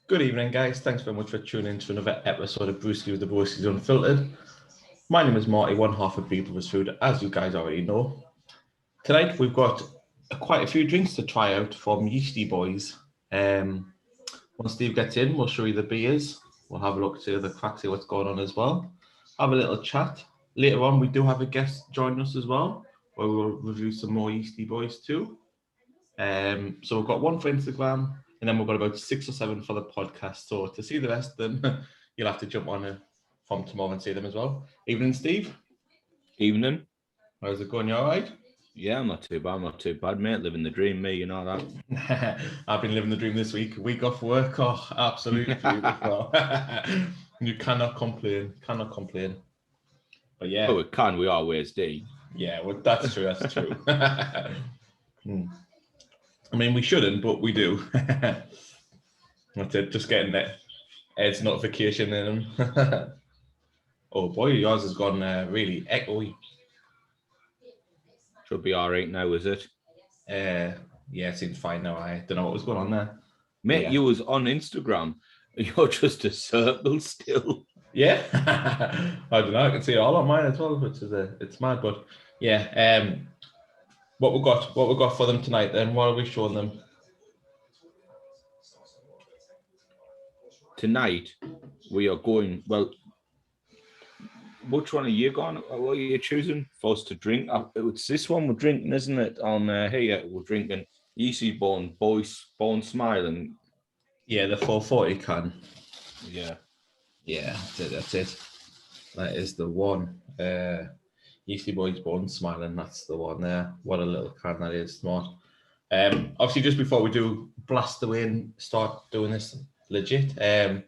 Good evening, guys. Thanks very much for tuning in to another episode of Brewskis with the Broskis Unfiltered. My name is Marty, one half of Beef Lovers Food, as you guys already know. Tonight, we've got quite a few drinks to try out from Yeastie Boys. Once Steve gets in, we'll show you the beers. We'll have a look to the crack, see what's going on as well. Have a little chat. Later on, we do have a guest joining us as well, where we'll review some more Yeastie Boys too. So we've got one for Instagram, and then we've got about 6 or 7 for the podcast. So to see the rest, then you'll have to jump on from tomorrow and see them as well. Evening, Steve. Evening. How's it going? You all right? Yeah, I'm not too bad, mate. Living the dream, me, you know that. I've been living the dream this week. Week off work. Oh, absolutely beautiful. You cannot complain. But yeah. Oh, it can. We always do. Yeah, well, that's true. That's true. I mean, we shouldn't, but we do. That's it. Just getting that Ed's notification in them. Oh boy, yours has gone really echoey. Should be all right now, is it? Yeah, it seems fine now. I don't know what was going on there. Mate, yeah. You was on Instagram. You're just a circle still. Yeah. I don't know. I can see it all on mine as well, which is it's mad. But yeah, what we got for them tonight then? What are we showing them? Tonight we are going, well, which one are you going? What are you choosing for us to drink? It's this one we're drinking, isn't it? On here we're drinking Yeastie Born Smiling. Yeah, the 440 can. Yeah, that's it. That is the one. Yeastie Boys Born Smiling, that's the one there. What a little can that is, smart. Obviously, just before we do blast away and start doing this legit, again,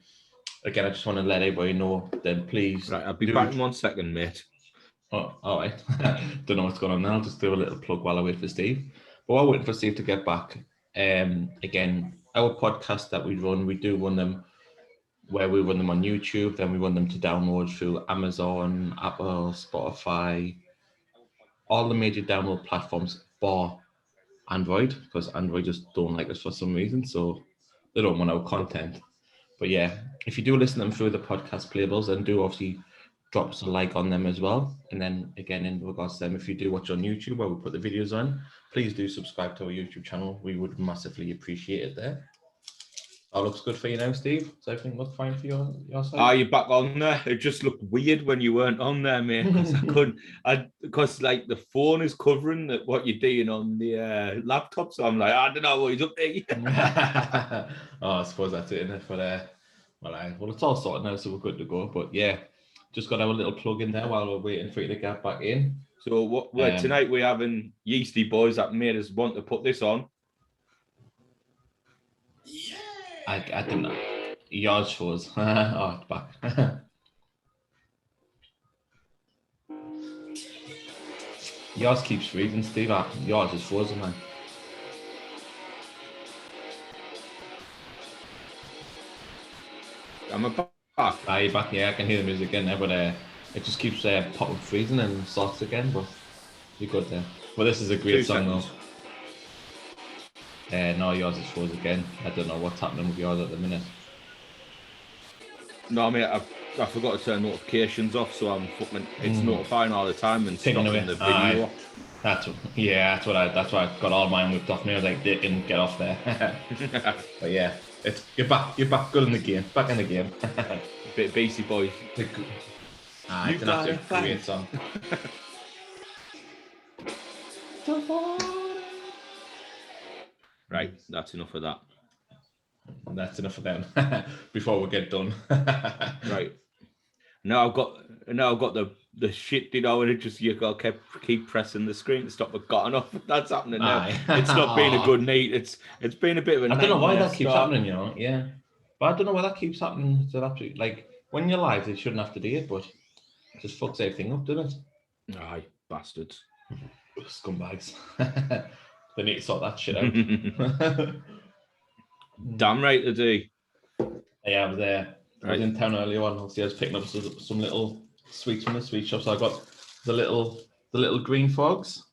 I just want to let everybody know, then please... Right, I'll be back in 1 second, mate. Oh, all right. Don't know what's going on now. I'll just do a little plug while I wait for Steve. But while waiting for Steve to get back, again, our podcast that we run, we do run them where we run them on YouTube, then we run them to download through Amazon, Apple, Spotify, all the major download platforms bar Android, because Android just don't like us for some reason, so they don't want our content. But yeah, if you do listen to them through the podcast playables, then do obviously drop us a like on them as well. And then again, in regards to them, if you do watch on YouTube where we put the videos on, please do subscribe to our YouTube channel. We would massively appreciate it there. That looks good for you now, Steve. Does everything look fine for your side? Are you back on there? It just looked weird when you weren't on there, mate. Because like the phone is covering what you're doing on the laptop. So I'm like, I don't know what he's up to. Oh, I suppose that's it, isn't it? But well, it's all sorted now, so we're good to go. But yeah, just got our little plug in there while we're waiting for you to get back in. So tonight we're having Yeastie Boys that made us want to put this on. Yeah. I don't know. Yours shows. Oh, it's back. Yours keeps freezing, Steve. Yours is frozen, man. I'm back. Are you back? Yeah, I can hear the music again there, but it just keeps popping freezing and starts again, but you're good there. Well, this is a great song, though. No, yours is frozen again. I don't know what's happening with yours at the minute. No, I mean, I forgot to turn notifications off, so I'm fucking. It's notifying all the time and stopping the video. That's what I got all mine whipped off me. I was like, they can get off there. But yeah, you're back good in the game. Back in the game. Bit Beastie Boys. It's an absolute great song. Right, that's enough of that. That's enough of them. Before we get done. Right. Now I've got the shit, you know, and it just you got to keep pressing the screen to stop it gotten off. That's happening now. It's not been a good night. It's been a bit of a. I don't know why that keeps happening, you know. Yeah, but I don't know why that keeps happening. It's absolutely like when you're live, they shouldn't have to do it, but it just fucks everything up, doesn't it? Aye, bastards, scumbags. They need to sort that shit out. Damn right they do. Yeah, I was there. I was in town earlier on. Obviously, I was picking up some little sweets from the sweet shop. So I got the little green frogs.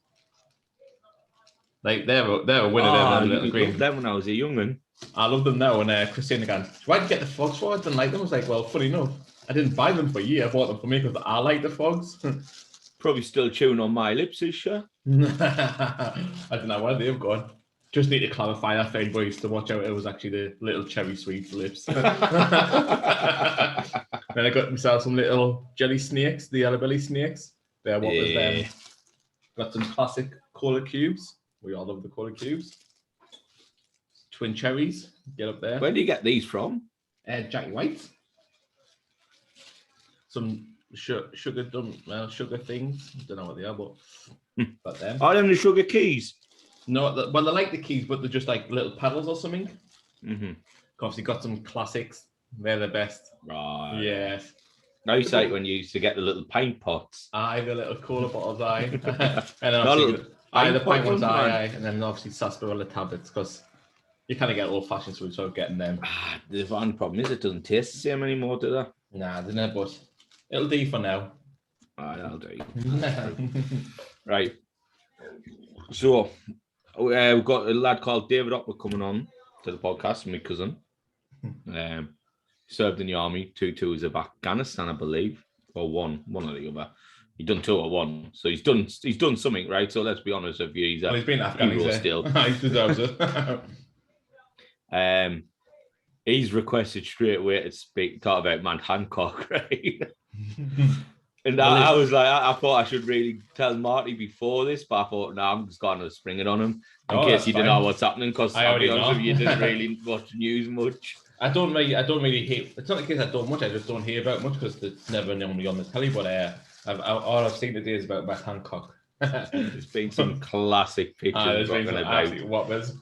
Like they're a winner. They're little green. Them when I was a young'un. I love them now. And Christina goes, why did you get the frogs for? I didn't like them. I was like, well, funny enough, I didn't buy them for you. I bought them for me because I like the frogs. Probably still chewing on my lips, is she? I don't know where they've gone. Just need to clarify that thing, boys, to watch out. It was actually the little cherry sweet lips. Then I got myself some little jelly snakes, the yellow belly snakes. There, what was them? Got some classic cola cubes. We all love the cola cubes. Twin cherries, get up there. Where do you get these from? Jackie White. Some sugar things. I don't know what they are, but them. Are them the sugar keys? No, well, they're like the keys, but they're just like little pedals or something. Mm-hmm. Obviously, got some classics. They're the best. Right. Yes. I used to like when you used to get the little paint pots. Aye, the little cola bottles, aye. And then Not obviously, the pint ones, man. aye. And then obviously sarsaparilla tablets, because you kind of get old-fashioned, so we start getting them. The one problem is it doesn't taste the same anymore, do they? Nah, they never, but it'll do for now. Aye, that'll do. Right. So, we've got a lad called David Opper coming on to the podcast, my cousin. Served in the army, 2 tours of Afghanistan, I believe, or one or the other. He's done 2 or 1, so he's done something, right? So let's be honest with you, he's been Afghanistan still. He deserves it. He's requested straight away to talk about Matt Hancock, right? And I was like, I thought I should really tell Marty before this, but I thought, no, I'm just going to spring it on him in case he didn't know what's happening. Because I'll be honest with you, didn't really watch the news much. I don't really hear. It's not the case I don't much. I just don't hear about it much because it's never normally on the telly. But all I've seen today is about Matt Hancock. There's been some classic pictures talking about whoppers.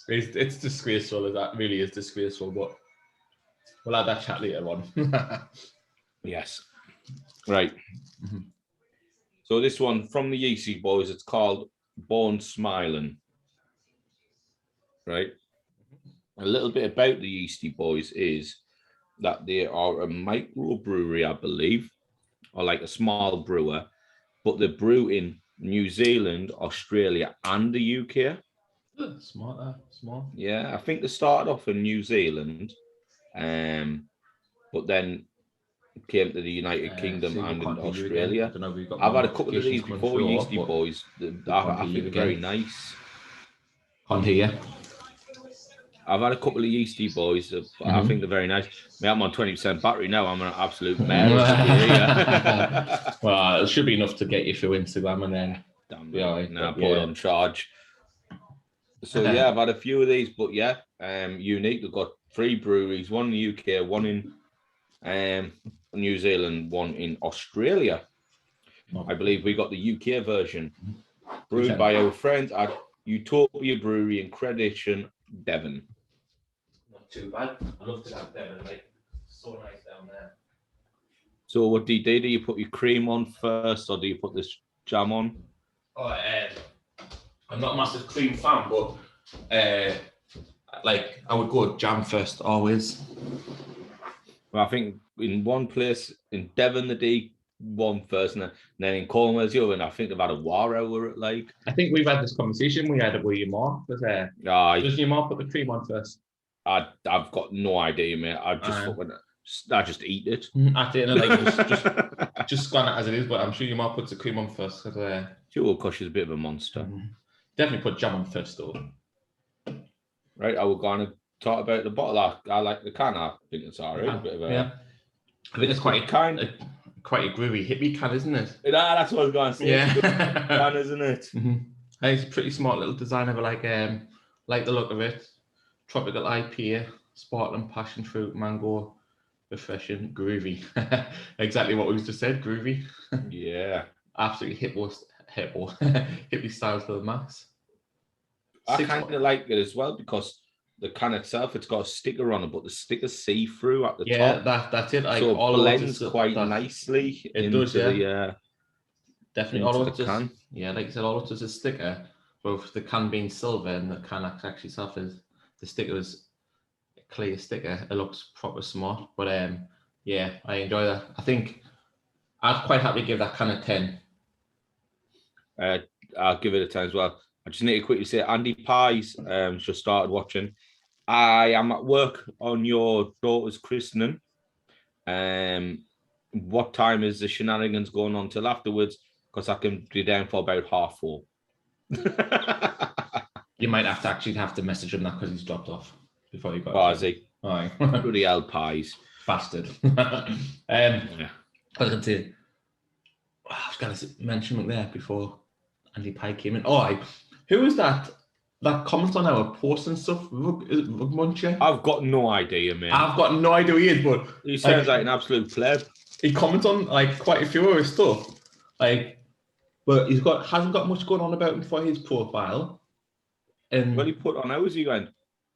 It's disgraceful. That really is disgraceful. But we'll have that chat later on. Yes. Right. Mm-hmm. So this one from the Yeastie boys, it's called Born Smiling. Right. A little bit about the Yeastie boys is that they are a microbrewery, I believe, or like a small brewer, but they brew in New Zealand, Australia, and the UK. Smart. Yeah, I think they started off in New Zealand, but then came to the United Kingdom and in Australia. I've had a couple of these before, Yeastie boys. I think they're very nice. On here. I've had a couple of Yeastie boys. I think they're very nice. I'm on 20% battery now. I'm an absolute mare. Well, it should be enough to get you through Instagram and then. Now put it on charge. So yeah, I've had a few of these, but yeah, unique. They've got 3 breweries, one in the UK, one in New Zealand, one in Australia. I believe we got the UK version, brewed by our friends at Utopia Brewery in Credition, Devon. Not too bad. I love to have Devon, like so nice down there. So what do you do? Do you put your cream on first, or do you put this jam on? I'm not a massive cream fan, but I would go jam first always. Well, I think in one place in Devon they do one first, and then in Cornwall's the other. And I think they've had a war over it. Like, I think we've had this conversation. We had it with your mom. Does your mom put the cream on first? I've got no idea, mate. I just eat it. At the end of just gone as it is. But I'm sure your mom puts the cream on first. Sure, because she's a bit of a monster. Definitely put jam on first, though. Right, I was going to talk about the bottle. I like the can. I think it's alright. A bit of a, I think it's quite a groovy hippie can, isn't it? That's what I was going to say. Yeah, can, isn't it? It's a pretty smart little design. I like the look of it. Tropical IPA, sparkling passion fruit, mango, refreshing, groovy. Exactly what we just said, groovy. Yeah, absolutely hippie style to the max. I kind of like it as well because the can itself, it's got a sticker on it, but the sticker's see-through at the top. Yeah, that's it. So it blends quite nicely. It does, yeah. Definitely. All of it can. Yeah, like you said, all of it is a sticker. Both the can being silver and the can actually itself is the sticker is a clear sticker. It looks proper smart, but yeah, I enjoy that. I think I'd quite happily give that can a 10. I'll give it a 10 as well. I just need to quickly say, Andy Pies just started watching. I am at work on your daughter's christening. What time is the shenanigans going on till afterwards? Because I can be down for about 4:30. You might have to message him that because he's dropped off before you got. Oh, is he? Aye. Bloody hell, Pies. Bastard. Yeah. I was going to mention it there before Andy Pye came in. Oh, who was that? That comments on our posts and stuff. Muncher? I've got no idea, man. I've got no idea who he is, but he sounds like an absolute pleb. He comments on like quite a few of his stuff, like, but hasn't got much going on about him for his profile. And well, he put on ours. He went.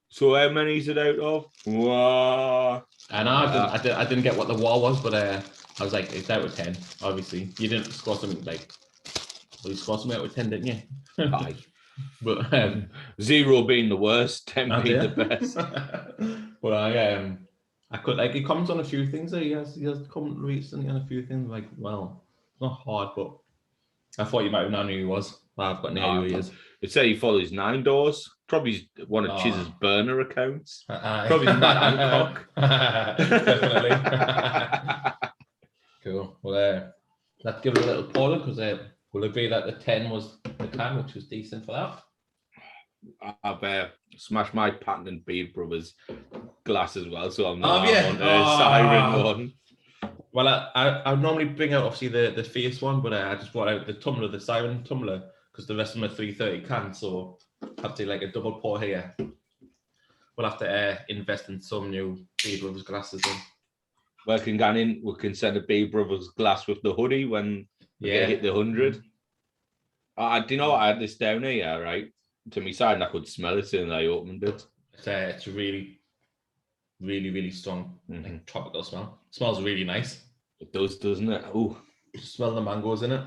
So how many is it out of? Wow. I know. I didn't get what the war was, but I was like, it's out of 10. Obviously, you didn't score something like. Well, you scored something out of 10, didn't you? Aye. But 0 being the worst, 10 being the best. But I could like he comments on a few things. He has commented recently on a few things. Like, well, it's not hard, but I thought you might have known who he was. Well, I've got no idea who he is. It said he follows 9 Doors. Probably one of Chiz's burner accounts. Probably Matt Hancock. Definitely. Cool. Well, let's give it a little pause because we'll agree that the 10 was the can, which was decent for that. I've smashed my Patent Beard Brothers glass as well, so I'm not on a siren one. Well, I normally bring out obviously the fierce one, but I just brought out the tumbler, the siren tumbler, because the rest of them are 330 cans, so I have to like a double pour here. We'll have to invest in some new Beard Brothers glasses. We can send a Beard Brothers glass with the hoodie when we hit the 100. Do you know what? I had this down here, right, to my side, and I could smell it and I opened it. It's a really, really, really strong like, tropical smell. It smells really nice. It does, doesn't it? Oh, smell the mangoes in it.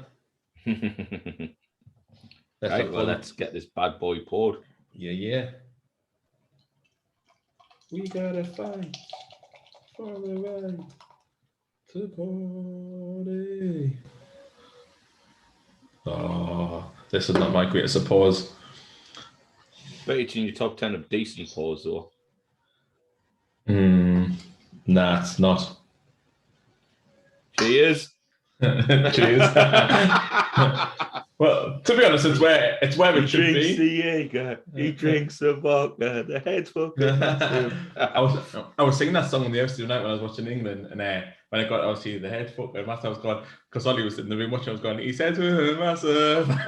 Right, well, let's get this bad boy poured. Yeah. We gotta fight for the right to party. Oh, this is not my greatest of pause. Bet it's in your top 10 of decent pause, though. Nah, it's not. Cheers. Cheers. Well, to be honest, it's where it should be. He drinks the Jaeger. He drinks the vodka. The head's fucking massive. I was singing that song on the house the other night when I was watching England, and when I got obviously the head fucking massive, I was going because Ollie was in the room watching. I was going. He said massive, and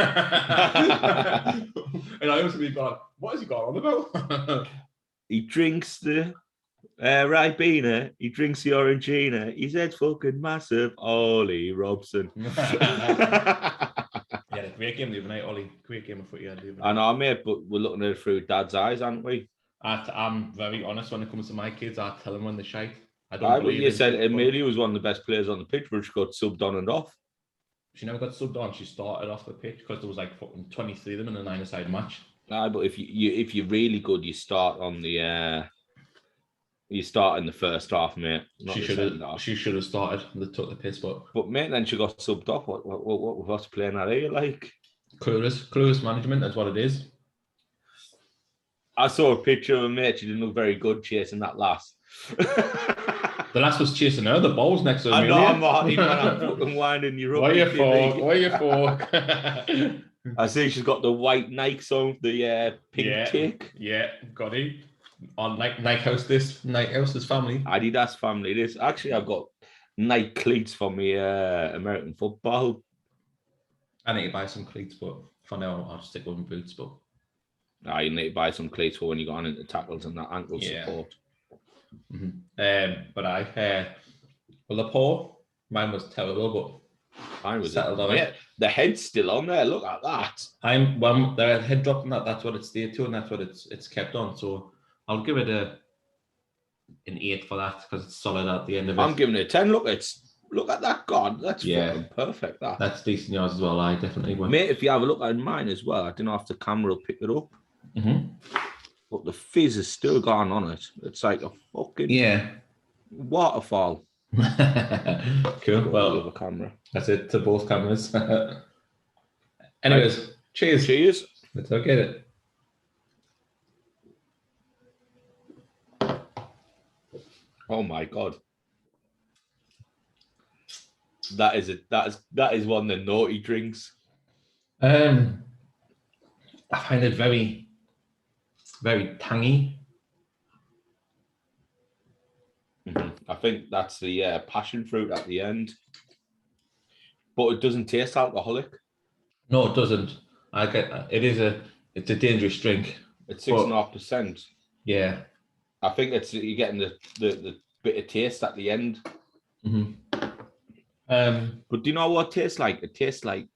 I was be going. What has he got on about? He drinks the Ribena. He drinks the Orangina. His head's fucking massive. Ollie Robson. Yeah, great game the other night, Ollie. Great game of footy the other night. I know, mate, but we're looking at it through Dad's eyes, aren't we? I'm very honest when it comes to my kids. I tell them when they're shite. I don't believe you said Amelia was one of the best players on the pitch, but she got subbed on and off. She never got subbed on. She started off the pitch because there was like fucking 23 of them in a 9-a-side match. But if you're really good, you start on the you start in the first half, mate. She should have started. They took the piss, but mate, then she got subbed off. What's playing that here like? Clueless management. That's what it is. I saw a picture of a mate. She didn't look very good chasing that lass. The lass was chasing her. The ball was next to her. I know, Marty, man. I'm fucking winding you up. Where you for? I see she's got the white Nikes on, the pink tick. Yeah, got it. On Nike House's family. Adidas family. This actually, I've got Nike cleats for me American football. I need to buy some cleats, but for now I'll stick with my boots. But you need to buy some cleats for when you go on into tackles and that ankle support. But the paw, mine was terrible, but mine was settled on it. The head's still on there. Look at that. The head dropping that's what it stayed to, and that's what it's kept on. So I'll give it an 8 for that because it's solid at the end of it. I'm giving it a 10. Look at that. God, that's fucking perfect. That's decent yours as well. I definitely will. Mate, if you have a look at mine as well, I don't know if the camera will pick it up. But the fizz is still gone on it. It's like a fucking waterfall. Cool. Well, the camera. That's it to both cameras. Anyways, cheers. Cheers. Let's look at it. Oh my god. That is one of the naughty drinks. I find it very, very tangy. I think that's the passion fruit at the end, but it doesn't taste alcoholic. No, it doesn't. I get that. It's a dangerous drink. It's 6.5%. Yeah. I think you're getting the bitter taste at the end. But do you know what it tastes like? It tastes like,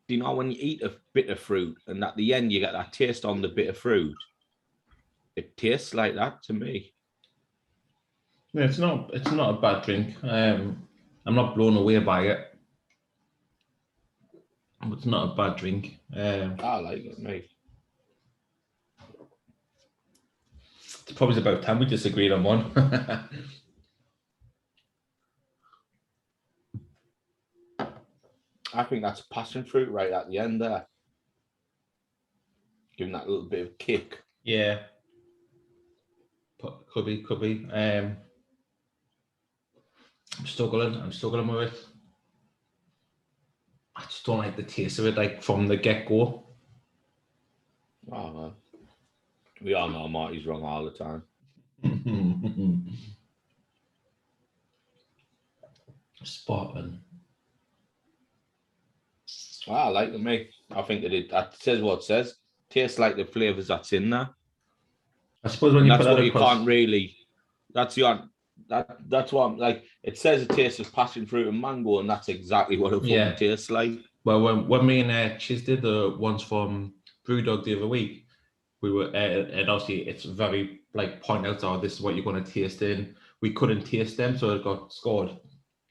do you know when you eat a bitter fruit and at the end you get that taste on the bitter fruit? It tastes like that to me. Yeah, it's not a bad drink. I'm not blown away by it. It's not a bad drink. I like it, mate. It's probably about time we disagreed on one. I think that's passion fruit right at the end there. Giving that little bit of kick. Yeah. Could be. I'm struggling with it. I just don't like the taste of it, like from the get-go. Oh, man. We all know Marty's wrong all the time. Spartan. Well, I like it, mate. I think that says what it says. Tastes like the flavours that's in there. I suppose when you that's put what you can't really. That's what I'm like. It says it tastes of passion fruit and mango, and that's exactly what it fucking tastes like. Well, when me and Chiz did the ones from Brewdog the other week, we were and obviously it's very like point out, oh, this is what you're going to taste in. We couldn't taste them, so it got scored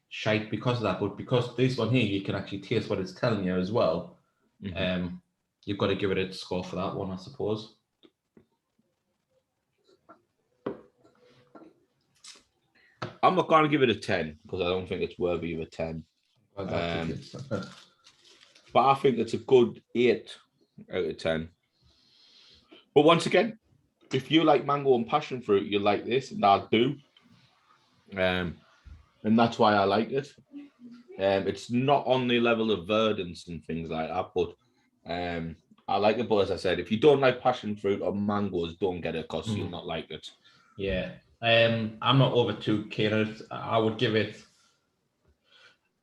shite because of that. But because this one here, you can actually taste what it's telling you as well. You've got to give it a score for that one, I suppose. I'm not going to give it a 10 because I don't think it's worthy of a 10. But I think it's a good 8 out of 10. But once again, if you like mango and passion fruit, you like this, and I do. And that's why I like it. It's not on the level of Verdance and things like that, but I like it. But as I said, if you don't like passion fruit or mangoes, don't get it because you'll not like it. Yeah. I'm not over too keen on it. I would give it,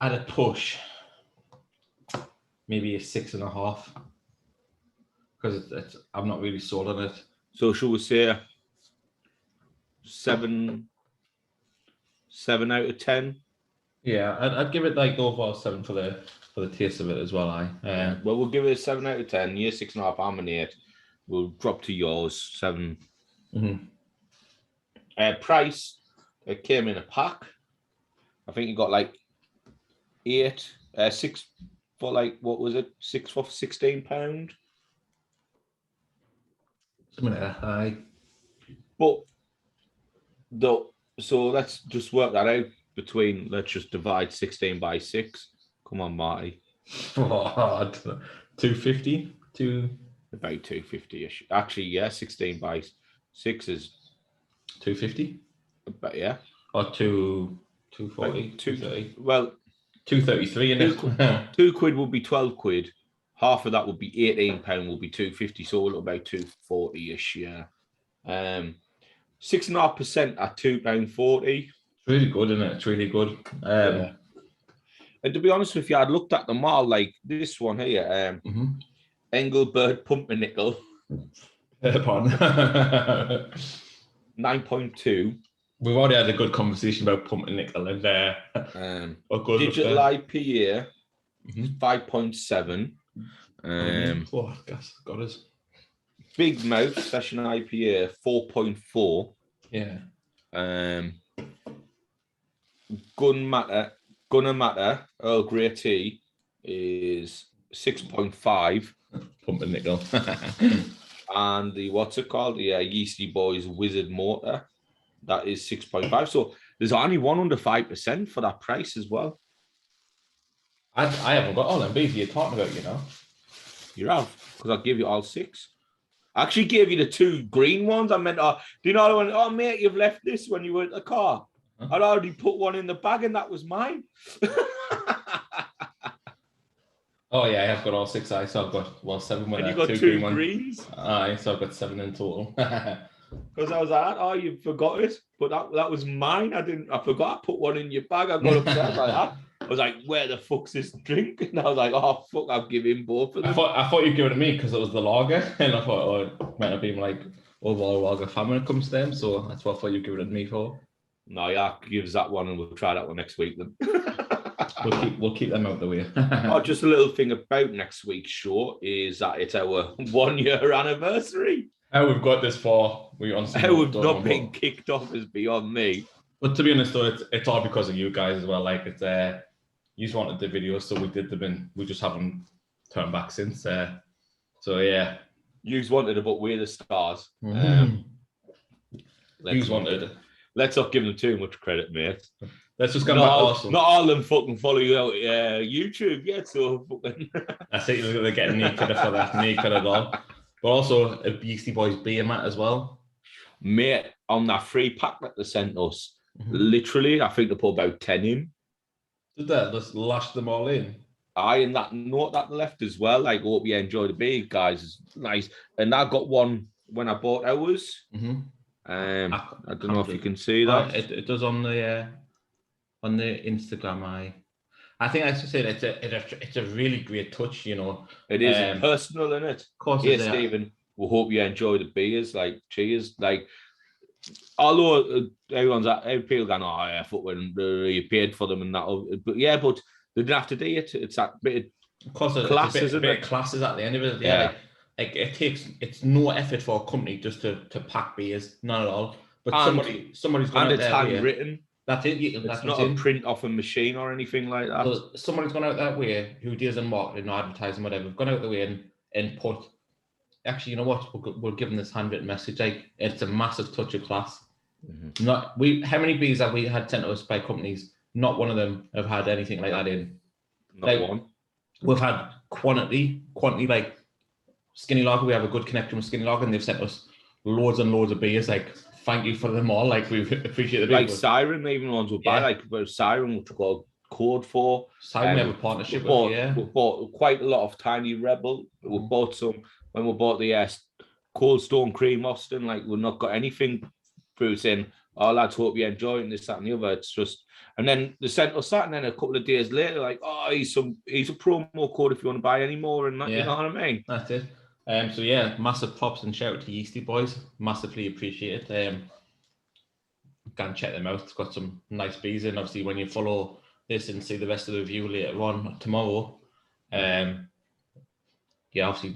at a push, maybe a 6.5, because I'm not really sold on it. So shall we say 7 out of 10? Yeah, I'd give it like overall 7 for the taste of it as well. Well, we'll give it a 7 out of 10. You're 6.5. I'm an 8. We'll drop to yours 7. Price, it came in a pack. I think you got like 6 for like, what was it? 6 for £16. Something like that, aye. But so let's just work that out between, let's just divide 16 by 6. Come on, Marty. 250? About 250-ish. Actually, yeah, 16 by 6 is 250? But yeah. Or 240, 230. Well, 233 in it. £2 would be 12 quid. Half of that would be £18 will be 250, so a little about 240-ish, yeah. 6.5% at £2.40. It's really good, isn't it? It's really good. Yeah. And to be honest with you, I'd looked at them all like this one here, Engelbert Pumpernickel. 9.2. We've already had a good conversation about Pumpernickel and Digital IPA 5.7. Got us. Big Mouth Session IPA 4.4. Yeah. Gunner Matter Earl Grey Tea is 6.5. Pumpernickel. And the what's it called? The Yeastie Boys Wizard Mortar. That is 6.5. So there's only one under 5% for that price as well. I haven't got all them beers you're talking about, you know. You have. because I gave you all 6. I actually gave you the 2 green ones. I meant, do you know the one? Oh, mate, you've left this when you were at the car. Huh? I'd already put one in the bag, and that was mine. Oh yeah, I've got all 6. So I've got 7 with and you got 2 greens. Aye, so I've got 7 in total. Because I was like, oh, you forgot it, but that was mine. I forgot I put one in your bag. I got upset like that. I was like, where the fuck's this drink? And I was like, oh fuck, I've given him both of them. I thought you'd give it to me because it was the lager, and I thought, it might have been like overall lager fan when it comes to them. So that's what I thought you'd give it to me for. No, yeah, give us that one, and we'll try that one next week then. We'll keep them out the way. Just a little thing about next week's show is that it's our 1-year anniversary. How we've got this far, how we've not been kicked off is beyond me. But to be honest, though, it's all because of you guys as well. Like it's you just wanted the videos, so we did them, and we just haven't turned back since. So yeah, you wanted it, but we're the stars. You wanted. Let's not give them too much credit, mate. Let's just get back awesome. Not all of them fucking follow you out YouTube yet, so fucking. I think they're getting naked for that, naked at all. But also a Yeastie Boys beer, Matt, as well. Mate, on that free pack that they sent us, literally, I think they put about 10 in. Did they? Just lash them all in? Aye, and that note that they left as well. Like, hope you enjoy the beer, guys. It's nice. And I got one when I bought ours. I don't know if you can see that. It does on the Instagram. I think I should say that it's a really great touch, you know. It is personal, isn't it? Of course. Here, Stephen, we hope you enjoy the beers. Like, cheers. Like, although people going, oh yeah, when you paid for them and that, but yeah, but they didn't have to do it. It's that bit of class, isn't it? Classes at the end of it. Yeah. Like it's no effort for a company just to pack beers, not at all. But somebody's gone out there. And it's handwritten. That's it. It's not a print off a machine or anything like that. So somebody's gone out that way who deals in marketing or advertising, whatever. Gone out the way and put. Actually, you know what? We'll give them this handwritten message. Like it's a massive touch of class. How many beers have we had sent to us by companies? Not one of them have had anything like that in. Not one. We've had quantity like Skinny Lager. We have a good connection with Skinny Lager, and they've sent us loads and loads of beers. Like, thank you for them all. Like, we appreciate the beers. Like Siren, even ones we buy. Like Siren, which we got a code for. Siren, we have a partnership with. Yeah, we bought quite a lot of Tiny Rebel. We bought some when we bought the Cold Stone Cream Austin. Like, we've not got anything through saying, oh lads, hope you're enjoying this, that, and the other. It's just, and then they sent us that, and then a couple of days later, like, oh, he's a promo code if you want to buy any more, and that, you know what I mean? That's it. So yeah, massive props and shout out to Yeastie Boys. Massively appreciate it. Go and check them out. It's got some nice beers in. Obviously, when you follow this and see the rest of the review later on tomorrow, obviously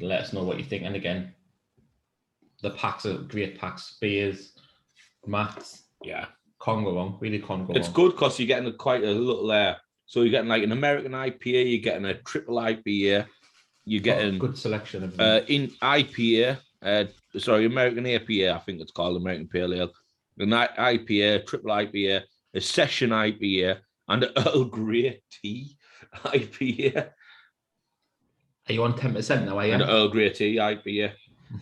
let us know what you think. And again, the packs are great packs, beers, mats. Yeah, can't go wrong. Really can't go wrong. It's good because you're getting quite a little so you're getting like an American IPA, you're getting a triple IPA, you're getting good selection of in IPA. American APA, I think it's called American Pale Ale. An IPA, triple IPA, a session IPA, and an Earl Grey tea IPA. Are you on 10% now? Are you? And an Earl Grey tea IPA.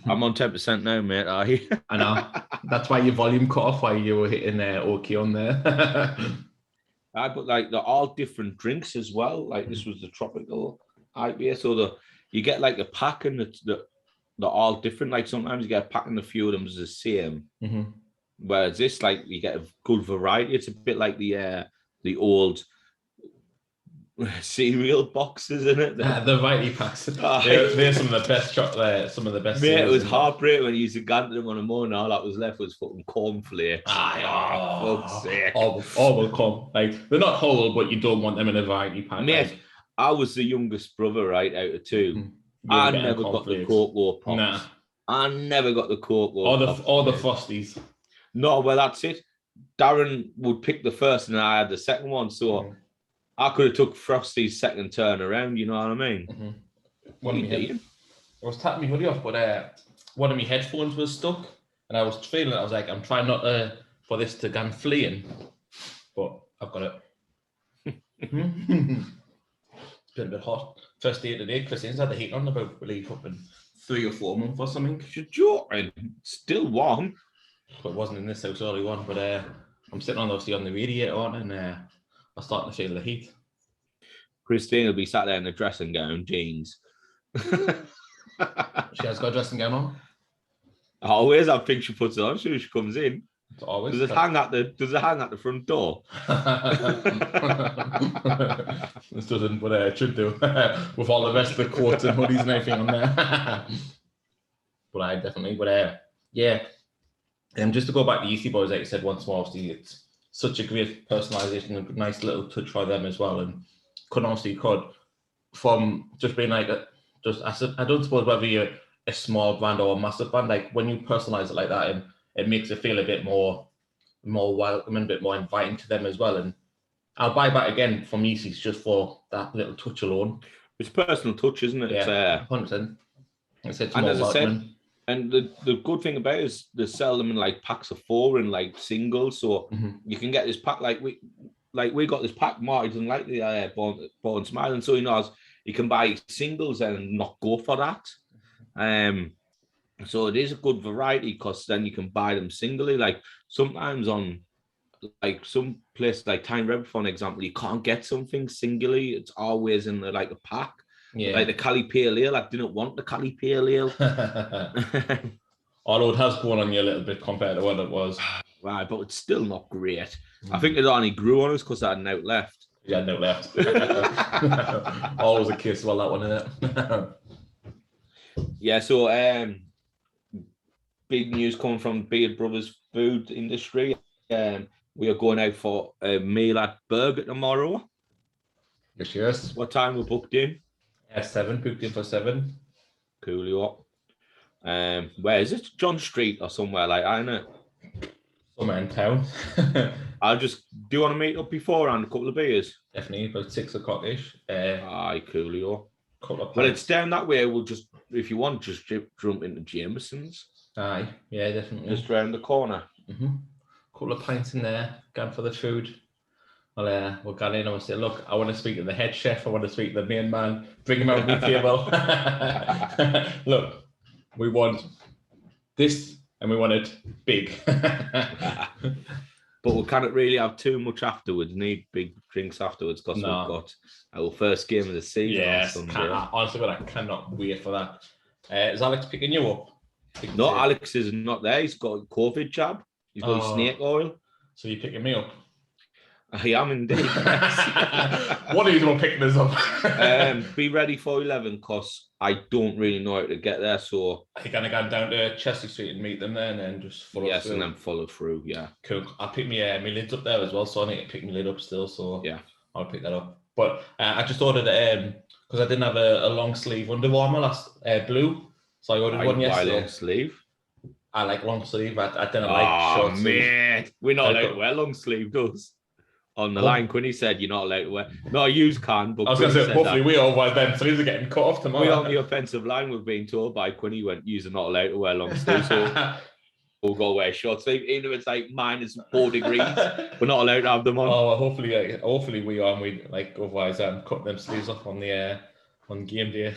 I'm on 10% now, mate. Are you? I know. That's why your volume cut off while you were hitting OK on there. But like they're all different drinks as well. Like this was the tropical IPA, so you get like a pack and they're all different. Like sometimes you get a pack and a few of them is the same. Whereas this, like, you get a good variety. It's a bit like the old cereal boxes, isn't it? The variety packs. They're some of the best chocolate. Some of the best. Mate, it was heartbreaking when you used to go to them on a morning. All that was left was fucking cornflakes. Fuck's sake. Horrible corn. Like, they're not horrible, but you don't want them in a variety pack. Mate, like, I was the youngest brother, right, out of two. I never got the cocoa pops. Nah. I never got the cocoa or the Frosties. No, well, that's it. Darren would pick the first and I had the second one. So I could have took Frosty's second turn around, you know what I mean? I was tapping my hoodie off, but one of my headphones was stuck and I was feeling it. I was like, I'm trying not for this to go fleeing, but I've got it. It's been a bit hot. First day today, Christine's had the heat on about really fucking 3 or 4 months or something. You're joking. Still warm. But it wasn't in this house early on. But I'm sitting on the radiator on, and I'm starting to feel the heat. Christine will be sat there in a dressing gown, jeans. She has got a dressing gown on. Always, I think she puts it on as soon as she comes in. Always. Does it hang at the front door? This doesn't, but it should do. With all the rest of the coats and hoodies and everything on there. But I definitely, yeah. Just to go back to Yeastie Boys, like you said once more, obviously it's such a great personalisation and nice little touch for them as well. And from just being like, I don't suppose whether you're a small brand or a massive brand, like when you personalise it like that, and it makes it feel a bit more welcoming, a bit more inviting to them as well. And I'll buy back again from Yeastie's just for that little touch alone. It's personal touch, isn't it? Yeah, 100%. It's and as I said, and the good thing about it is they sell them in like packs of 4 and like singles, so you can get this pack like we got this pack. Marty doesn't like the Born Smiling, so he knows he can buy singles and not go for that. So it is a good variety because then you can buy them singly. Like sometimes on like some place like Time Rebel, for an example, you can't get something singly. It's always in a pack. Yeah. Like the Cali Pale Ale, I didn't want the Cali Pale Ale. Although it has grown on you a little bit compared to what it was. Right, but it's still not great. I think it only grew on us because I had an out left. Yeah, no left. Always a kiss while that one in it. Yeah, so big news coming from Beard Brothers food industry. We are going out for a meal at Burger tomorrow. Yes. What time we're booked in? 7, booked in for 7. Coolio. Where is it? John Street or somewhere like that, isn't it? Somewhere in town. Do you want to meet up beforehand, a couple of beers? Definitely, about 6 o'clock-ish. Aye, coolio. Well, it's down that way. We'll just, if you want, just jump into Jameson's. Aye, yeah, definitely. Just round the corner. Couple of pints in there, going for the food. Well, we'll go in and we'll say, look, I want to speak to the head chef. I want to speak to the main man. Bring him out to the table. Look, we want this and we want it big. But we can't really have too much afterwards. Need big drinks afterwards because we've got our first game of the season on Sunday. Honestly, but I cannot wait for that. Is Alex picking you up? No, Alex is not there. He's got a COVID jab. He's got his snake oil. So you're picking me up? I am indeed. What are you doing picking us up? Be ready for 11 because I don't really know how to get there. So you're going to go down to Chester Street and meet them there and then just follow through? Yes, and then follow through, yeah. Cool. I'll pick my lids up there as well, so I need to pick my lid up still. So yeah, I'll pick that up. But I just ordered because I didn't have a long sleeve Under Armour last blue. So I ordered one yesterday. Why long sleeve? I like long sleeve. I didn't like short sleeve. Mate. We're not allowed to wear long sleeve, does? On the line, Quinny said you're not allowed to wear. No, you can, but I was going to say, hopefully we all wear them sleeves are getting cut off tomorrow. We on the offensive line were being told by Quinny you're not allowed to wear long sleeves, so we'll go wear short sleeve, even if it's like -4 degrees. We're not allowed to have them on. Oh, well, hopefully we are. And we otherwise cut them sleeves off on the on game day.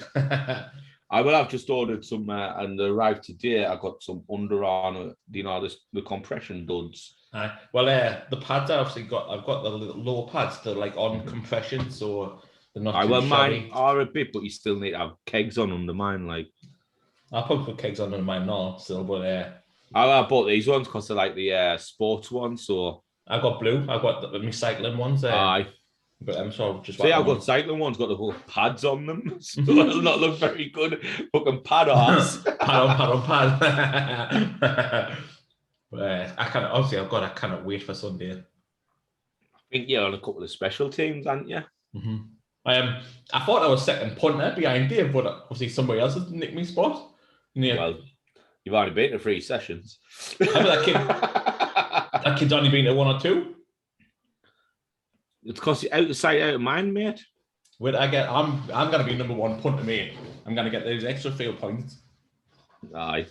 I will have just ordered some and they arrived today. I got some Under Armour, the compression duds. Well, the pads I've got the little lower pads. They're like on compression, so they're not. Mine are a bit, but you still need to have kegs on under mine. Like I'll probably put kegs on under mine now, still, but I bought these ones because they're like the sports ones. So I got blue. I got the recycling ones. Aye. But I'm sorry, just I've got cycling ones, got the whole pads on them. So it'll not look very good. Fucking pad on. pad. I cannot wait for Sunday. I think you're on a couple of special teams, aren't you? Mm-hmm. I thought I was second punter behind Dave, but obviously somebody else has nicked me spot. Yeah. Well, you've only been to 3 sessions. That kid's only been to 1 or 2. It's because you're out of sight, out of mind, mate. I'm going to be number 1 punter, mate. I'm going to get those extra field points. Aye.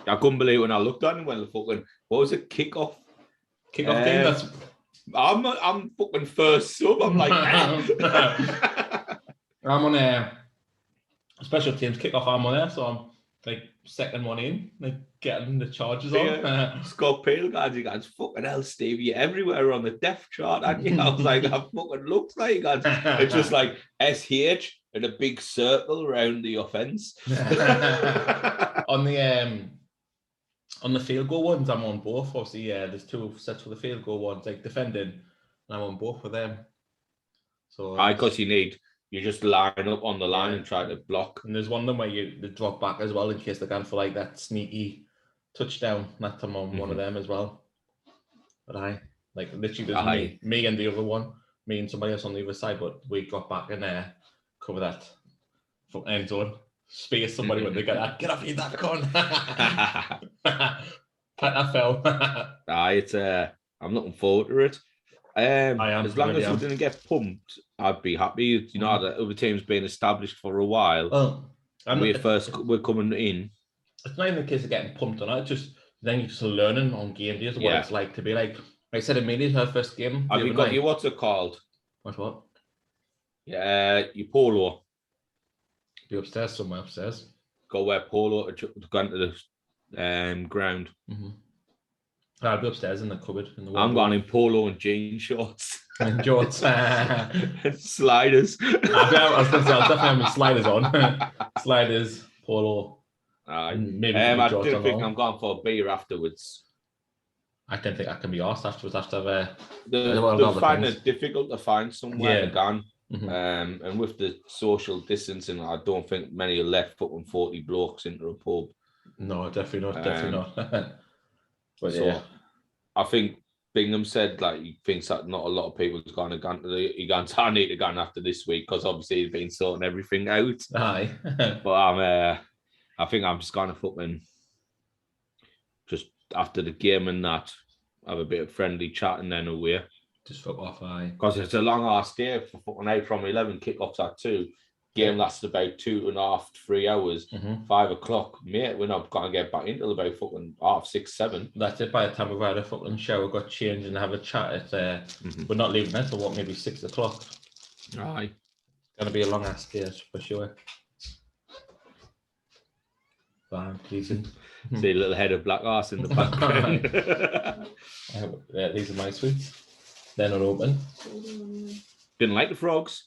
I couldn't believe when I looked at him when the fucking, what was it, kickoff game. That's I'm fucking first sub. I'm like, I'm special teams kick-off arm there, so I'm like second one in, like getting the charges on. Scott Peel, guys, he goes, fucking hell, Steve, you're everywhere on the depth chart, aren't you? I was like, I fucking looks like you guys. It's just like SH and a big circle around the offense. On the field goal ones, I'm on both. Obviously, there's two sets for the field goal ones, like defending, and I'm on both of them. So because you just line up on the line and try to block. And there's one of them where they drop back as well in case they're going for like that sneaky touchdown. That's I'm on one of them as well. But like literally there's me and the other one, me and somebody else on the other side, but we got back and cover that end zone. Space somebody when they get off you that con. That fell. It's I'm looking forward to it. I am, as long as we didn't get pumped, I'd be happy. You know, the other team's been established for a while. Well, we're coming in. It's not even the case of getting pumped on it. It's just then you're just learning on game days what it's like to be like. I said immediately her first game. Have you got your what's it called? What? Yeah, your polo. Be upstairs somewhere. Upstairs. Go wear polo to go into the ground. I'll be upstairs in the cupboard. I'm going in polo and jean shorts. And shorts. Sliders. I was going to say, I'll definitely have my sliders on. Sliders, polo. Maybe I do think I'm going for a beer afterwards. I don't think I can be asked afterwards after they'll find it difficult to find somewhere to go. And with the social distancing, I don't think many are left putting 40 blokes into a pub. No, definitely not. Definitely not. But so I think Bingham said like he thinks that not a lot of people's going to go to I need to go after this week because obviously he's been sorting everything out. Aye. But I think I'm just going to fucking just after the game and that have a bit of friendly chat and then away. Just fuck off, aye. Because it's a long ass day for fucking 8 from 11 kickoffs at 2. Game lasts about 2.5 to 3 hours. 5 o'clock, mate. We're not gonna get back until about fucking 6:30, 7. That's it. By the time we've had a fucking shower, got changed, and have a chat, we're not leaving it till maybe 6 o'clock. Aye, gonna be a long ass day for sure. Fine, pleasing. See a little head of black ass in the background. These are my sweets. They're not open. Didn't like the frogs.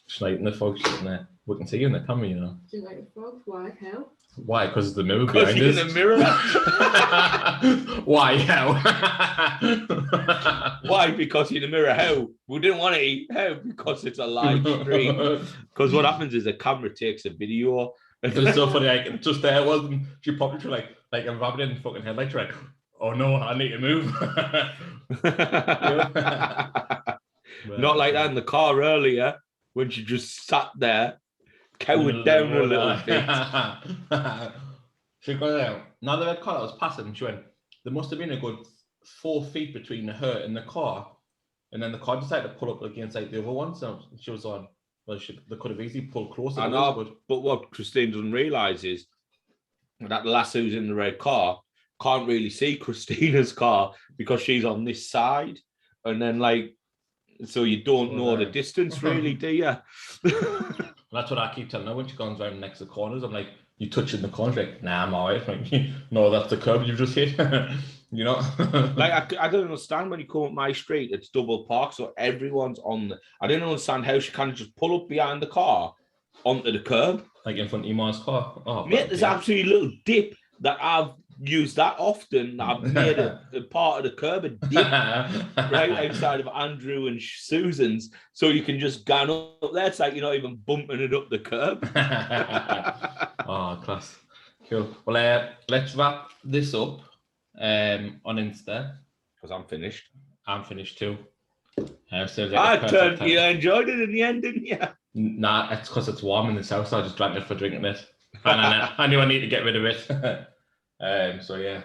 Schneiden the frogs sitting there. We can see you in the camera, you know. Do you like the frogs? Why? How? Why? Because of the mirror behind us. In the mirror. Why? How? Why? Because you're in the mirror. How? We didn't want to eat. How? Because it's a live stream. Because what happens is the camera takes a video. It's so funny. Like just there, wasn't she? Probably like a rabbit in the fucking headlight. Like, oh no, I need to move. Not like that in the car earlier when she just sat there, cowered down a little bit. She got out. Now the red car that was passing, she went, there must have been a good 4 feet between her and the car. And then the car decided to pull up against like the other one. So she was on, well, they could have easily pulled closer. I know, but what Christine doesn't realise is that the lass who's in the red car can't really see Christina's car because she's on this side. And then like, so you don't know the distance really, do you? That's what I keep telling her when she comes around next to the corners. I'm like, you touching the corners? Like, nah, I'm all right. Like, no, that's the curb you've just hit. You know? Like, I don't understand when you come up my street, it's double park, so everyone's on the... I don't understand how she can't just pull up behind the car onto the curb. Like in front of Iman's car? Oh, mate, there's actually a little dip that I've used that often. I've made a part of the curb a dip right outside of Andrew and Susan's, so you can just go up there. It's like you're not even bumping it up the curb. Oh, class. Cool. Well, let's wrap this up on Insta. Because I'm finished. I'm finished too. You enjoyed it in the end, didn't you? Nah, it's because it's warm in this house, so I just drank it for drinking it. And I knew I need to get rid of it. So yeah,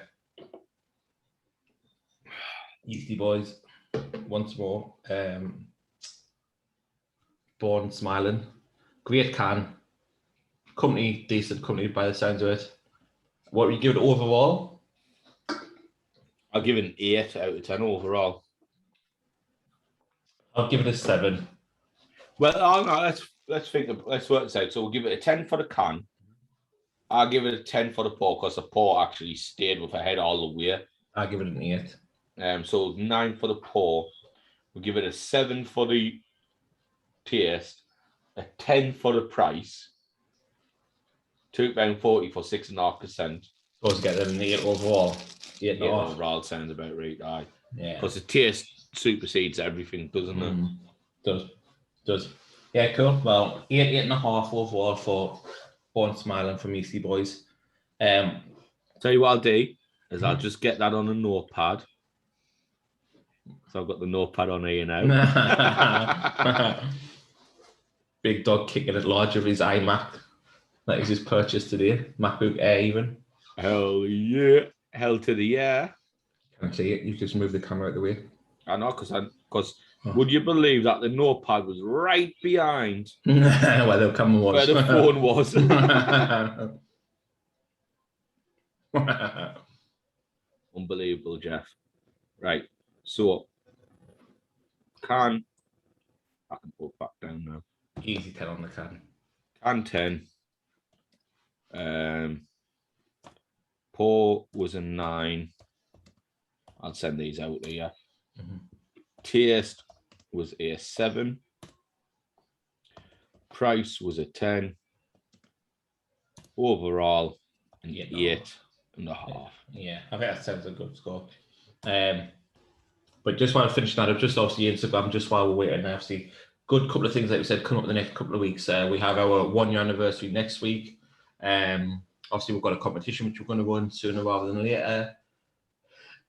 Yeastie boys, once more. Born smiling, great can, company, decent company by the sounds of it. What would you give it overall? I'll give it an 8 out of 10 overall. I'll give it a 7. Well, no, let's work this out. So we'll give it a 10 for the can. I'll give it a 10 for the pour because the pour actually stayed with her head all the way. I'll give it an 8. So 9 for the pour. We'll give it a 7 for the taste, a 10 for the price, £2.40 for 6.5%. Suppose get an 8 overall. 8 overall sounds about right. Aye. Yeah. Because the taste supersedes everything, doesn't it? Does. Yeah, cool. Well, 8.5 overall for Born Smiling from Yeastie Boys. Tell you what I'll do is I'll just get that on a notepad. So I've got the notepad on here now. Big dog kicking at large of his iMac that he's just purchased today. MacBook Air even. Hell yeah. Hell to the yeah. Can't see it. You just move the camera out of the way. I know, because would you believe that the notepad was right behind where the camera was? Where the phone was. Unbelievable, Jeff. Right. So, I can put back down now. Easy 10 on the can. Can 10. Pour was a 9. I'll send these out here. Taste was a 7. Price was a 10. Overall, an 8.5. Yeah, I think that sounds a good score. But just want to finish that up, just obviously Instagram, just while we're waiting, obviously, good couple of things, like we said, coming up the next couple of weeks. We have our 1 year anniversary next week. Obviously, we've got a competition which we're going to run sooner rather than later.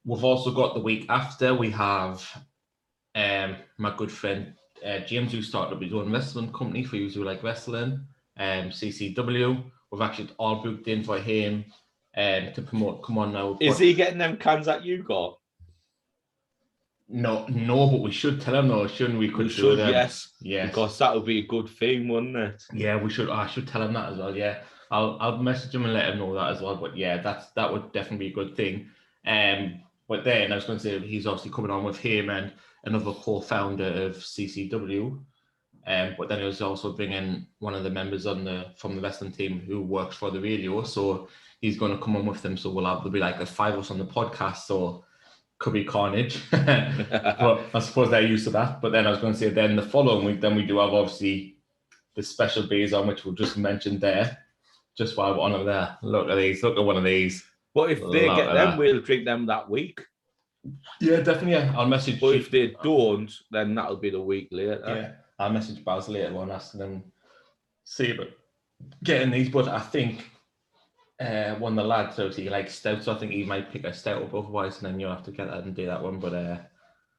We've also got the week after, we have my good friend James, who started up his own wrestling company for you who like wrestling, CCW. We've actually all booked in for him to promote Come On Now. Is he getting them cans that you got? No, but we should tell him though, shouldn't we? We should, yes. Yes. Because that would be a good thing, wouldn't it? Yeah, we should. I should tell him that as well, yeah. I'll message him and let him know that as well. But yeah, that would definitely be a good thing. But then I was going to say he's obviously coming on with him and another co-founder of CCW. But then he was also bringing one of the members from the wrestling team who works for the radio. So he's going to come on with them. So there'll be like 5 of us on the podcast. So could be carnage. But I suppose they're used to that. But then I was going to say then the following week, then we do have obviously the special beers on, which we'll just mention there. Just while we're on them there. Look at these. Look at one of these. But if they get them, we'll drink them that week. Yeah, definitely. Yeah. I'll message. But if they don't, then that'll be the week later. Yeah, I'll message Baz later on asking them see about getting these. But I think one of the lads, so he likes stout, so I think he might pick a stout up otherwise, and then you'll have to get that and do that one. But I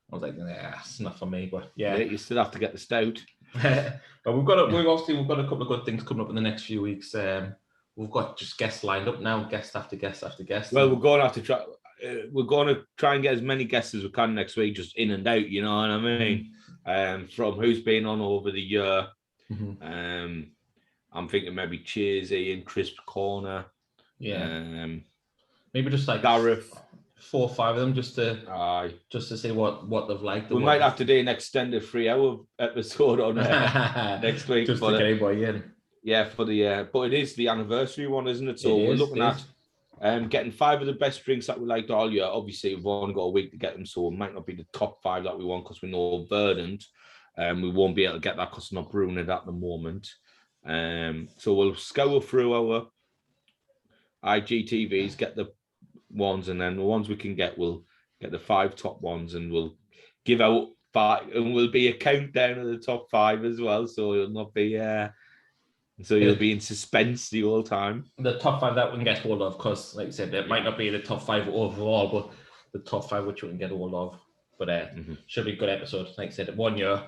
was like, yeah, it's not for me. But yeah, you still have to get the stout. But we've got a couple of good things coming up in the next few weeks. We've got just guests lined up now, guest after guest after guest. Well, we're going to have to try. We're going to try and get as many guests as we can next week, just in and out. You know what I mean? From who's been on over the year. I'm thinking maybe Cheersy and Crisp Corner. Yeah. Maybe just like Gareth. 4 or 5 of them, just to see what they've liked. We might have to do an extended 3-hour episode on next week. Just to get anybody in. Yeah, for the but it is the anniversary one, isn't it? So we're looking at getting 5 of the best drinks that we liked all year. Obviously, we've only got a week to get them, so it might not be the top 5 that we want because we know Verdant. We won't be able to get that because we're not brewing it at the moment. So we'll scour through our IGTVs, get the ones, and then the ones we can get, we'll get the 5 top ones, and we'll give out 5, and we'll be a countdown of the top 5 as well. So it'll not be so you'll be in suspense the whole time. The top 5 that we can get hold of, because like I said, it might not be the top 5 overall, but the top 5 which we can get hold of. But should be a good episode. Like I said, 1 year.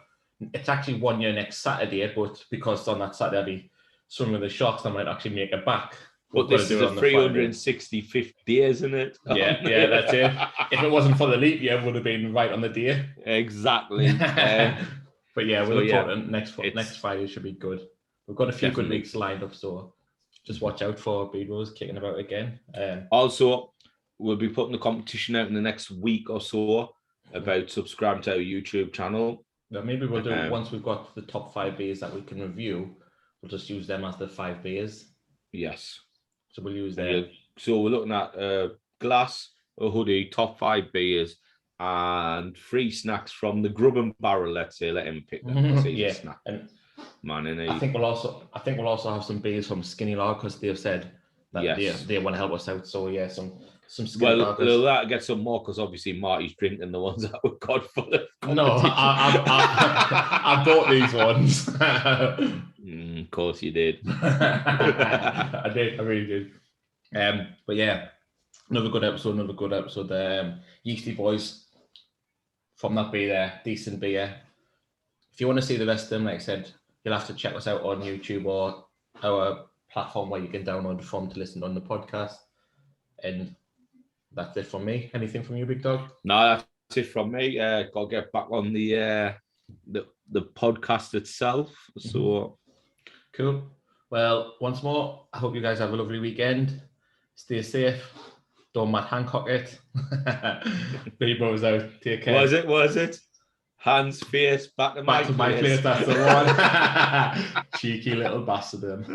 It's actually 1 year next Saturday, but because on that Saturday I'll be swimming with the sharks, I might actually make it back. But this is a 365th day, isn't it? Yeah, that's it. If it wasn't for the leap year, it would have been right on the day. Exactly. But yeah, we'll look forward to next Friday should be good. We've got a few good weeks lined up, so just watch out for Beadrose kicking about again. Also, we'll be putting the competition out in the next week or so about subscribing to our YouTube channel. Now maybe we'll do once we've got the top 5 beers that we can review. We'll just use them as the 5 beers. Yes. So we'll use them. So we're looking at a glass, a hoodie, top 5 beers, and 3 snacks from the Grub and Barrel. Let's say, let him pick them. Yeah. Snack. And man, I think we'll also have some beers from Skinny Law because they've said that they want to help us out. So yeah, some Skinny Law. Well, that'll get some more because obviously Marty's drinking the ones that we got for the competition. No, I bought these ones. Of course you did. I did. I really did. But yeah, another good episode. The Yeastie boys from that beer there, decent beer. If you want to see the rest of them, like I said, you'll have to check us out on YouTube or our platform where you can download the form to listen on the podcast. And that's it from me. Anything from you, Big Dog? No, that's it from me. Got to get back on the podcast itself. So cool. Well, once more, I hope you guys have a lovely weekend. Stay safe. Don't Matt Hancock it. Bebo's out. Take care. Was it? Hands, face, back to my place. That's the one. Cheeky little bastard.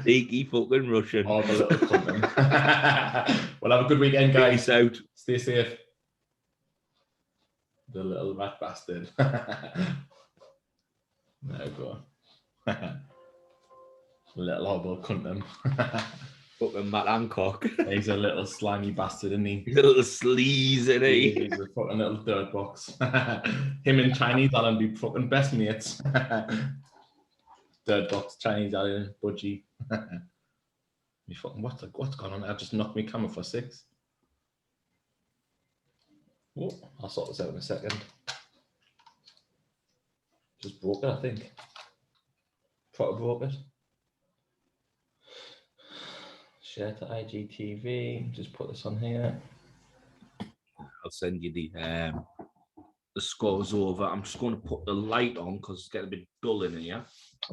Sneaky fucking Russian. All the little cunt. Well, have a good weekend, guys. Peace out. Stay safe. The little rat bastard. There we go. Little horrible cunt then. Fucking Matt Hancock. He's a little slimy bastard, isn't he? Little sleazy, isn't he? He's a fucking little dirt box. Him and Chinese Alan be fucking best mates. Dirt box, Chinese Alan, budgie. You fucking what's going on? I just knocked me camera for 6. Oh, I'll sort this out in a second. Just broke it, I think. Probably broke it. Share to IGTV. Just put this on here. I'll send you the scores over. I'm just going to put the light on because it's getting a bit dull in here.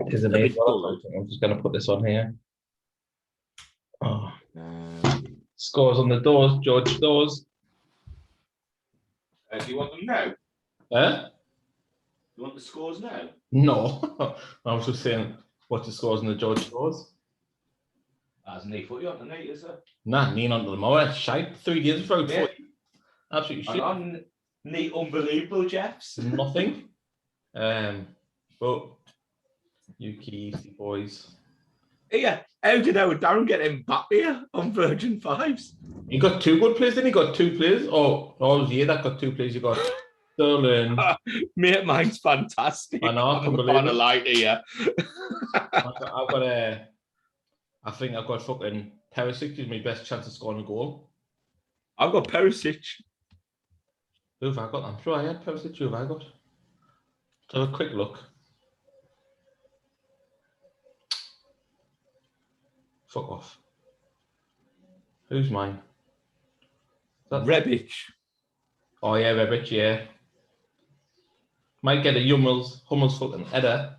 Is it bit dull? I'm just going to put this on here. Oh. Scores on the doors, George doors. Do you want them now? You want the scores now? No. I was just saying, what's the scores on the George doors? That's neat. Put you on the night, is it? Nah, neat on the mower. Shite. 3 days without foot. Absolutely shit. On neat, unbelievable, Jeffs. Nothing. But you Yeastie boys. Yeah, how did Darren get him back here on Virgin Fives? He got 2 good players, didn't he? Got 2 players. Oh, it was that got 2 players. You got Sterling. Mate, mine's fantastic. I know. I'm on a light here. I think I've got fucking Perisic is my best chance of scoring a goal. I've got Perisic. Who have I got? I'm sure I had Perisic. Who have I got? Let's have a quick look. Fuck off. Who's mine? Rebic. Oh yeah, Rebic, yeah. Might get a Hummels fucking header.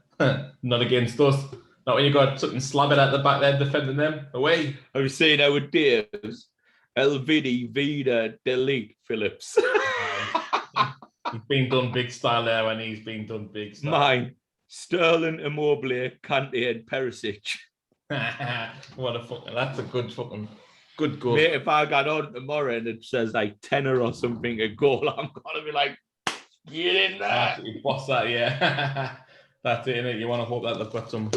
Not against us. Not when you got something slabbing at the back there defending them. Away. I was saying our Daves. Elvidi, Vida, Delig, Phillips. He's been done big style there when he's been done big style. Mine. Sterling, Immobile, Kante and Perisic. What a fucking, that's a good goal. Mate, if I got on tomorrow and it says like tenner or something a goal, I'm gonna be like, get in there. What's that? Yeah. That's it, innit? You want to hope that they've got some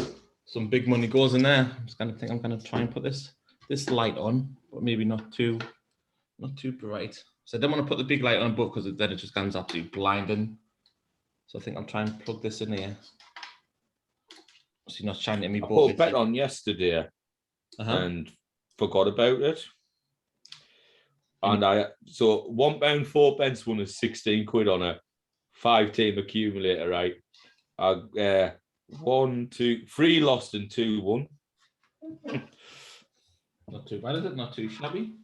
big money goals in there. I'm gonna try and put this light on, but maybe not too bright. So I don't want to put the big light on above because then it just comes absolutely blinding. So I think I'll try and plug this in here. So you're not shining at me. I put a bet on yesterday and forgot about it. And so £1 4 won us 16 quid on a 5-team accumulator, right? 1, 2, 3 lost and 2 won. Not too bad, is it? Not too shabby.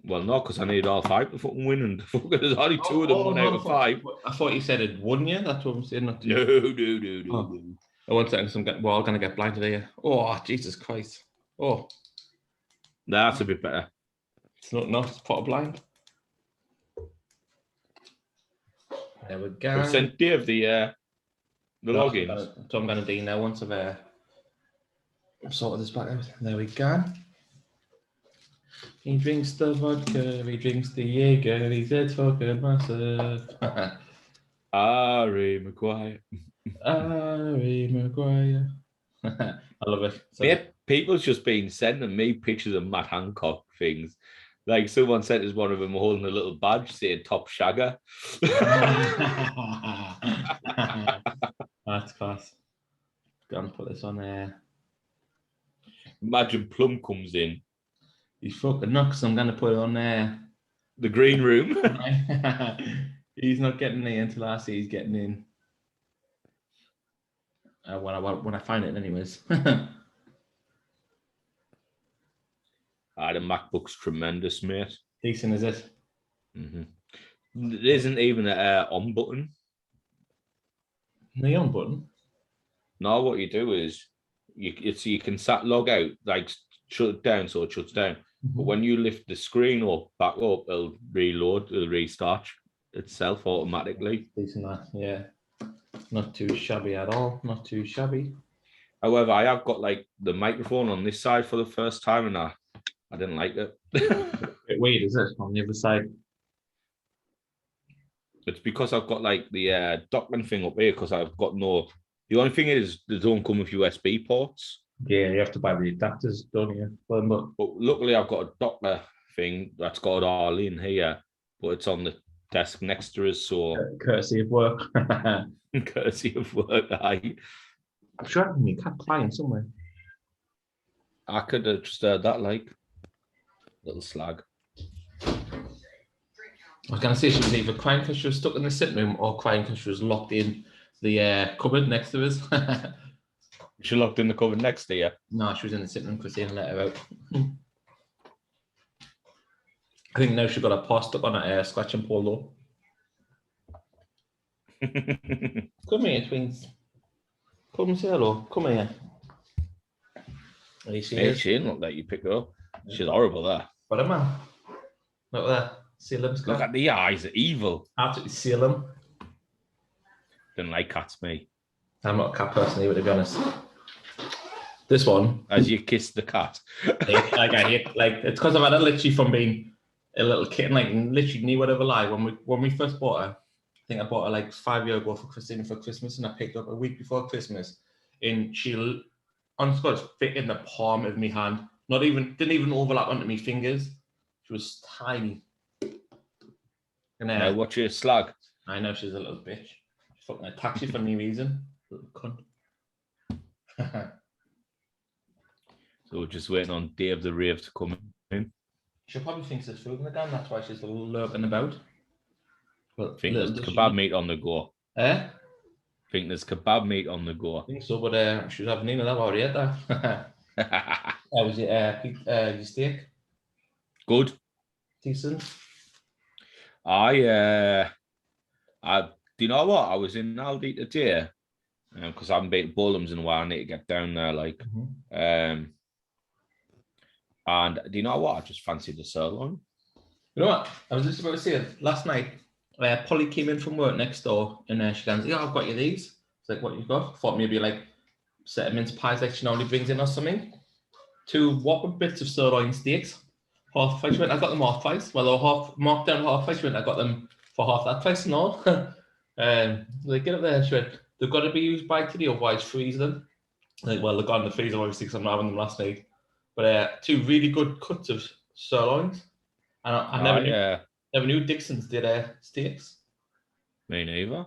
Well, no, because I need all 5 to fucking win, and there's only 2 of them won out of 5. I thought you said it won you. That's what I'm saying. Not too. No. Oh, 1 second. We're all gonna get blinded here. Oh, Jesus Christ. Oh, That's a bit better. it's not put a blind. There we go. I sent Dave the The No, logins. so I'm gonna do now once I've sorted this back out. There we go. He drinks the vodka, he drinks the Jaeger, he's dead fucking massive. Harry Maguire. Harry Maguire. I love it. So Yeah, people's just been sending me pictures of Matt Hancock things. Like someone sent us one of them holding a little badge saying Top Shagger. That's class. Go and put this on there. Imagine Plum comes in. He's fucking nuts. I'm gonna put it on there. The green room. He's not getting in until I see he's getting in. When I find it, anyways. The MacBook's tremendous, mate. Decent, is it? Mm-hmm. There isn't even an on button. The on button. No, what you do is you can log out, like shut it down so it shuts down. Mm-hmm. But when you lift the screen back up, it'll reload, it'll restart itself automatically. Decent, that, yeah. Not too shabby at all. Not too shabby. However, I have got like the microphone on this side for the first time, and I didn't like it. Bit weird, is it? On the other side. It's because I've got like the docking thing up here because I've got no. The only thing is they don't come with USB ports. Yeah, you have to buy the adapters, don't you? But luckily, I've got a docker thing that's got it all in here, but it's on the desk next to us. So courtesy of work. Courtesy of work, I'm sure you can't crying somewhere. I could have just heard that like little slag. I was going to say she was either crying because she was stuck in the sitting room or crying because she was locked in the cupboard next to us. She locked in the cupboard next to you? No, she was in the sitting room because they didn't let her out. I think now she got a paw stuck on a scratch and pull though. Come here, twins. Come and say hello. Come here. Are you serious? She didn't look like you pick her up. She's horrible there. What am I? Look there. Seal them. Look at the eyes, evil. Absolutely seal them. Didn't like cats, me. I'm not a cat person either, to be honest. This one. As you kissed the cat. It's because I've had her literally from being a little kitten, like literally knew whatever lie. When we first bought her, I think I bought her like 5 years ago for Christina for Christmas, and I picked her up a week before Christmas. And she, honestly, God, fit in the palm of my hand. Didn't even overlap onto my fingers. She was tiny. And now watch your slag. I know she's a little bitch. She fucking attacked you for no reason. Little cunt. So we're just waiting on Dave the Rave to come in. She probably thinks there's food in the den. That's why she's lurking about. Well, I think there's kebab meat on the go. I think there's kebab meat on the go. I think so, but she was having none of that already had that. How was your steak? Good. Decent. Do you know what? I was in Aldi today because I haven't been Bullums in a while. I need to get down there, like. And do you know what? I just fancied the sirloin. You know what? I was just about to say it last night. Polly came in from work next door, and she goes, "Yeah, I've got you these." It's like, "What you got?" Thought maybe like set of mince pies like she normally brings in or something. 2 whopper bits of sirloin steaks. Half price. I got them half price. Well, they were half marked down half price. I got them for half that price and all. They get up there. She went, "They've got to be used by today, otherwise freeze them." Like, well, they're gone in the freezer obviously because I'm not having them last night. But 2 really good cuts of sirloins. And I never knew Dixon's did steaks. Me neither.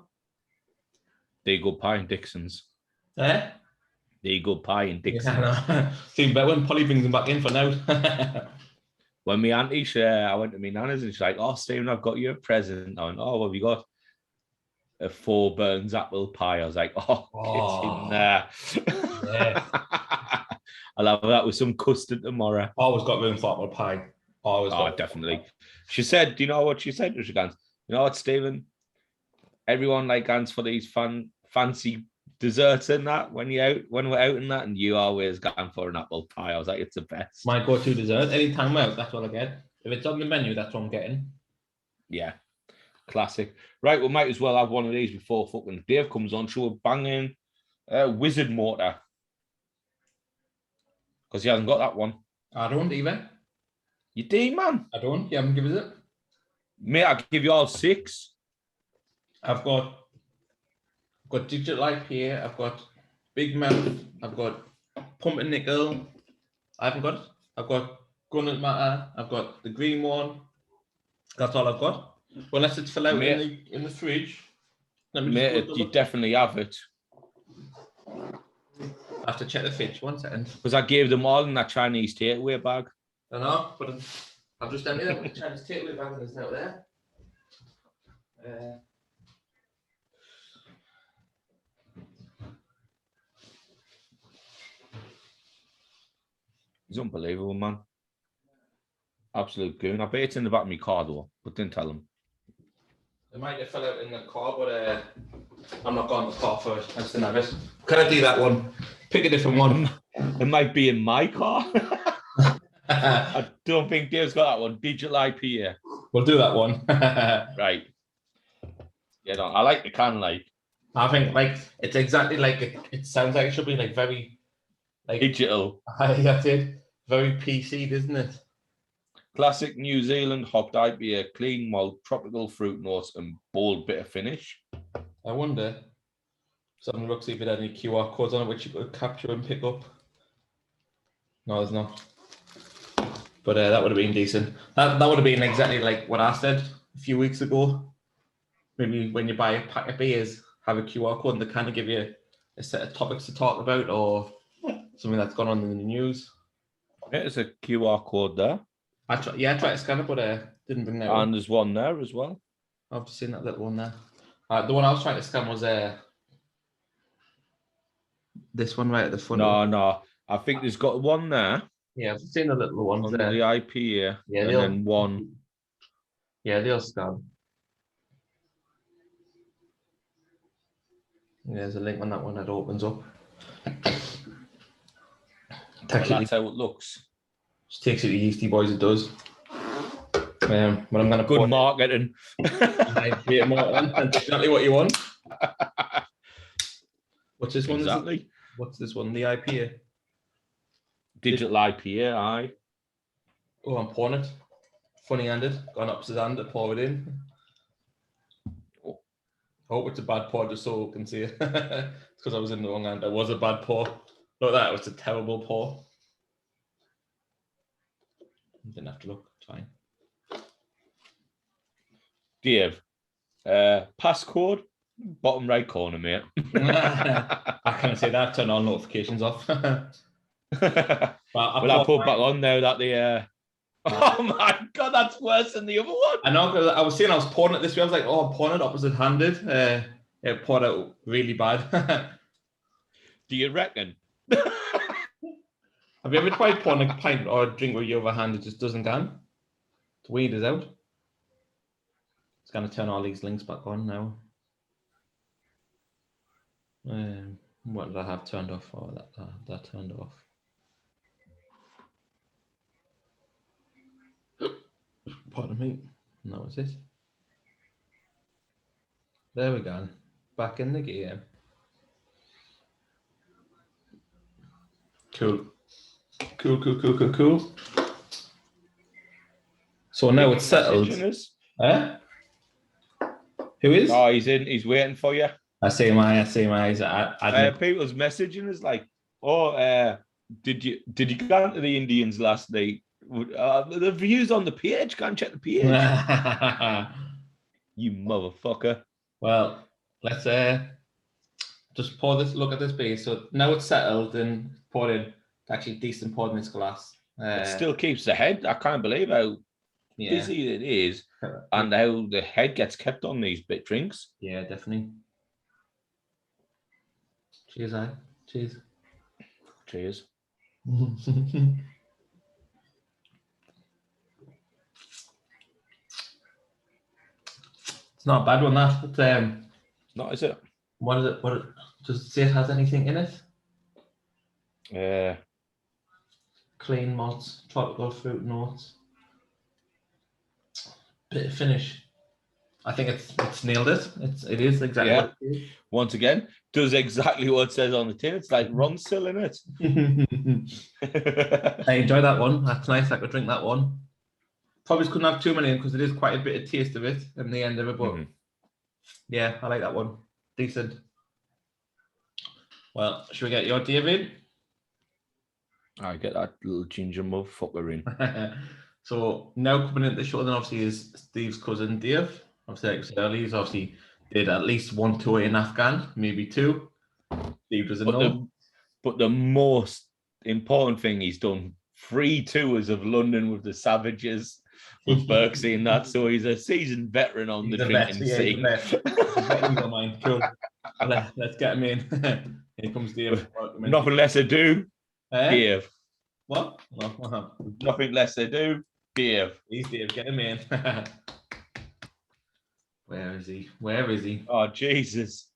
Deagle pie and Dixon's. Deagle pie and Dixon's. Yeah, seems better when Polly brings them back in for now. When my auntie, I went to my nana's and she's like, "Oh, Stephen, I've got you a present." I went, "Oh, what have you got?" A 4 Burns apple pie. I was like, "Oh, it's in there." Yeah. I'll have that with some custard tomorrow. Always got room for apple pie. Definitely. She said, "Do you know what she said?" She goes, "You know what, Stephen? Everyone like goes for these fancy desserts and that when we're out and that, and you always going for an apple pie." I was like, "It's the best." My go-to dessert. Anytime we're out, that's what I get. If it's on the menu, that's what I'm getting. Yeah. Classic. Right, we might as well have one of these before fucking Dave comes on. Show a banging wizard mortar. Because he hasn't got that one. I don't either. You do, man. I don't. You haven't given us it. Mate, I'll give you all 6. I've got digital IPA. I've got Big Mouth. I've got Pumping Nickel. I've got Gunner's Matter. I've got the green one. That's all I've got. Well, unless it's fell out in the fridge. Mate, you definitely have it. I have to check the fridge. 1 second. Because I gave them all in that Chinese takeaway bag. I know, but I've just emptied that with the Chinese takeaway bag and there's no there. He's unbelievable, man. Absolute goon. I bet it's in the back of my car, though, but didn't tell him. It might have fell out in the car, but I'm not going to the car for it. I just didn't have it. Can I do that one? Pick a different one. It might be in my car. I don't think Dave's got that one. Digital IPA. We'll do that one. Right. Yeah, no, I like the can, like. I think, like, it's exactly like it sounds like it should be, like, very... like digital. That's it. Very PC, isn't it? Classic New Zealand hopped IPA, clean malt, tropical fruit notes, and bold bitter finish. I wonder. Someone looks if it had any QR codes on it which you could capture and pick up. No, there's not. But that would have been decent. That would have been exactly like what I said a few weeks ago. Maybe when you buy a pack of beers, have a QR code and they kind of give you a set of topics to talk about or something that's gone on in the news. There's a QR code there. I tried to scan it, but didn't bring that and one. There's one there as well. I've just seen that little one there. The one I was trying to scan was this one right at the front. No. I think there's got one there. Yeah, I've seen the little ones there. The IPA. Yeah, and then one. Yeah, they'll scan. Yeah, there's a link on that one that opens up. That's how it looks. Just takes you to Yeastie Boys, it does. But I'm going to good marketing. That's exactly what you want. What's this one? Exactly. What's this one? The IPA. Digital IPA, aye. Oh, I'm pouring it. Funny-handed. Gone up to his hand to pour it in. Oh. I hope it's a bad pour just so we can see it. It's because I was in the wrong hand. It was a bad pour. Look at that. It was a terrible pour. Didn't have to look. It's fine. Dave, passcode, bottom right corner, mate. I can't say that. Turn all notifications off. But I put back on now that the oh my god, that's worse than the other one. I know, because I was saying I was pouring it this way. I was like, oh, I'm pouring it opposite handed. It poured out really bad. Do you reckon? Have you ever tried pouring a pint or a drink with your other hand? It just doesn't go. The weed is out. It's going to turn all these links back on now. What did I have turned off? Oh, that turned off. Pardon me. No, it's it. There we go. Back in the game. Cool. Cool. So now it's settled. Eh? Who is? Oh, he's in. He's waiting for you. I see my. People's messaging is like, oh, did you go to the Indians last night? The views on the page. Go and check the page. You motherfucker. Well, let's just pour this. Look at this base. So now it's settled and poured in. It's actually decent poured in this glass. It still keeps the head. I can't believe how busy it is and how the head gets kept on these bit drinks. Yeah, definitely. Cheers, I. Cheers. Cheers. It's not a bad one, that. But, not, is it? What is it? Does it say it has anything in it? Clean malts, tropical fruit notes. Bit of finish. I think it's nailed it. It is exactly what it is. Once again, does exactly what it says on the tin. It's like Ronsil in it. I enjoy that one. That's nice. I could drink that one. Probably couldn't have too many because it is quite a bit of taste of it in the end of it. But yeah, I like that one. Decent. Well, should we get your David? I get that little ginger motherfucker in. So now coming into the show, then obviously is Steve's cousin Dave. Obviously, like I said earlier, he's obviously did at least one tour in Afghan, maybe two. Steve doesn't know. But the most important thing, he's done 3 tours of London with the Savages, with Brewskis and that. So he's a seasoned veteran on the drinking scene. Cool. Let's get him in. Here comes Dave. Nothing less to do. Dave. What? Nothing less to do. Dave. He's Dave. Get him in. Where is he? Oh, Jesus.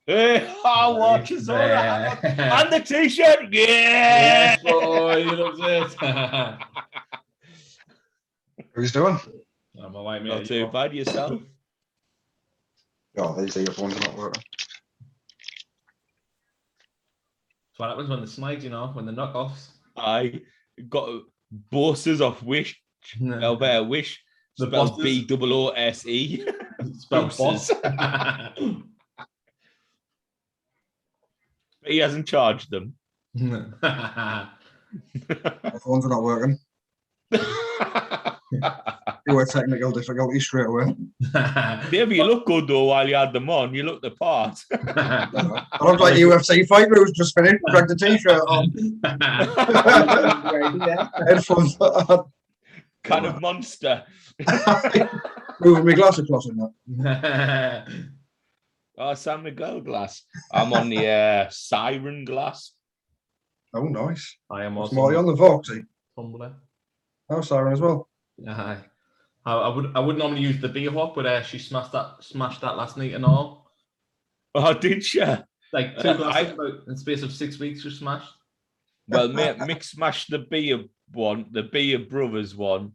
Hey, oh, watch us all that. And the t-shirt. Yeah. Yes, boy, he loves it. Who's doing? I'm all right, mate. Not too bad yourself. Oh, these earphones are not working. That's what happens when the smides, when the knockoffs. I got bosses off Wish. Wish. The spelled B-O-O-S-E. Spelled boss. But he hasn't charged them. My phones are not working. You were technical difficulties straight away. Maybe you look good though while you had them on. You look the part. I look like a UFC fighter who's just finished, dragged the t-shirt on. Headphones on. Kind of monster. Moving my glass across in that. Oh, San Miguel glass. I'm on the Siren glass. Oh, nice. I am also also on the Voxy. Tumbler. Oh, Siren as well. Aye. I would normally use the beer hop, but she smashed that last night and all. Oh, did she? Like 2 glasses in the space of 6 weeks, she smashed. Well, mate, Mick smashed the beer brothers one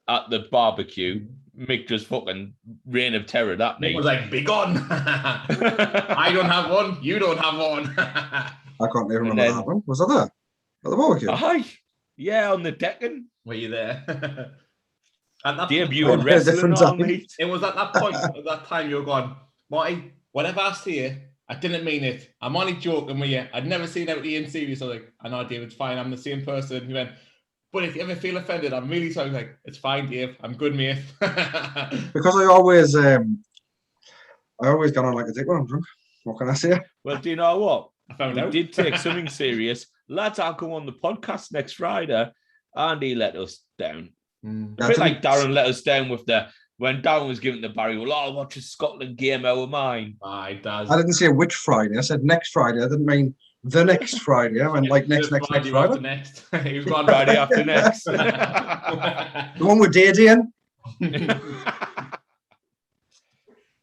at the barbecue. Mick just fucking reign of terror that night. Mick was like, "Be gone! I don't have one. You don't have one." I can't even remember that one. Was I there at the barbecue? Aye, yeah, on the decking. Were you there? Dave, you were wrestling all night. It was at that point, at that time, you were going, Marty, whatever I say, I didn't mean it. I'm only joking with you. I'd never seen out Ian serious. I was like, I know, Dave, it's fine. I'm the same person. He went, but if you ever feel offended, I'm really sorry. I was like, it's fine, Dave. I'm good, mate. Because I always get on like a dick when I'm drunk. What can I say? Well, do you know what? I found out. Did take something serious. Lads, I'll come on the podcast next Friday, and he let us down. A bit like Darren let us down with when Darren was giving the Barry, well, I'll watch a Scotland game out of mine. Aye, does. I didn't say which Friday. I said next Friday. I didn't mean the next Friday. I meant like next Friday. Next. He was gone Friday after next. The one with Daddy in.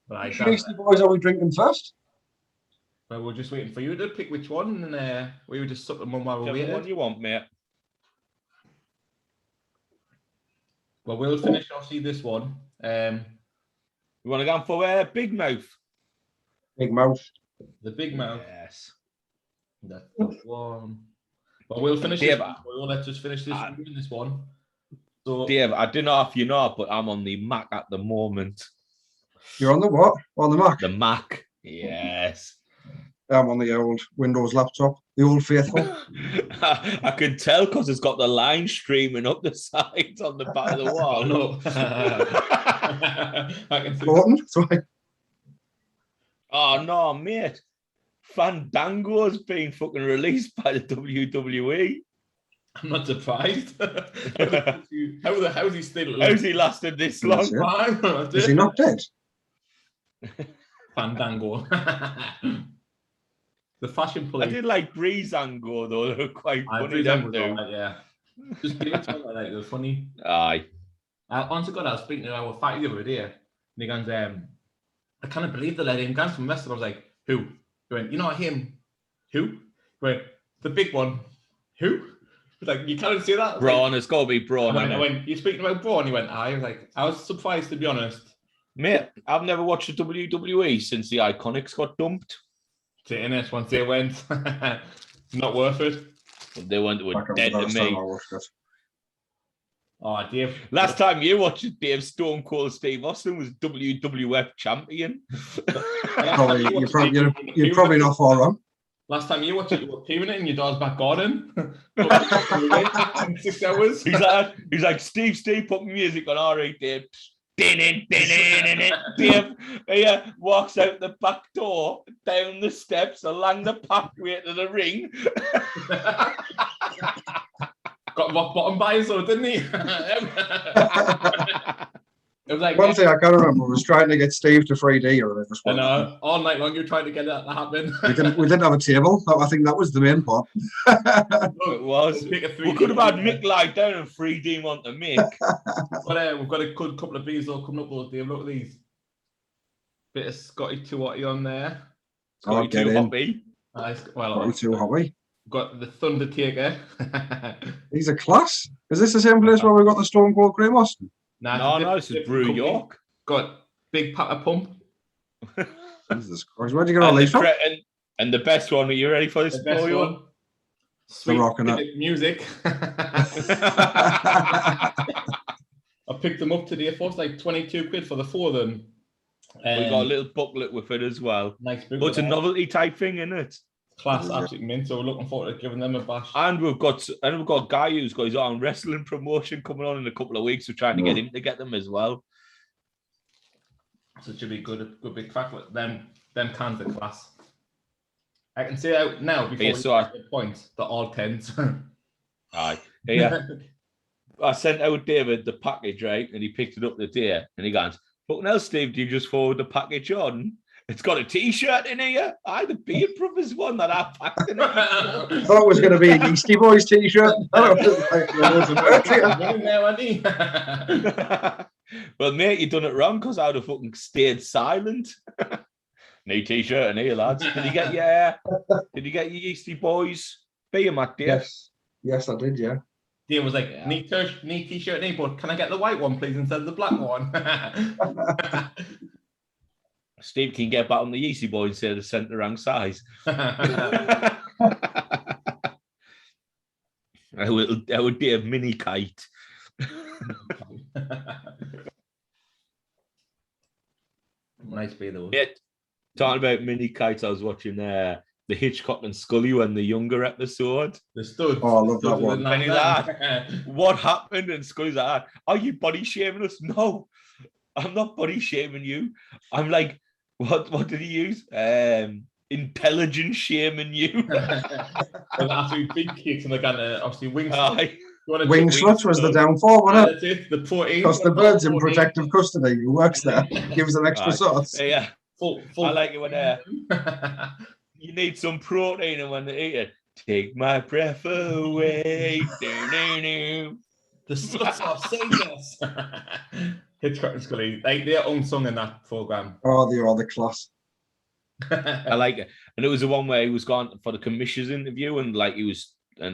Yeastie boys, are we drinking first? Well, we're just waiting for you to pick which one, and we were just sucking one while we're waiting. What do you want, mate? Well, we'll finish obviously this one. You want to go for Big Mouth? Big Mouth. The Big Mouth. Yes. That's the one. But we'll finish this one. Let's just finish this one. So, Dave, I don't know if you know, but I'm on the Mac at the moment. You're on the what? On the Mac? The Mac. Yes. I'm on the old Windows laptop, the old faithful. I can tell because it's got the line streaming up the sides on the back of the wall. No. I can see. Oh no, mate. Fandango's being fucking released by the WWE. I'm not surprised. How's he still? How's he lasted this long? Is he not dead? Fandango. The fashion police. I did like Breezango though. They were quite funny. Right, yeah. Just give it to them like that. They're funny. Aye. Honestly, God, I was speaking to our fight the other day, and he goes, I can't believe they let him go from Western. I was like, who? He went, you know him? Who? He went, the big one. Who? Like, you can't say that. Braun, like, it's got to be Braun. I went, you speaking about Braun? He went, I was like, I was surprised to be honest. Mate, I've never watched the WWE since the Iconics got dumped. Sitting it once they went. Not worth it. They were Back up dead the to last time me. I watched it. Oh, Dave. Last time you watched it, Dave, Stone Cold Steve Austin was WWF champion. You're probably not far wrong. Last time you watched it, you were peeing it in your dog's back garden. 6 hours. He's like, Steve, put music on. All right, Dave. Dave, yeah, walks out the back door, down the steps, along the pathway to the ring. Got rock bottom by us, didn't he? It was like One thing I can't remember was trying to get Steve to 3D or whatever. I know. All night long, you're trying to get that to happen. We didn't have a table. I think that was the main part. It was. We could have had Mick lie down and 3D on to Mick. But we've got a good couple of beers all coming up. Dave, look at these. Bit of Scotty 2 Hotty on there. Scotty 2 Hotty. Scotty 2 Hotty. Got the Thundertaker. He's a class. Is this the same place where we got the Stone Cold Graham Austin? No, this is Brew York. Got Big Papa Pump. Jesus Christ, where'd you get all these from? And the best one, are you ready for this? The best one. Sweet rocking up music. I picked them up today. First, like 22 quid for the 4 of them. We got a little booklet with it as well. Nice booklet. But it's a novelty type thing, isn't it? Class, absolutely mint. So we're looking forward to giving them a bash. And we've got a guy who's got his own wrestling promotion coming on in a couple of weeks. We're trying to get him to get them as well. So it should be good big crack. Them cans are class. I can see out now before we get the points. They're all 10s. Aye. Yeah. I sent out David the package, right? And he picked it up the day and he goes, "But now, Steve, do you just forward the package on? It's got a T-shirt in here. The Beard Brothers one that I packed in it." I thought it was going to be a Yeastie Boys T-shirt. Well, mate, you done it wrong because I would have fucking stayed silent. New T-shirt in here, lads. Did you get your Yeastie Boys beer, Matt? Yes, I did. Yeah. Dean was like, neat T-shirt, neat, but can I get the white one, please, instead of the black one? Steve can get back on the Yeastie Boy instead of the centre rank size. I would be a mini kite. Nice beer though. Yeah, talking about mini kites, I was watching the Hitchcock and Scully when the younger episode. The Studs. Oh, I love that one. What happened? And Scully's like, "Are you body shaming us?" No, I'm not body shaming you. I'm like, what did he use? Intelligent shaming you. And after big kicks and again, obviously wing sluts. Wing sluts was the downfall, wasn't it? That's it. The protein. Because the bird's in protective custody. Who works there gives them extra sauce. Yeah. I like it when you need some protein and when they eat it, take my breath away. The sluts are saviors. Hitchcock and Scully, like their own song in that program. Oh, they are the class. I like it. And it was the one where he was gone for the commissioners interview and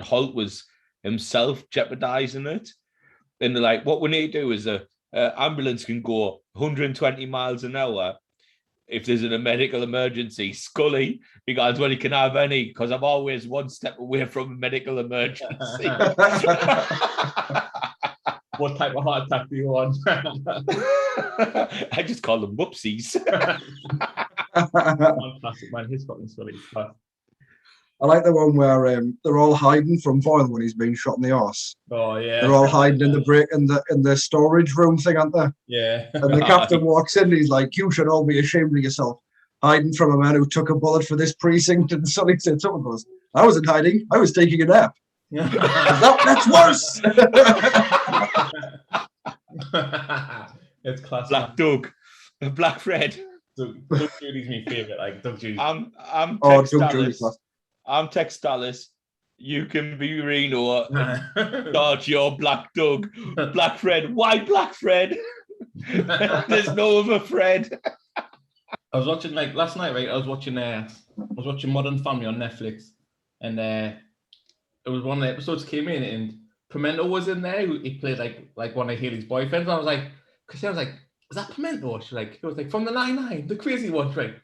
Holt was himself jeopardizing it. And they're like, what we need to do is a ambulance can go 120 miles an hour if there's a medical emergency. Scully, he goes, well, he can have any because I'm always one step away from a medical emergency. What type of heart attack do you want? I just call them whoopsies. Fantastic, man. Hitchcock and Scully. I like the one where they're all hiding from Foyle when he's being shot in the arse. Oh yeah. They're all hiding in the storage room thing, aren't they? Yeah. And the captain walks in and he's like, "You should all be ashamed of yourself. Hiding from a man who took a bullet for this precinct." And Sonny said, someone goes, "I wasn't hiding, I was taking a nap." That's worse. It's classic. Black Doug. Black Fred. Doug Judy's my favourite. Like Doug Judy. I'm Tex Dallas. You can be Reno. Dodge your Black Doug. Black Fred. Why Black Fred? There's no other Fred. I was watching last night, right? I was watching Modern Family on Netflix, and it was one of the episodes came in, and Pimento was in there. He played like one of Haley's boyfriends. And I was like, is that pimento? She's like, it was like from the 99, the crazy one, right?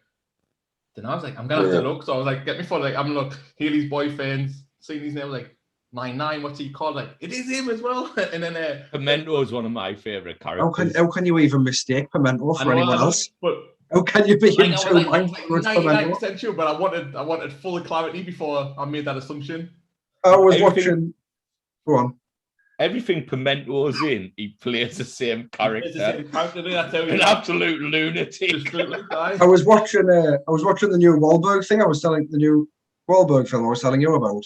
Then I was like, I'm gonna have to look. So I was like, get me for like, I'm look, Haley's boyfriend, seeing his name, like 99, what's he called? Like, it is him as well. And then Pimento is one of my favorite characters. How can you even mistake pimento for anyone else? But how can you be like, in two minds? I was like 99% sure, but I wanted full clarity before I made that assumption. I was watching. Go on. Everything Pimento's in, he plays the same character. An absolute lunatic. I was watching the new Wahlberg thing. The new Wahlberg film I was telling you about.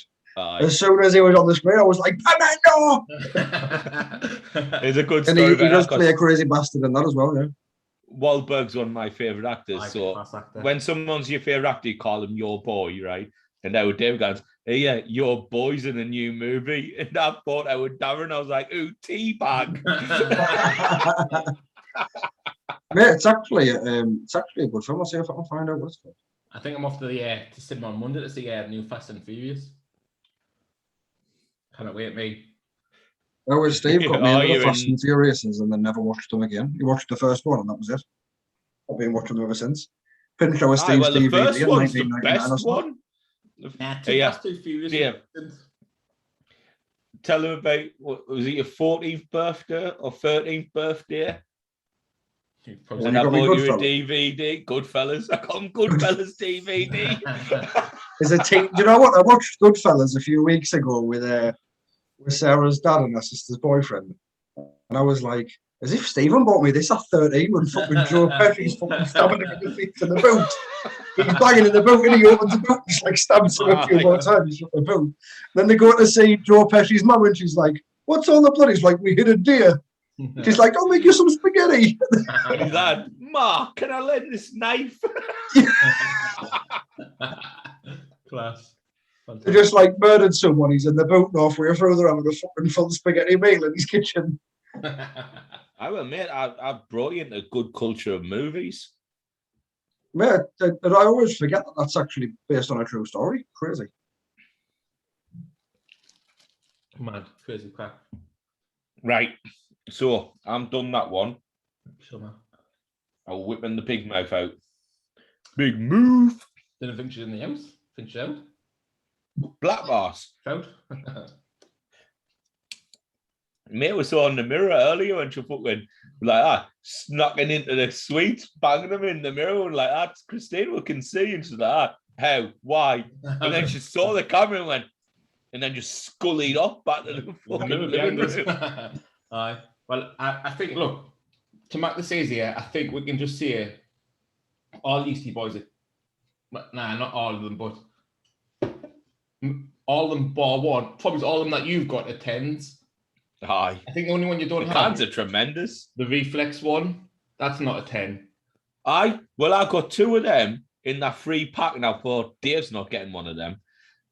As soon as he was on the screen, I was like, Pimento! It's a good and story. he does play a crazy bastard in that as well, yeah. Wahlberg's one of my favourite actors. When someone's your favourite actor, you call him your boy, right? And now Dave goes, hey, yeah, your boy's in a new movie. And I thought I would Darren. I was like, ooh, teabag. Mate, it's actually a good film. I'll see if I can find out what it's called. I think I'm off to cinema on Monday to see new Fast and Furious. Cannot wait, me. Oh, Steve got me into the Fast and Furiouses and then never watched them again. He watched the first one and that was it. I've been watching them ever since. Finished our Steve's DVD the first in one's the 1999 best one. Fast and Furious. Yeah. Tell him about, was it your 14th birthday or 13th birthday? And I bought you a DVD, Goodfellas. I call them Goodfellas DVD. Do you know what? I watched Goodfellas a few weeks ago with Sarah's dad and her sister's boyfriend. And I was like, as if Stephen bought me this at 13 when fucking Joe Pesci's fucking stabbing him in the feet in the boot. He's banging in the boot and he opens the boot and just like stabs him a few more times from the boot. Then they go to see Joe Pesci's mum and she's like, what's all the blood? He's like, we hit a deer. She's like, I'll make you some spaghetti. And he's like, Ma, can I lend this knife? Class. They just like murdered someone. He's in the boot halfway through the having a fucking full spaghetti meal in his kitchen. I will admit, I've brought you into a good culture of movies. Mate, I always forget that that's actually based on a true story. Crazy. Mad, crazy crap. Right. So I'm done that one. Sure, man. I'll whipping the pig mouth out. Big move. Didn't think she's in the house. Think she's out. Black Boss. Out. Mate was on the mirror earlier when she fucking snocking into the suite, banging them in the mirror and like that. Christine we can see and she's like, how? Why? And then she saw the camera and went, and then just scullied off back to the fucking living room. Aye. Well, I think, look, to make this easier, I think we can just say all Yeastie boys nah, not all of them, but all of them bar one, probably all of them that you've got are 10s. Aye. I think the only one you don't have. Cans are tremendous. The Reflex one, that's not a 10. Aye. Well, I got 2 of them in that free pack and I thought Dave's not getting one of them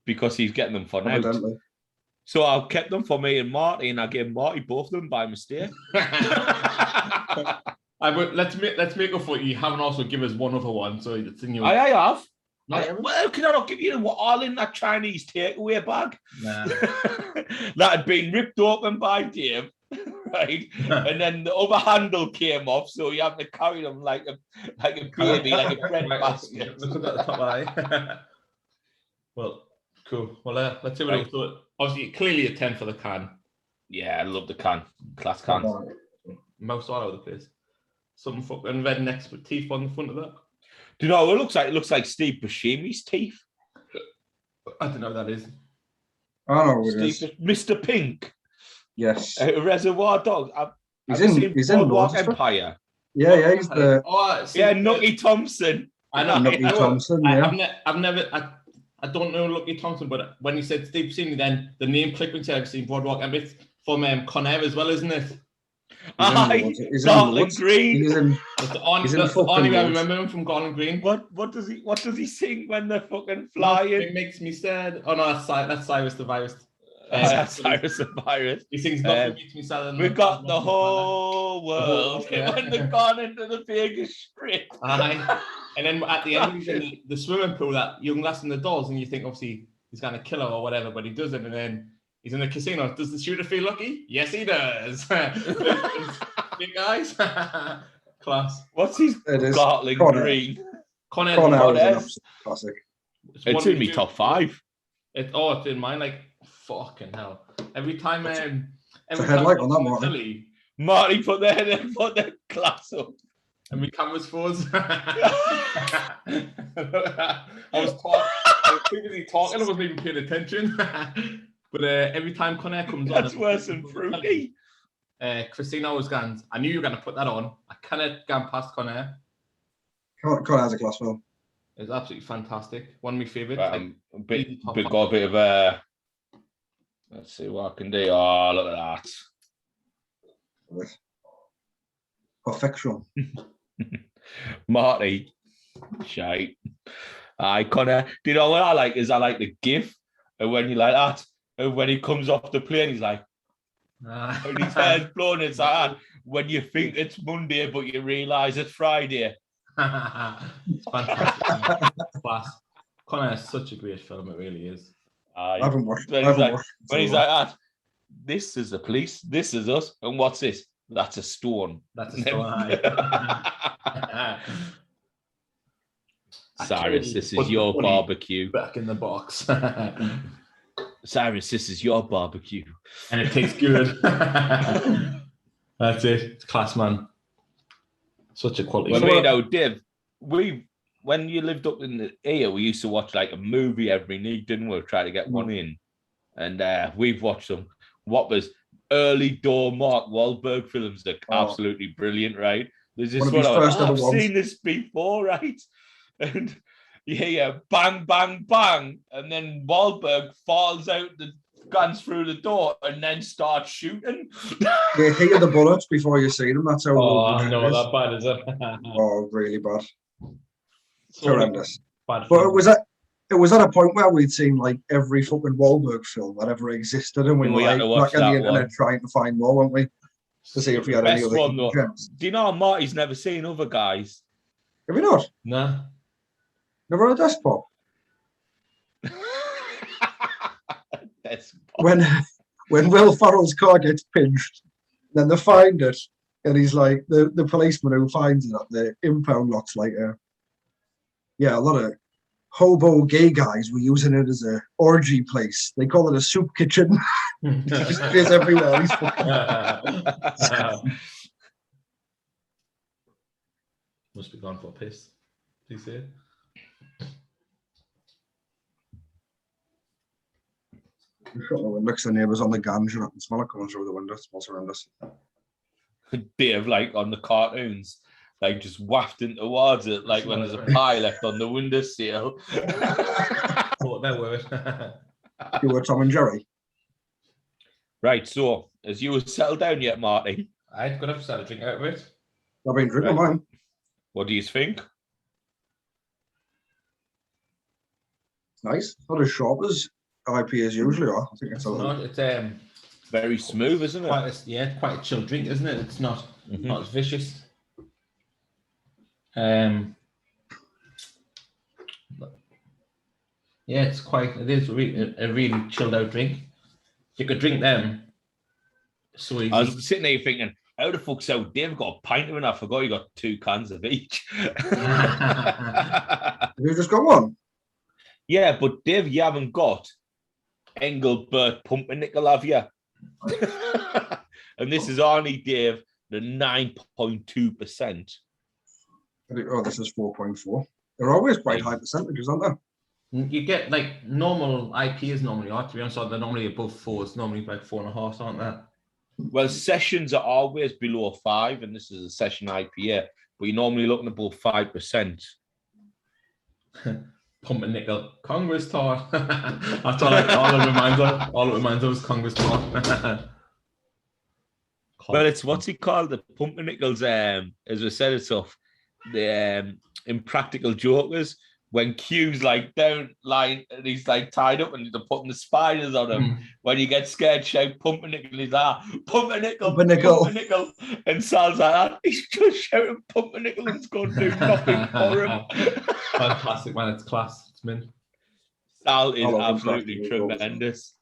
because he's getting them for now. So I kept them for me and Marty, and I gave Marty both of them by mistake. Let's make up for it. You haven't also given us one other one, so it's in your. I have. Well, can I not give you all in that Chinese takeaway bag? Nah. That had been ripped open by Dave, right? And then the other handle came off, so you have to carry them like a baby, like a bread basket. Look at the top eye. Well, cool. Well, let's see what it was. Obviously, clearly a 10 for the can. Yeah, I love the can. Class can. Mouse all over the place. Some fucking rednecks with teeth on the front of that. Do you know what it looks like? It looks like Steve Buscemi's teeth. I don't know what that is. I know what it is. Mr. Pink. Yes. Reservoir Dogs. He's in Boardwalk Empire. Yeah, he's the. Nucky Thompson. I know. Nucky Thompson. Yeah. I don't know Lucky Thompson, but when you said Steve Buscemi, then the name clicked when I've seen Boardwalk Empire from Con Air as well, isn't it? Garland Green. That's the only way I remember him from Garland Green. What does he sing when they're fucking flying? It makes me sad. Oh no, that's Cyrus the Virus. That's Cyrus the Virus. He sings Nothing Makes Me Sad. We've got the whole world when they've gone into the Vegas Strip. And then at the end, he's in the swimming pool, that young lass in the dolls, and you think obviously he's going to kill her or whatever, but he doesn't. And then he's in the casino. Does the shooter feel lucky? Yes, he does. Big guys. Class. What's his It is Gartling Connor. Green? Connor. Connor is an Connors. absolute classic. It's in me top 5. It's in mine. Like fucking hell. Every time. Every a headlight on that, Marty. Italy, Marty put their class up. and my camera's froze. I was previously talking. I wasn't even paying attention. But every time Connor comes on, That's worse than Fruity. Christina was going, I knew you were going to put that on. I cannot go past Connor. Connor has a class film. It's absolutely fantastic. One of my favourites. Got a bit of a. Let's see what I can do. Oh, look at that. Perfection. Marty. Shite. Connor. Do you know what I like? I like the gif. And when you like that, and when he comes off the plane, he's like, and his hair's blown. It's like that. When you think it's Monday, but you realise it's Friday. It's fantastic. Class. Connor is such a great film. It really is. I haven't watched. When he's like that, this is the police. This is us. And what's this? That's a stone. That's a stone. Cyrus, this is your barbecue. Back in the box. Cyrus, this is your barbecue. And it tastes good. That's it. It's class, man. Such a quality. Well, you know, Dave, when you lived up in the area, we used to watch like a movie every night, didn't we? Try to get one in. And we've watched some. What was early door Mark Wahlberg films that are absolutely brilliant, right? There's this one I've seen this before, right? And you hear bang, bang, bang, and then Wahlberg falls out, guns through the door, and then starts shooting. You hear the bullets before you see them. That's how. Oh, no, that bad is it? Oh, really bad. So horrendous. Bad but it was at a point where we'd seen like every fucking Wahlberg film that ever existed, and we were like back on the internet trying to find more, weren't we? To see if we had any other gems. Do you know Marty's never seen Other Guys? Have you not? No. Never had a desk pop. When Will Ferrell's car gets pinched, then they find it, and he's like the policeman who finds it at the impound lot's like a lot of hobo gay guys were using it as a orgy place. They call it a soup kitchen. Just piss everywhere. Must be gone for a piss. Please say it. It looks the neighbours on the ganja and I can smell it coming through the window. It smells horrendous. Dave, like on the cartoons, like just wafting towards it, like when there's a pie left on the windowsill. Thought that word. You were Tom and Jerry. Right, so as you were settled down yet, Marty? I'm gonna have to start a drink out of it. I've been drinking mine. What do you think? It's nice. Not as sharp as IPAs usually are. I think It's very smooth, isn't it? Quite a chill drink, isn't it? It's not not as vicious. It is a really chilled out drink. You could drink them. So easy. I was sitting there thinking, how the fuck's out? Dave got a pint of it. I forgot you got 2 cans of each. Have you just got one? Yeah, but Dave, you haven't got Engelbert Pumpernickel, have you? And this is only, Dave, the 9.2%. Oh, this is 4.4. They're always quite high percentages, aren't they? You get like normal IPAs normally are, to be honest, so they're normally above 4. It's normally like 4.5, aren't they? Well, sessions are always below 5, and this is a session IPA, but you're normally looking above 5%. Pumpernickel, Congress talk. That's all it reminds of. All it reminds of is Congress talk. Well, it's what's he called? The Pumpernickels, as we said, it's off the Impractical Jokers. When Q's like down line and he's like tied up and they're putting the spiders on him. When you get scared, shout Pumpernickel. He's like, Pumpernickel, Pumpernickel. And Sal's like that. He's just shouting Pumpernickel and it's going to do nothing for him. Fantastic, man. It's class. It's mint. Sal is absolutely tremendous.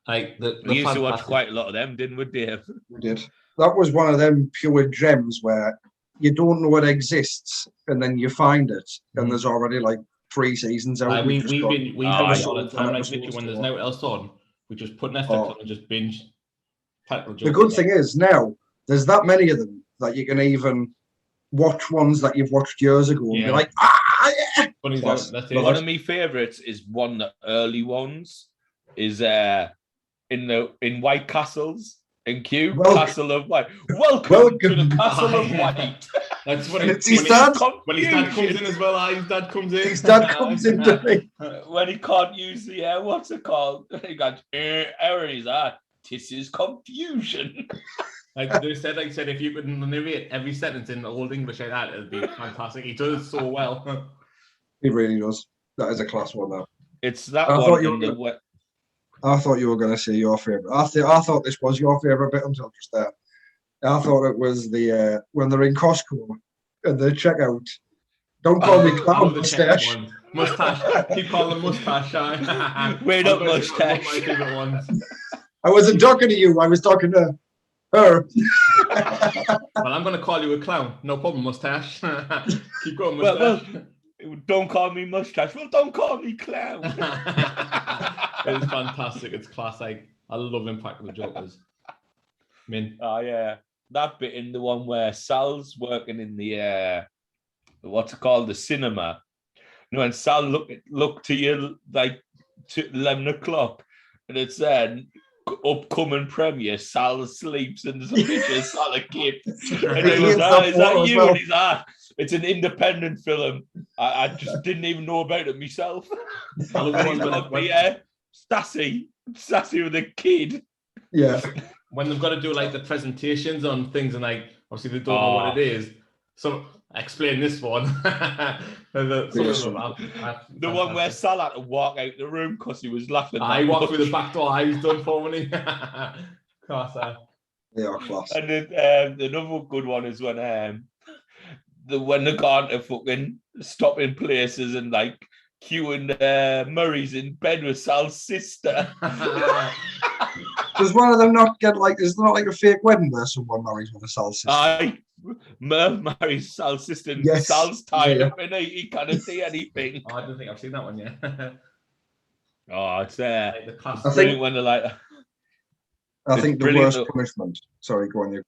Like we used to watch quite a lot of them, didn't we, Dave? We did. That was one of them pure gems where you don't know it exists, and then you find it, and there's already like 3 seasons out. We've been all the time, like episodes literally when to there's watch. no else on, we just put Netflix on and just binge. The good thing is now there's that many of them that you can even watch ones that you've watched years ago and be like, yeah. Funny Plus, that's it. One of my favourites is one of the early ones is in White Castles in Q Castle of White. Welcome to the Castle of White. That's when his dad comes in as well. His dad comes in. His dad comes in to me. When he can't use the what's it called? He got errors. This is confusion. Like they said, if you could narrate every sentence in Old English like that, it'd be fantastic. He does so well. He really does. That is a class one, though. It's that I one. thought you were going to say your favorite. I thought this was your favorite bit until just there. I thought it was the when they're in Costco and they check out. Don't call me clown, mustache. Mustache. Keep calling mustache. Wait up, mustache. My favorite ones. I wasn't talking to you. I was talking to her. Well, I'm going to call you a clown. No problem, mustache. Keep going, mustache. Well, don't call me mustache. Well, don't call me clown. It's fantastic. It's classic. I love Impact of the Jokers. Oh yeah, that bit in the one where Sal's working in the what's it called, the cinema. You know, and Sal look to you like to 11 o'clock, and it's upcoming premiere. Sal sleeps, and there's a picture of Sal a kid. And he goes, "Is that you?" Well. And he's it's an independent film. I just didn't even know about it myself. I love he's gonna be sassy with a kid. Yeah. When they've got to do like the presentations on things and like obviously they don't know what it is. So explain this one. The one where Sal had to walk out the room because he was laughing. I walked through the back door. I was done for me. Class. They are class. And then another good one is when they're gone to fucking stopping places and like queuing Murray's in bed with Sal's sister. Does one of them not get like? Is there not like a fake wedding where someone marries with a Sal's sister? Merv marries Sal's sister. And Sal's tied up and he can't see anything. I don't think I've seen that one yet. It's there. Like I think when they're like. I think the worst punishment. Sorry, go on. You.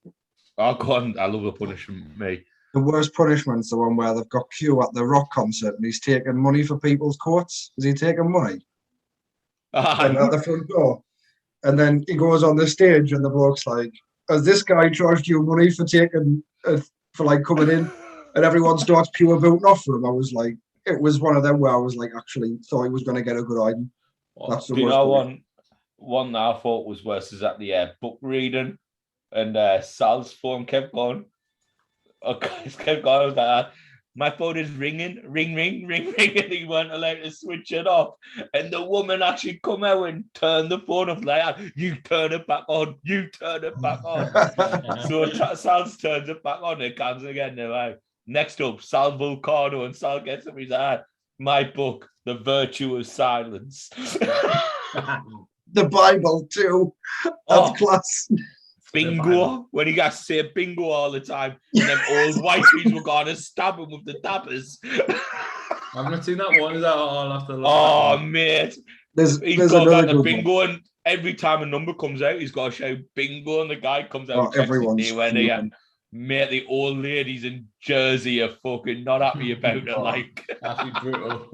Oh, go on. I love a punishment, mate. The worst punishment's the one where they've got Q at the rock concert and he's taking money for people's coats. Is he taking money? And at the front door. And then he goes on the stage and the bloke's like, has this guy charged you money for taking, for like coming in? And everyone starts pure booting off for him. I was like, it was one of them where I was like, actually thought he was going to get a good item. That's the worst. One that I thought was worse is at the book reading and Sal's phone kept going. Kept going like, my phone is ringing, ring, and he weren't allowed to switch it off. And the woman actually come out and turn the phone off like, you turn it back on, So Sal turns it back on, it comes again. They're like, next up, Sal Vulcano, and Sal gets him, he's like, my book, The Virtue of Silence. The Bible too. That's class. Bingo, when he got to say bingo all the time, and them old whiteys were going to stab him with the dappers. I've not seen that one. Is that all after? Mate, there's got back to bingo, one. And every time a number comes out, he's got to shout bingo, and the guy comes out. Everyone's mate, the old ladies in Jersey are fucking not happy about it. Like, absolutely brutal.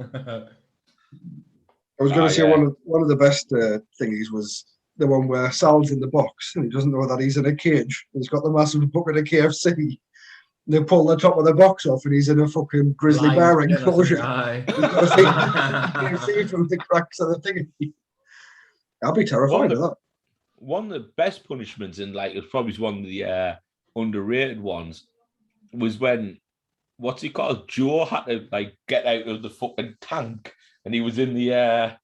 I was going to say one of the best thingies was the one where Sal's in the box and he doesn't know that he's in a cage. He's got the massive bucket of KFC. They pull the top of the box off and he's in a fucking grizzly bear enclosure. He's got to feed KFC from the cracks of the thing. I'll be terrified of that. One of the best punishments, and like it's probably one of the underrated ones, was when what's he called? Joe had to like get out of the fucking tank and he was in the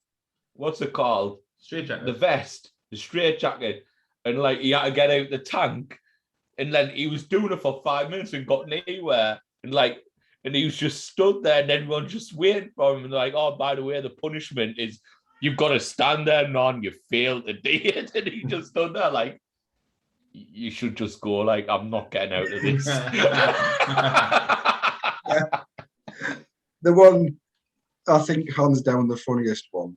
what's it called? Straight jacket. The vest. The straight jacket, and like he had to get out the tank, and then he was doing it for 5 minutes and got anywhere, and he was just stood there, and everyone just waiting for him, and like, oh, by the way, the punishment is you've got to stand there, you failed to do it, and he just stood there like, you should just go like, I'm not getting out of this. The one, I think, hands down the funniest one,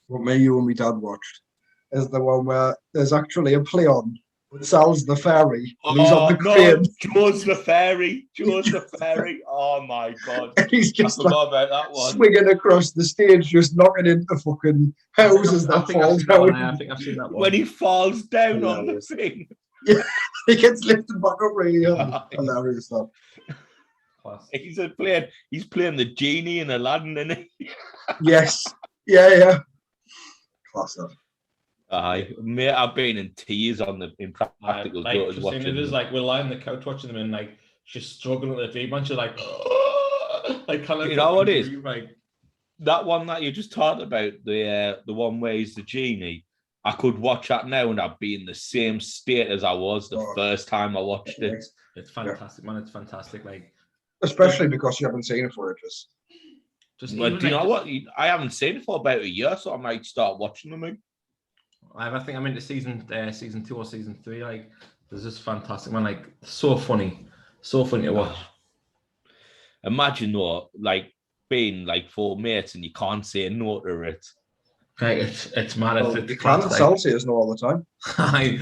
what me, you, and my dad watched, is the one where there's actually a play on. Sal's the fairy, and he's on the crane. Joe's the fairy. Oh my god! And he's just like about that one. swinging across the stage, just knocking into fucking houses that fall down. I think I've seen that one. When he falls down on the thing, yeah, he gets lifted back up really hard. Hilarious stuff. He's playing the genie in Aladdin, isn't he? Yes. Yeah. Class stuff. Mate, I've been in tears in practical jokers watching. It is like we're lying on the couch watching them and like she's struggling with the fever and she's like, like kind of. You know what it is? Like that one that you just talked about, the one where he's the genie. I could watch that now and I'd be in the same state as I was the first time I watched it. It's fantastic, man. It's fantastic. Like, especially because you haven't seen it for ages. But do you know what? I haven't seen it for about a year, so I might start watching them. I think I'm into season 2 or season 3. Like, there's just fantastic, man. Like, so funny to watch. Imagine though, like being like 4 mates and you can't say no to it. Right, it's mad. You can't Celsius no all the time. I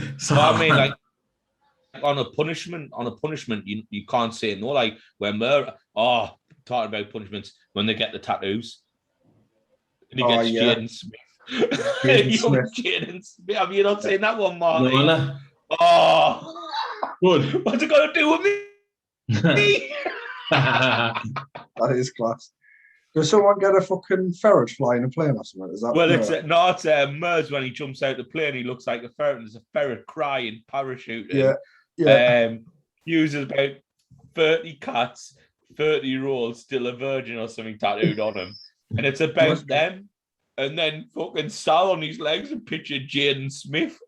mean, like on a punishment, you can't say no. Like when talking about punishments when they get the tattoos, and he gets Jaden Smith. Jaden Smith. Have you not seen that one, Marty? No. Oh, good. What's it got to do with me? That is class. Does someone get a fucking ferret flying a plane or something? Is that it's Mers when he jumps out the plane. He looks like a ferret. There's a ferret crying, parachuting. Yeah. Uses about 30 cats, 30-year-olds, still a virgin or something tattooed on him, and it's about them. And then fucking Sal on his legs and picture Jaden Smith.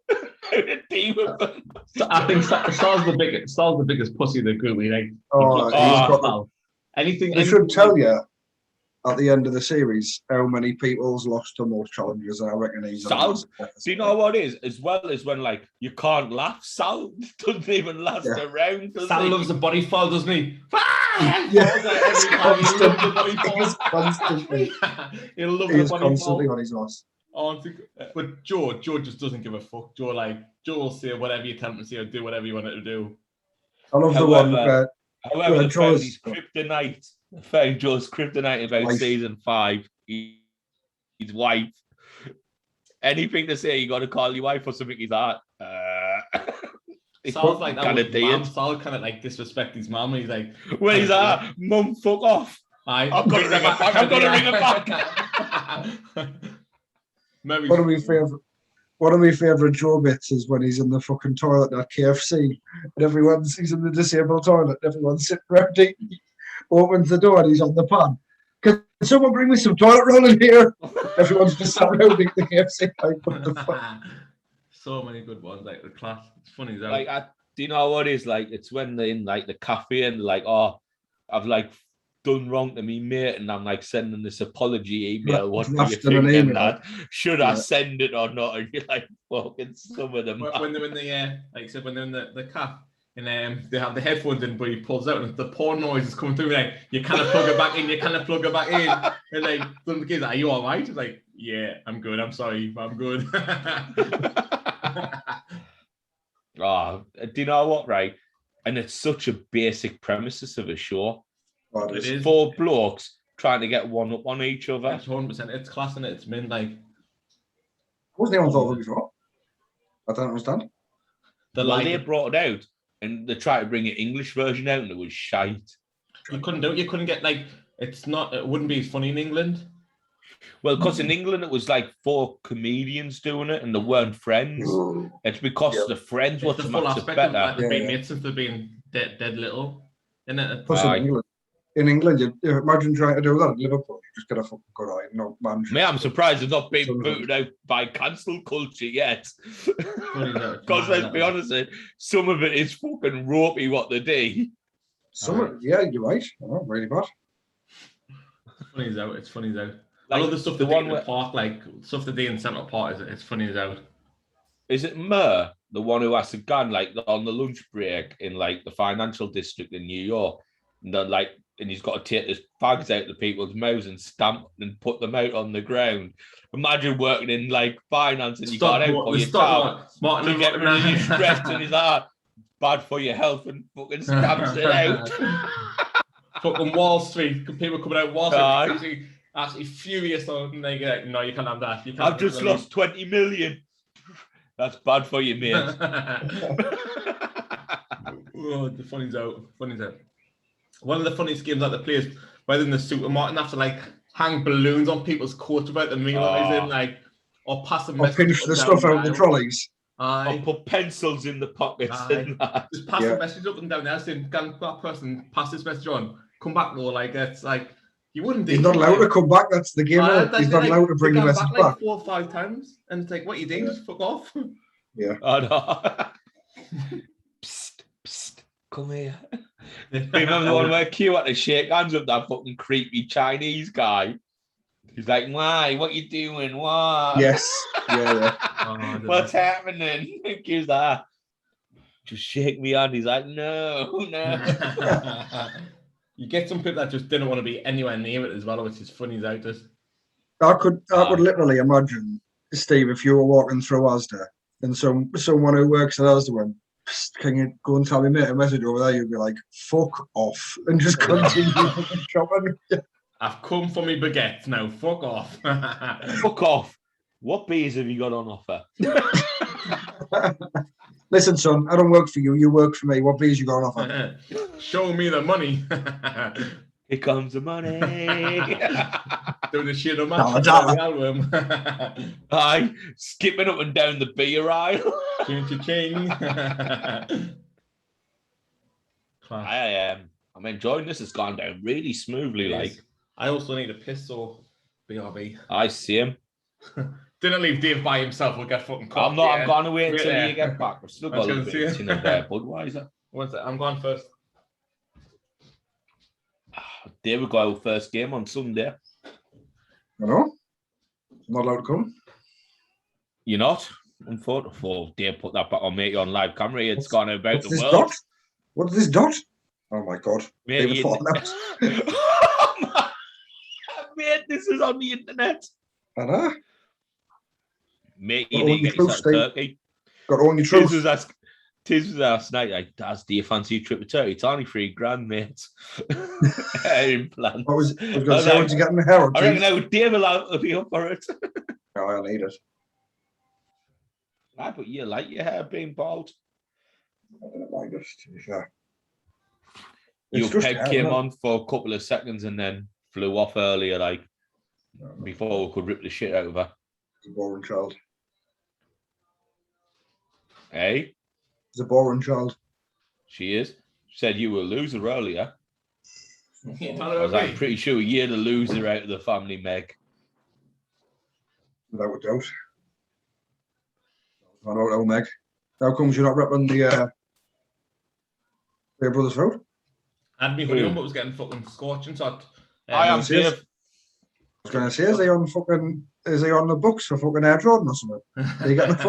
A team of them. I think Sal's the biggest pussy in the group. Anything. I should tell you at the end of the series how many people's lost to most challenges, and I reckon he's. Sal, do you know what it is? As well as when like you can't laugh, Sal doesn't even last around. Sal loves the body fall, doesn't he? Constantly. He'll love the body constantly fall. On his ass. But Joe just doesn't give a fuck. Joe will say whatever you tell him to say or do whatever you want it to do. I love the one where however, found his kryptonite. I found Joe's kryptonite about season 5. His wife. Anything to say, you got to call your wife or something. He's like, Sal's like that kind of mom. Sal kind of like disrespect his mom. And he's like, well, he's like, Mum, fuck off. I've got to ring her back. One of my favourite Joe bits is when he's in the fucking toilet at KFC and he's in the disabled toilet and everyone's sitting around eating. Opens the door and he's on the pan. Can someone bring me some toilet roll in here? Everyone's just surrounding the KFC. Like, what the fuck? So many good ones, like the class. It's funny though. Like, do you know what it is? Like, it's when they're in like the cafe and they're like, oh, I've like done wrong to me, mate, and I'm like sending this apology email. What do you think of that? Should I send it or not? And you're like, fucking some of them. When they're in the like I said, when they're in the cafe. And they have the headphones in, but he pulls out and the porn noise is coming through. Like, you kind of plug it back in, And like, the kid's like, are you all right? He's like, yeah, I'm good. I'm sorry, but I'm good. Do you know what, right? And it's such a basic premises of a show. It is 4 blokes trying to get one up on each other. It's 100%. It's class, and it's meant like. Wasn't anyone thought of it before? I don't understand. They brought it out. And they tried to bring an English version out, and it was shite. You couldn't do it. You couldn't get like it wouldn't be as funny in England. Well, because in England it was like 4 comedians doing it, and they weren't friends. It's because the friends were the full aspect better. Of they've been mates since they've been dead little. In England, you imagine trying to do that in Liverpool. You just get a fucking good eye. No man. Mate, I'm surprised they've not been booted out by cancel culture yet. Because let's be honest, some of it is fucking ropey what they do. Yeah, you're right. Oh, really bad. It's funny as out. Like, I love the stuff they do in the park, like stuff they do in Central Park. It's funny as out. Is it Mur the one who has to gun like on the lunch break in like the financial district in New York, and and he's got to take his fags out of people's mouths and stamp and put them out on the ground. Imagine working in like finance and you got out for your tab to get rid of your stress, and he's like, bad for your health, and fucking stamps it out. Fucking Wall Street, people coming out Wall Street, actually furious, and they go, no, you can't have that. I've just lost 20 million. That's bad for you, mate. Oh, the funny's out. One of the funniest games that the players, whether in the supermarket, have to like hang balloons on people's coats about them realising, like, or pass them. Or pinch the stuff out of the trolleys. Or put pencils in the pockets. And that. Just pass the message up and down there, saying, "Can that person pass this message on? Come back, though." Like it's like you wouldn't. He's not allowed to come back. That's the game. He's not allowed to bring the message back. Like 4 or 5 times, and it's like, "What you doing? Just fuck off." Yeah. Oh no. Psst, come here. Remember the one where Q had to shake hands with that fucking creepy Chinese guy? He's like, "Why? What you doing? Why?" Yes. Yeah. Oh, what's happening? Q's like, just shake me hand. He's like, no. You get some people that just didn't want to be anywhere near it as well, which is funny as out just. I could literally imagine, Steve, if you were walking through Asda and someone who works at Asda went, "Can you go and tell me mate a message over there?" You'd be like, "Fuck off," and just continue shopping. I've come for me baguettes now. Fuck off. Fuck off. What beers have you got on offer? Listen, son, I don't work for you. You work for me. What beers you got on offer? Show me the money. Here comes the money. Doing the shit on my album. Aye, skipping up and down the beer aisle. Ching. I'm enjoying this. It's gone down really smoothly. Like, I also need a piss, so BRB. I see him. Didn't leave Dave by himself. We'll get fucking caught. I'm going to wait until you get back. We've still got a bit in there, Budweiser. What's that? I'm going first. There we go. First game on Sunday. No, I'm not allowed to come. You're not? Unfortunately, Dave put that back on, mate. You're on live camera. It's gone about the world. Dot? What's this dot? Oh my god! Mate, mate, this is on the internet. I know. Mate, you need to get yourself to Turkey. Got all your truth. Tiz was last night. Like, Daz, do you fancy a trip to Turkey? It's only $3,000, mate. Hair plan. I was going to say, once you get in the hair. I reckon I would Dave allowed to be up for it. No, I need it. But you like your hair being bald. I don't mind it, to be fair. Your head came on for a couple of seconds and then flew off earlier, like, before we could rip the shit out of her. It's a boring child. Hey? It's a boring child. She is. She said you were a loser earlier. I'm pretty sure you're the loser out of the family, Meg. Without a doubt. I know, Meg. How comes you're not repping the Brothers Road? And me hoodie on, but was getting fucking scorching. So I am Dave. I was going to say, is he on the books for fucking Air Jordan or something? Are you getting the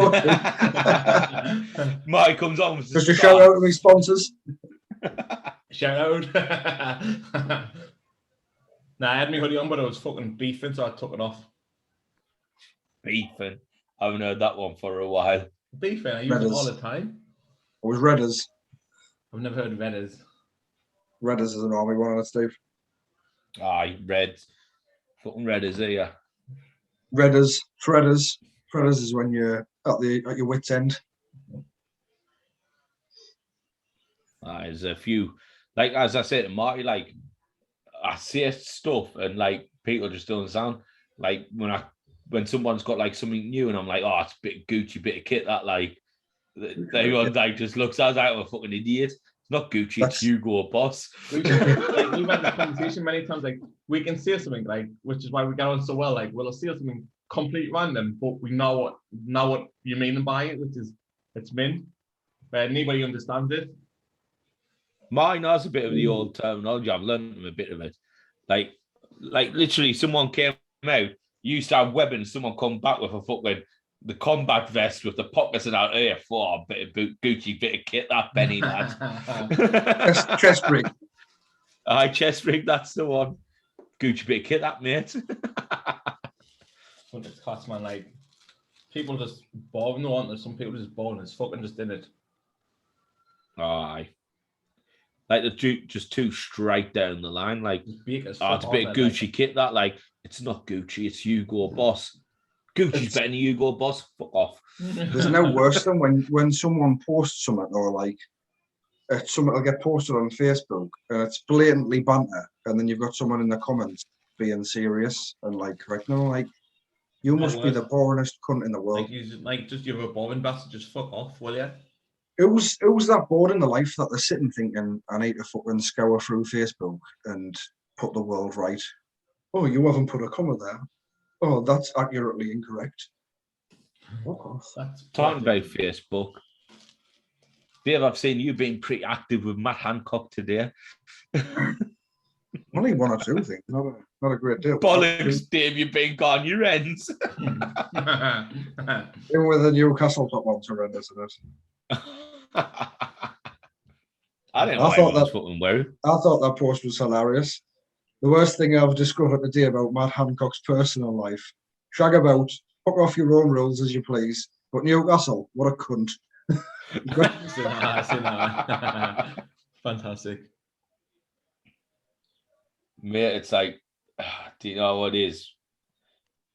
phone? Mike comes on. Just a shout out to my sponsors. Shout out. Nah, I had my hoodie on, but I was fucking beefing, so I took it off. Beefing? I haven't heard that one for a while. Beefing? I use it all the time. It was Redders. I've never heard of Redders. Redders is an army one on it, Steve. Aye, Reds. Fucking Redders here. Redders, Fredders. Fredders is when you're at your wit's end. There's a few, like as I said to Marty, like I say stuff and like people just don't sound like when someone's got like something new and I'm like, oh, it's a bit Gucci, bit of kit that like everyone like just looks as I'm a fucking idiot. It's not Gucci, it's Hugo Boss. We've had that conversation many times. Like we can say something like, which is why we get on so well. Like we'll say something completely random, but we know what you mean by it, which is it's mint. But nobody understands it. Mine has a bit of the old terminology. I've learned a bit of it. Like literally, someone came out, used to have weapons. Someone come back with a fucking the combat vest with the pockets and out here for a bit of Gucci bit of kit, that Benny lad. Chest rig. Aye, chest rig, that's the one. Gucci bit of kit, that mate. It's class, man. Like, people just born, no, aren't there? Some people just born as fucking just in it. Aye. Like the just too straight down the line. Like, it's a bit of Gucci kit, that. Like, it's not Gucci, it's Hugo Boss. Gucci's better than Hugo Boss. Fuck off. There's no worse than when someone posts something, or like something will get posted on Facebook and it's blatantly banter, and then you've got someone in the comments being serious and like, right, no, like, you must be the boringest cunt in the world. Just you're a boring bastard, just fuck off, will you? It was that bored in the life that they're sitting thinking, I need to fucking scour through Facebook and put the world right. Oh, you haven't put a comma there. Oh, that's accurately incorrect. Fuck off. Talking about Facebook, Dave, I've seen you being pretty active with Matt Hancock today. Only one or two things, not a great deal. Bollocks, Dave, you've been gone your ends. Even with the Newcastle top one's horrendous, isn't it? I didn't know I thought that post was hilarious. The worst thing I've discovered today about Matt Hancock's personal life: shag about, fuck off your own rules as you please. But Newcastle, what a cunt! Fantastic, mate. It's like, do you know what it is?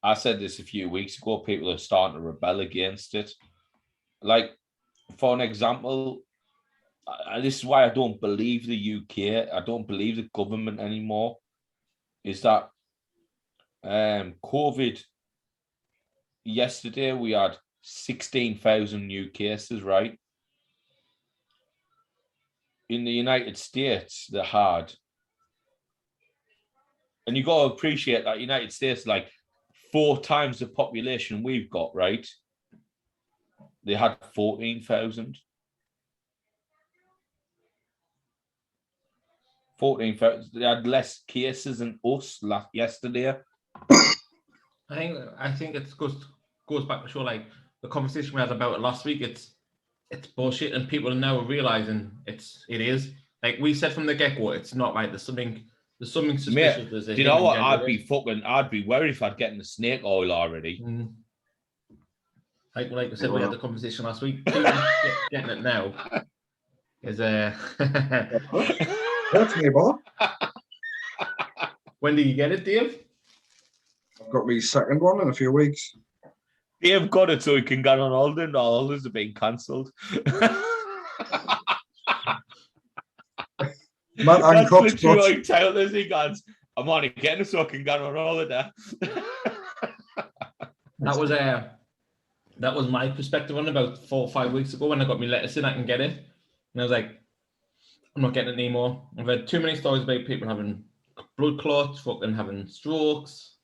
I said this a few weeks ago. People are starting to rebel against it. Like, for an example, this is why I don't believe the UK. I don't believe the government anymore. Is that COVID? Yesterday we had 16,000 new cases, right? In the United States, they had, and you got to appreciate that United States, like 4 times the population we've got, right? They had 14,000. 14,000. They had less cases than us yesterday. I think it goes back to show, like, the conversation we had about it last week. It's bullshit, and people are now realizing it is. Like we said from the get-go, it's not right. There's something suspicious. Mate, do you know what? I'd be worried if I'd gotten the snake oil already. Like I said, we had the conversation last week. Getting it now is What's me, Bob? When did you get it, Dave? I've got my second one in a few weeks. Dave got it so he can get on holiday, and all holidays are being cancelled. Matt Hancock's got... like Taylor's, he goes, I'm only getting it so I can get on holiday. That was my perspective on about 4 or 5 weeks ago when I got my lettuce in. I can get it, and I was like, I'm not getting it anymore. I've had too many stories about people having blood clots, fucking having strokes.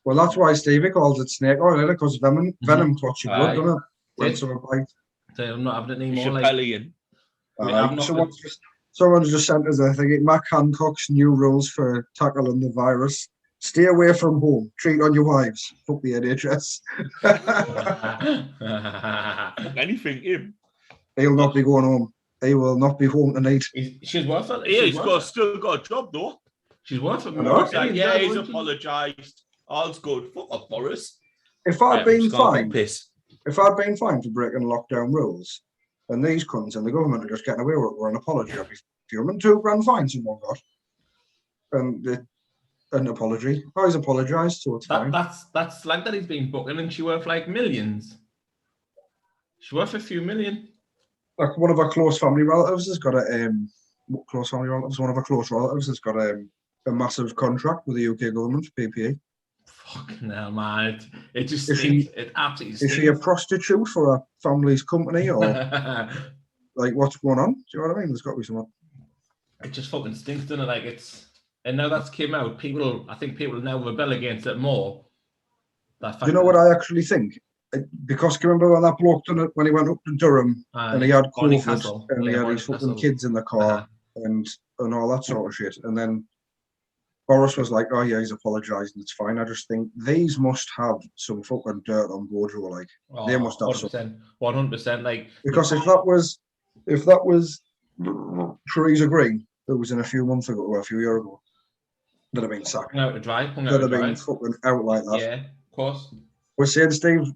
Well, that's why Stevie calls it snake oil, because venom clots your blood, doesn't it? When someone bites. So I'm not having it anymore. Someone's just sent us, I think, Matt Hancock's new rules for tackling the virus. Stay away from home. Treat on your wives. Fuck the NHS. Anything, him. He'll not be going home. He will not be home tonight. She's worth it. Yeah, still got a job, though. She's worth it. Yeah, he's apologised. All's good. Fuck off, Boris. If I'd been fined for breaking lockdown rules, and these cunts and the government are just getting away with it for an apology, I'd be fuming. £2,000 fine someone got. And an apology. Oh, he's apologised, so it's fine. That's like that he's been booked, and then she worth like millions. She's worth a few million. Like one of our close family relatives has got one of our close relatives has got a massive contract with the UK government for PPE. Fucking hell, man. It just stinks. It absolutely stinks. Is she a prostitute for a family's company, or like what's going on? Do you know what I mean? There's got to be something. It just fucking stinks, doesn't it? Like and now that's came out, I think people now rebel against it more. Do you know what I actually think? Because remember when that bloke done it when he went up to Durham and he had COVID and he had his fucking kids in the car and all that sort of shit, and then Boris was like, oh yeah, he's apologising, it's fine. I just think these must have some fucking dirt on Bojo, like they must have 100%, 100%. Like because if that was Theresa Green, who was in a few months ago or a few years ago, they'd have been sacked. hung out to dry, They'd have been fucking out like that. Yeah, of course. We're saying, Steve,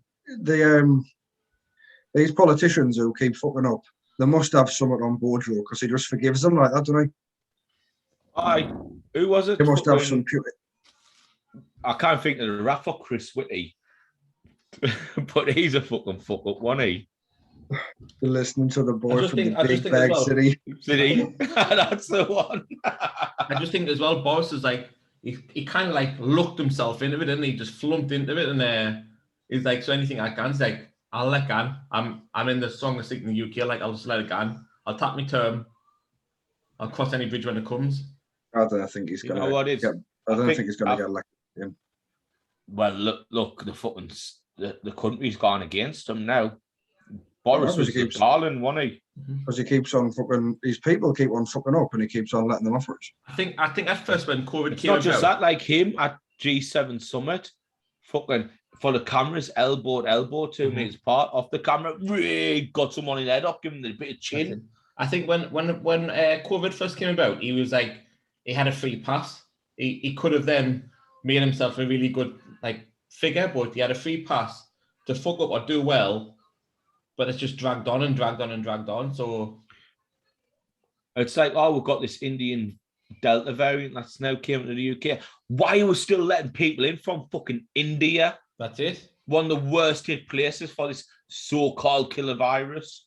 these politicians who keep fucking up, they must have something on Bojo because he just forgives them like that, doesn't he? Aye. Who was it? He must have some pure. I can't think of the rap for Chris Whitty. But he's a fucking fuck up, wasn't he? You're listening to the boy from the big think bag well, city. That's the one. I just think as well, Boris is like, he kind of like looked himself into it, didn't he? Just flunked into it, and he's like, so anything I can, he's like, I'll let go. I'm in the strongest league in the UK, like I'll just let it go. I'll tap my term. I'll cross any bridge when it comes. I don't think he's gonna. I don't think he's gonna get elected again. Well, look, the fucking the country's gone against him now. Boris was the darling, wasn't he? Because he keeps on fucking. His people keep on fucking up, and he keeps on letting them off it. I think at first when COVID it's came not just that, like him at G7 summit, fucking for the cameras, elbow to elbow, 2 meters apart, off the camera, really got someone in the head up, giving him a bit of chin. I think when COVID first came about, he was like, he had a free pass. He could have then made himself a really good like figure, but he had a free pass to fuck up or do well, but it's just dragged on and dragged on and dragged on. So it's like, oh, we've got this Indian Delta variant that's now came to the UK. Why are we still letting people in from fucking India? That's it. One of the worst hit places for this so-called killer virus.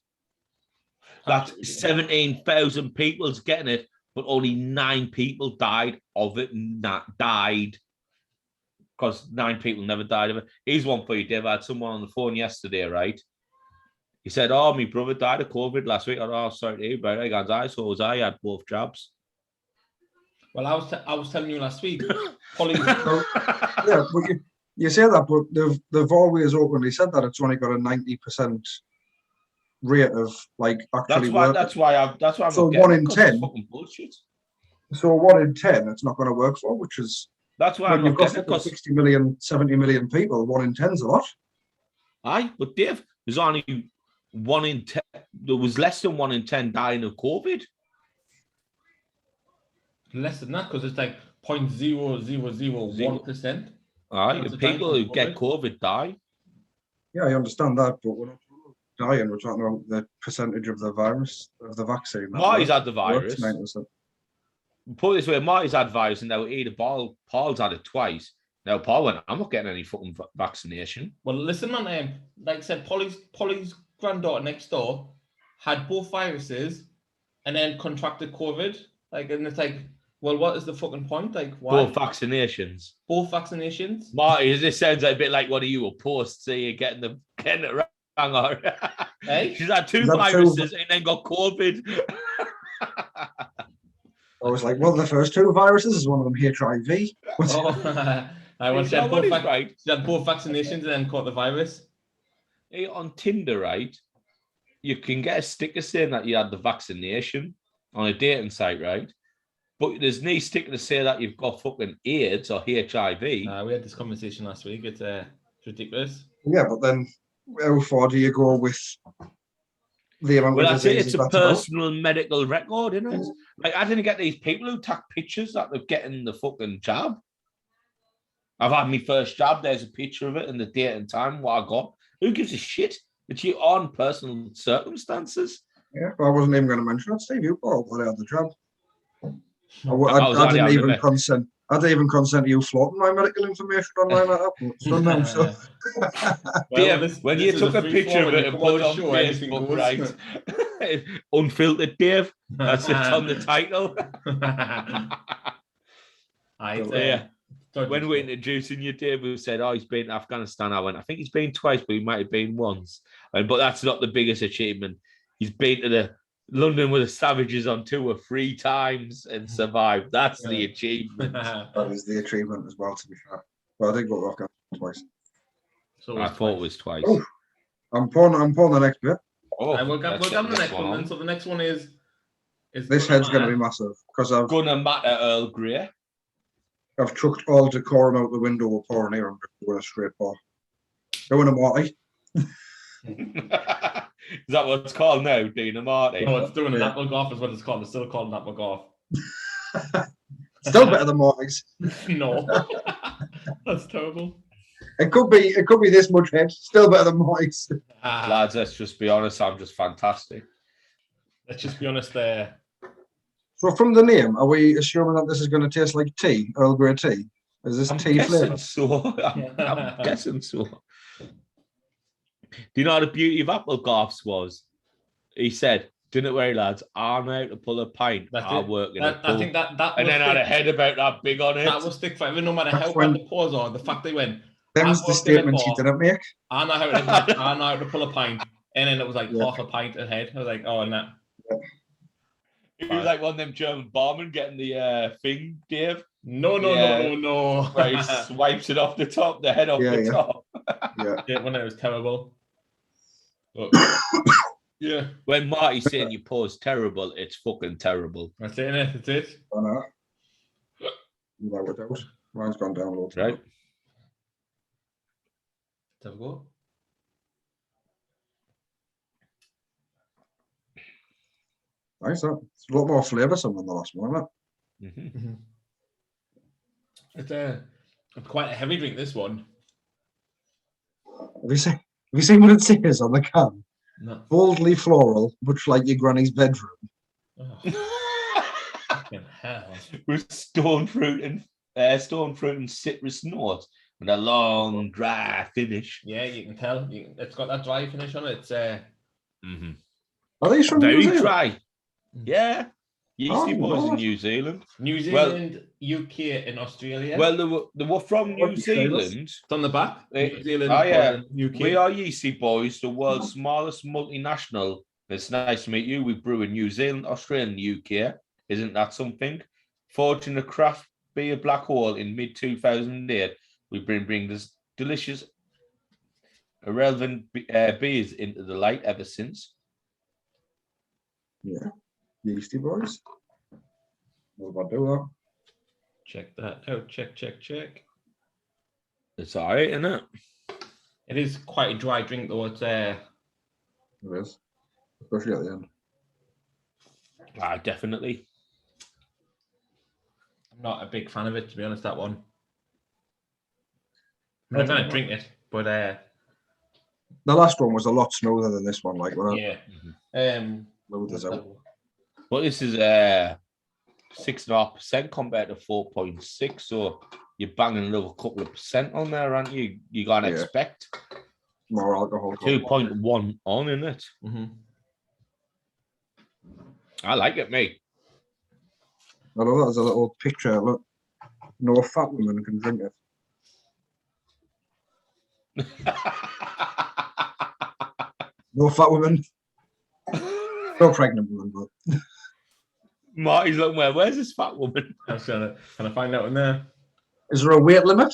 That 17,000 people's getting it, but only 9 people died of it. Died. Because 9 people never died of it. Here's one for you, Dave. I had someone on the phone yesterday, right? He said, oh, my brother died of COVID last week. Oh, sorry to hear about it. So was I. Had both jabs. Well, I was telling you last week. Yeah, but you say that, but they've always openly said that it's only got a 90% rate of like actually working. That's why I'm so 1 in 10 fucking bullshit. So 1 in 10 it's not going to work for, which is that's why when you've got 60 million, 70 million people, 1 in 10's a lot. Aye, but Dave, there's only 1 in 10. There was less than 1 in 10 dying of COVID. Less than that, because it's like 0.0001%. Aye, the people who get COVID die. Yeah, I understand that, but we're not dying. We're talking about the percentage of the virus, of the vaccine. Marty's had the virus. 9%. Put it this way, Marty's had virus, and now either Paul's had it twice. Now Paul went, I'm not getting any fucking vaccination. Well, listen, man. Like I said, Polly's granddaughter next door had both viruses, and then contracted COVID. Like, and it's like, well, what is the fucking point? Like, why? Both vaccinations. Both vaccinations. Marty, this sounds like a bit like one of you posts. See, you're getting it wrong. Or Hey? She's had 2 viruses and then got COVID. I was like, well, the first 2 viruses is one of them HIV. She had both vaccinations and then caught the virus. Hey, on Tinder, right? You can get a sticker saying that you had the vaccination on a dating site, right? But there's no sticker to say that you've got fucking AIDS or HIV. We had this conversation last week. It's ridiculous. Yeah, but then how far do you go with the amount of diseases? It's a personal medical record, isn't it? Like, I didn't get these people who take pictures that they're getting the fucking jab. I've had my first jab. There's a picture of it and the date and time, what I got. Who gives a shit? It's your own personal circumstances. Yeah, well, I wasn't even going to mention it, Steve. You brought that out the jab. I didn't even consent. I didn't even consent to you floating my medical information online like that. It's done now, so. Dave, when you took a picture of it and put it on Facebook, right? Unfiltered Dave. That's it on the title. When we're introducing you, Dave, we said, oh, he's been to Afghanistan. I went, I think he's been twice, but he might have been once. But that's not the biggest achievement. He's been to the London with the Savages on tour 3 times and survived. That's the achievement. That is the achievement as well, to be fair. Well, I did go to Afghanistan twice. So I thought it was twice. Oh, I'm pouring the next bit. Oh, we'll get the next one then. So the next one is this head's going to be massive because I've gonna matter Earl Grey. I've chucked all decorum out the window with pouring here and doing a straight pour. Doing a Marty. Is that what it's called now, Dean and Marty? No, it's doing an Yeah. apple golf is what it's called. It's still called an apple golf. Still better than Marty's. No. That's terrible. It could be this much head. Still better than Marty's. Lads, let's just be honest, I'm just fantastic. Let's just be honest there. So from the name, are we assuming that this is going to taste like tea, Earl Grey tea? Is this I'm tea guessing flavour? so. I'm guessing so. Do you know how the beauty of apple golfs was? He said, "Didn't worry, lads. I know how to pull a pint. I'll work in it." I think that And then had a head about that big on it. That will stick forever, no matter That's how when- bad the pause are. The fact they went, Them's I've the worked in it statements you for- didn't make. I know how to pull a pint, and then it was like half a pint ahead. I was like, oh, no. He was like one of them German barmen getting the thing, Dave. No. Where he swipes it off the top, the head off the top. Yeah. When it was terrible. But, yeah. When Marty's saying you pause terrible, it's fucking terrible. That's it, innit? That's it. I know. Without a doubt. Mine's gone down a little. Right? Have a go. Nice, that. It's a lot more flavoursome than the last one, isn't it? Mm-hmm. It's quite a heavy drink, this one. Have you seen what it says on the can? No. Boldly floral, much like your granny's bedroom. Oh. Fucking hell. With stone fruit and citrus notes with a long dry finish. Yeah, you can tell. It's got that dry finish on it. It's Are these from New very Zealand? dry. Yeah. Yeastie boys in God. New Zealand. New Zealand, UK, and Australia. Well, they were from New Zealand. It's on the back. New Zealand, Oh, yeah. UK. We are Yeastie boys, the world's smallest multinational. It's nice to meet you. We brew in New Zealand, Australia, and UK. Isn't that something? Forging a craft beer black hole in mid-2008, we've been bringing this delicious, irrelevant beers into the light ever since. Yeah. Yeastie boys. What about do that? Check that out. Check. It's all right, isn't it? It is quite a dry drink, though. It's It is. Especially at the end. Definitely. I'm not a big fan of it, to be honest, that one. I'm going to drink it, but The last one was a lot smoother than this one, like when yeah. Smooth as out. But this is 6.5% compared to 4.6, so you're banging another couple of percent on there, aren't you? You gotta expect More alcohol. 2.1 on in it. Mm-hmm. I like it, mate. I love that as a little picture. Look, no fat woman can drink it. No fat woman. No pregnant woman, but Marty's looking where's this fat woman? I was can I find out in there? is there a weight limit?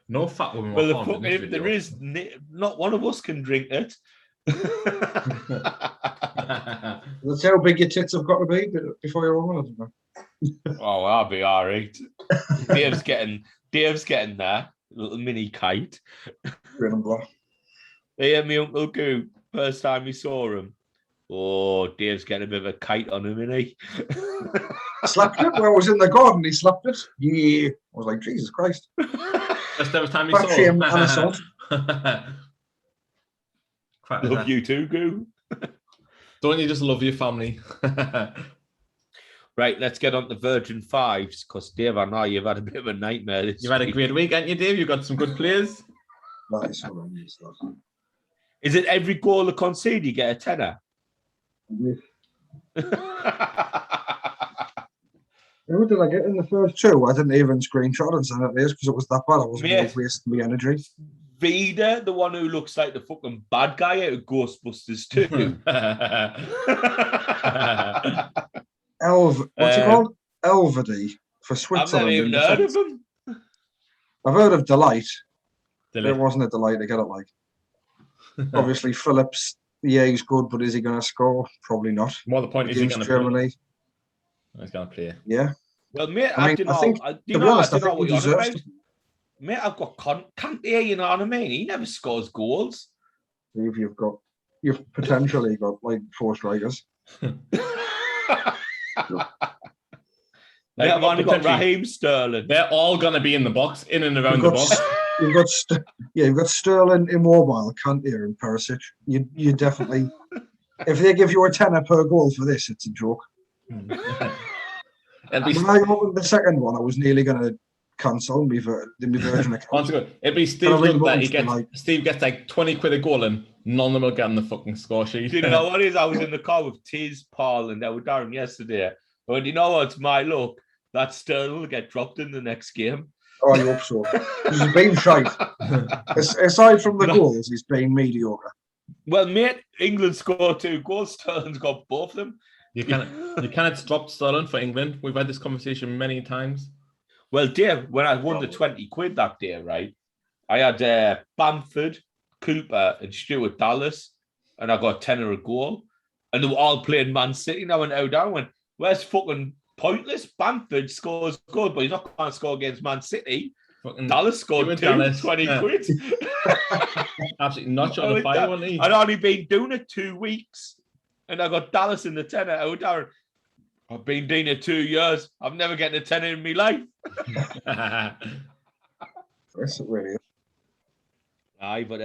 No fat woman. Well, there is. Not one of us can drink it. That's how big your tits have got to be before you're on it. Oh, I'll be all right. Dave's getting there. Little mini kite. Green and black. Hey, me Uncle Goo, first time we saw him. Oh, Dave's getting a bit of a kite on him, isn't he? Slapped it when I was in the garden. He slapped it. Yeah. I was like, Jesus Christ. That's the time you Back saw shame him. and assault. Love you too, Goo. Don't you just love your family? Right, let's get on to Virgin Fives, because Dave, I know you've had a bit of a nightmare. You've had a great week, haven't you, Dave? You've got some good players. Nice. Hold on, use that. Is it every goal they concede you get a tenner? Who did I get in the first two? I didn't even screenshot and send it to because it was that bad. I wasn't going to waste my energy. Vida, the one who looks like the fucking bad guy out of Ghostbusters 2. What's it called? Elvedy for I've Switzerland. never even heard of him. I've heard of Delight. Delight. It wasn't a delight to get it like. Obviously, Phillips, yeah, he's good, but is he going to score? Probably not. More the point is, he's Against going to play. Germany. He's going to play. Yeah. Well, mate, I mean, I think, to be honest, I think he deserves to. Mate, I've got Kante, you know what I mean? He never scores goals. You've potentially got like 4 strikers. I've only got Raheem Sterling. They're all going to be in the box, in and around the box. You've got Sterling, Immobile, Kante, and Perisic. You definitely, if they give you a tenner per goal for this, it's a joke. When I opened the second one, I was nearly going to cancel my Virgin account. It'd be Steve Steve gets like 20 quid a goal and none of them will get on the fucking score sheet. Do you know what it is? I was in the car with Tiz, Paul, and Darren yesterday. But you know what's my luck? That Sterling will get dropped in the next game. Oh, I hope so. He's been shite. Aside from the goals, he's been mediocre. Well, mate, England scored 2 goals. Sterling's got both of them. You cannot stop Sterling for England. We've had this conversation many times. Well, Dave, when I won the 20 quid that day, right, I had Bamford, Cooper, and Stuart Dallas, and I got 10 a goal. And they were all playing Man City. And I went out there and went, where's fucking pointless? Bamford scores goals, but he's not going to score against Man City. Fucking Dallas scored 20 quid. Absolutely not on the fire, wasn't he? I'd only been doing it 2 weeks, and I got Dallas in the 10 out there. I've been doing it 2 years. I've never gotten a 10 in my life. That's really. Aye, but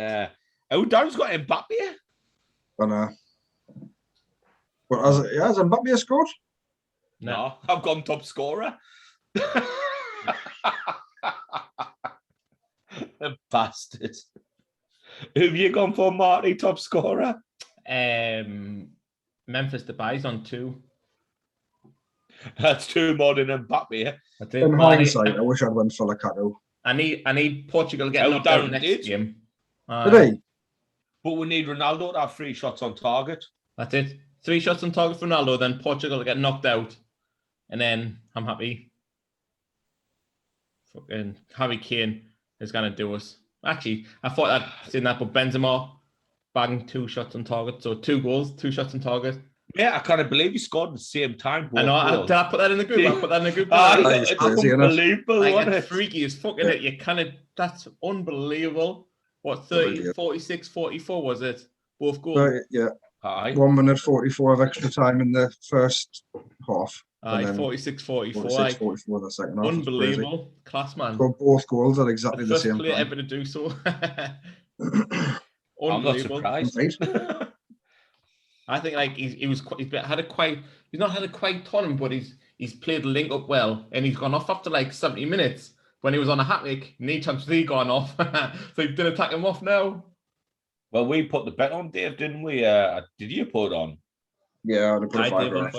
Darren's got Mbappe. But has Mbappe scored? No, I've gone top scorer. The bastard. Who have you gone for, Marty, top scorer? Memphis Depay's on 2. That's 2 more than Mbappe. In hindsight, I wish I'd went for Lukaku. I need Portugal to get knocked out next game. Did he? But we need Ronaldo to have 3 shots on target. That's it. 3 shots on target for Ronaldo, then Portugal to get knocked out. And then I'm happy. Fucking Harry Kane is going to do us. Actually, I thought I'd seen that, but Benzema bagging 2 shots on target. So 2 goals, 2 shots on target. Yeah, I can't believe he scored at the same time. I know. Did I put that in the group? I put that in the group. It's unbelievable. Like, it's freaky as fucking it. You kind of, that's unbelievable. What, 30, 46, 44 was it? Both goals. Yeah. Aye. 1 minute 44 of extra time in the first half. Aye, 46, 44. 46, 44 in the second half. Unbelievable. Class, man. Got both goals at exactly the same time. First player ever to do so. I'm not surprised. I think like he's not had a quite tournament, but he's played the link up well, and he's gone off after like 70 minutes when he was on a hat-trick. Need chance 3 gone off, so he didn't attack him off now. Well, we put the bet on, Dave, didn't we? Did you put it on? Yeah, I put a fiver.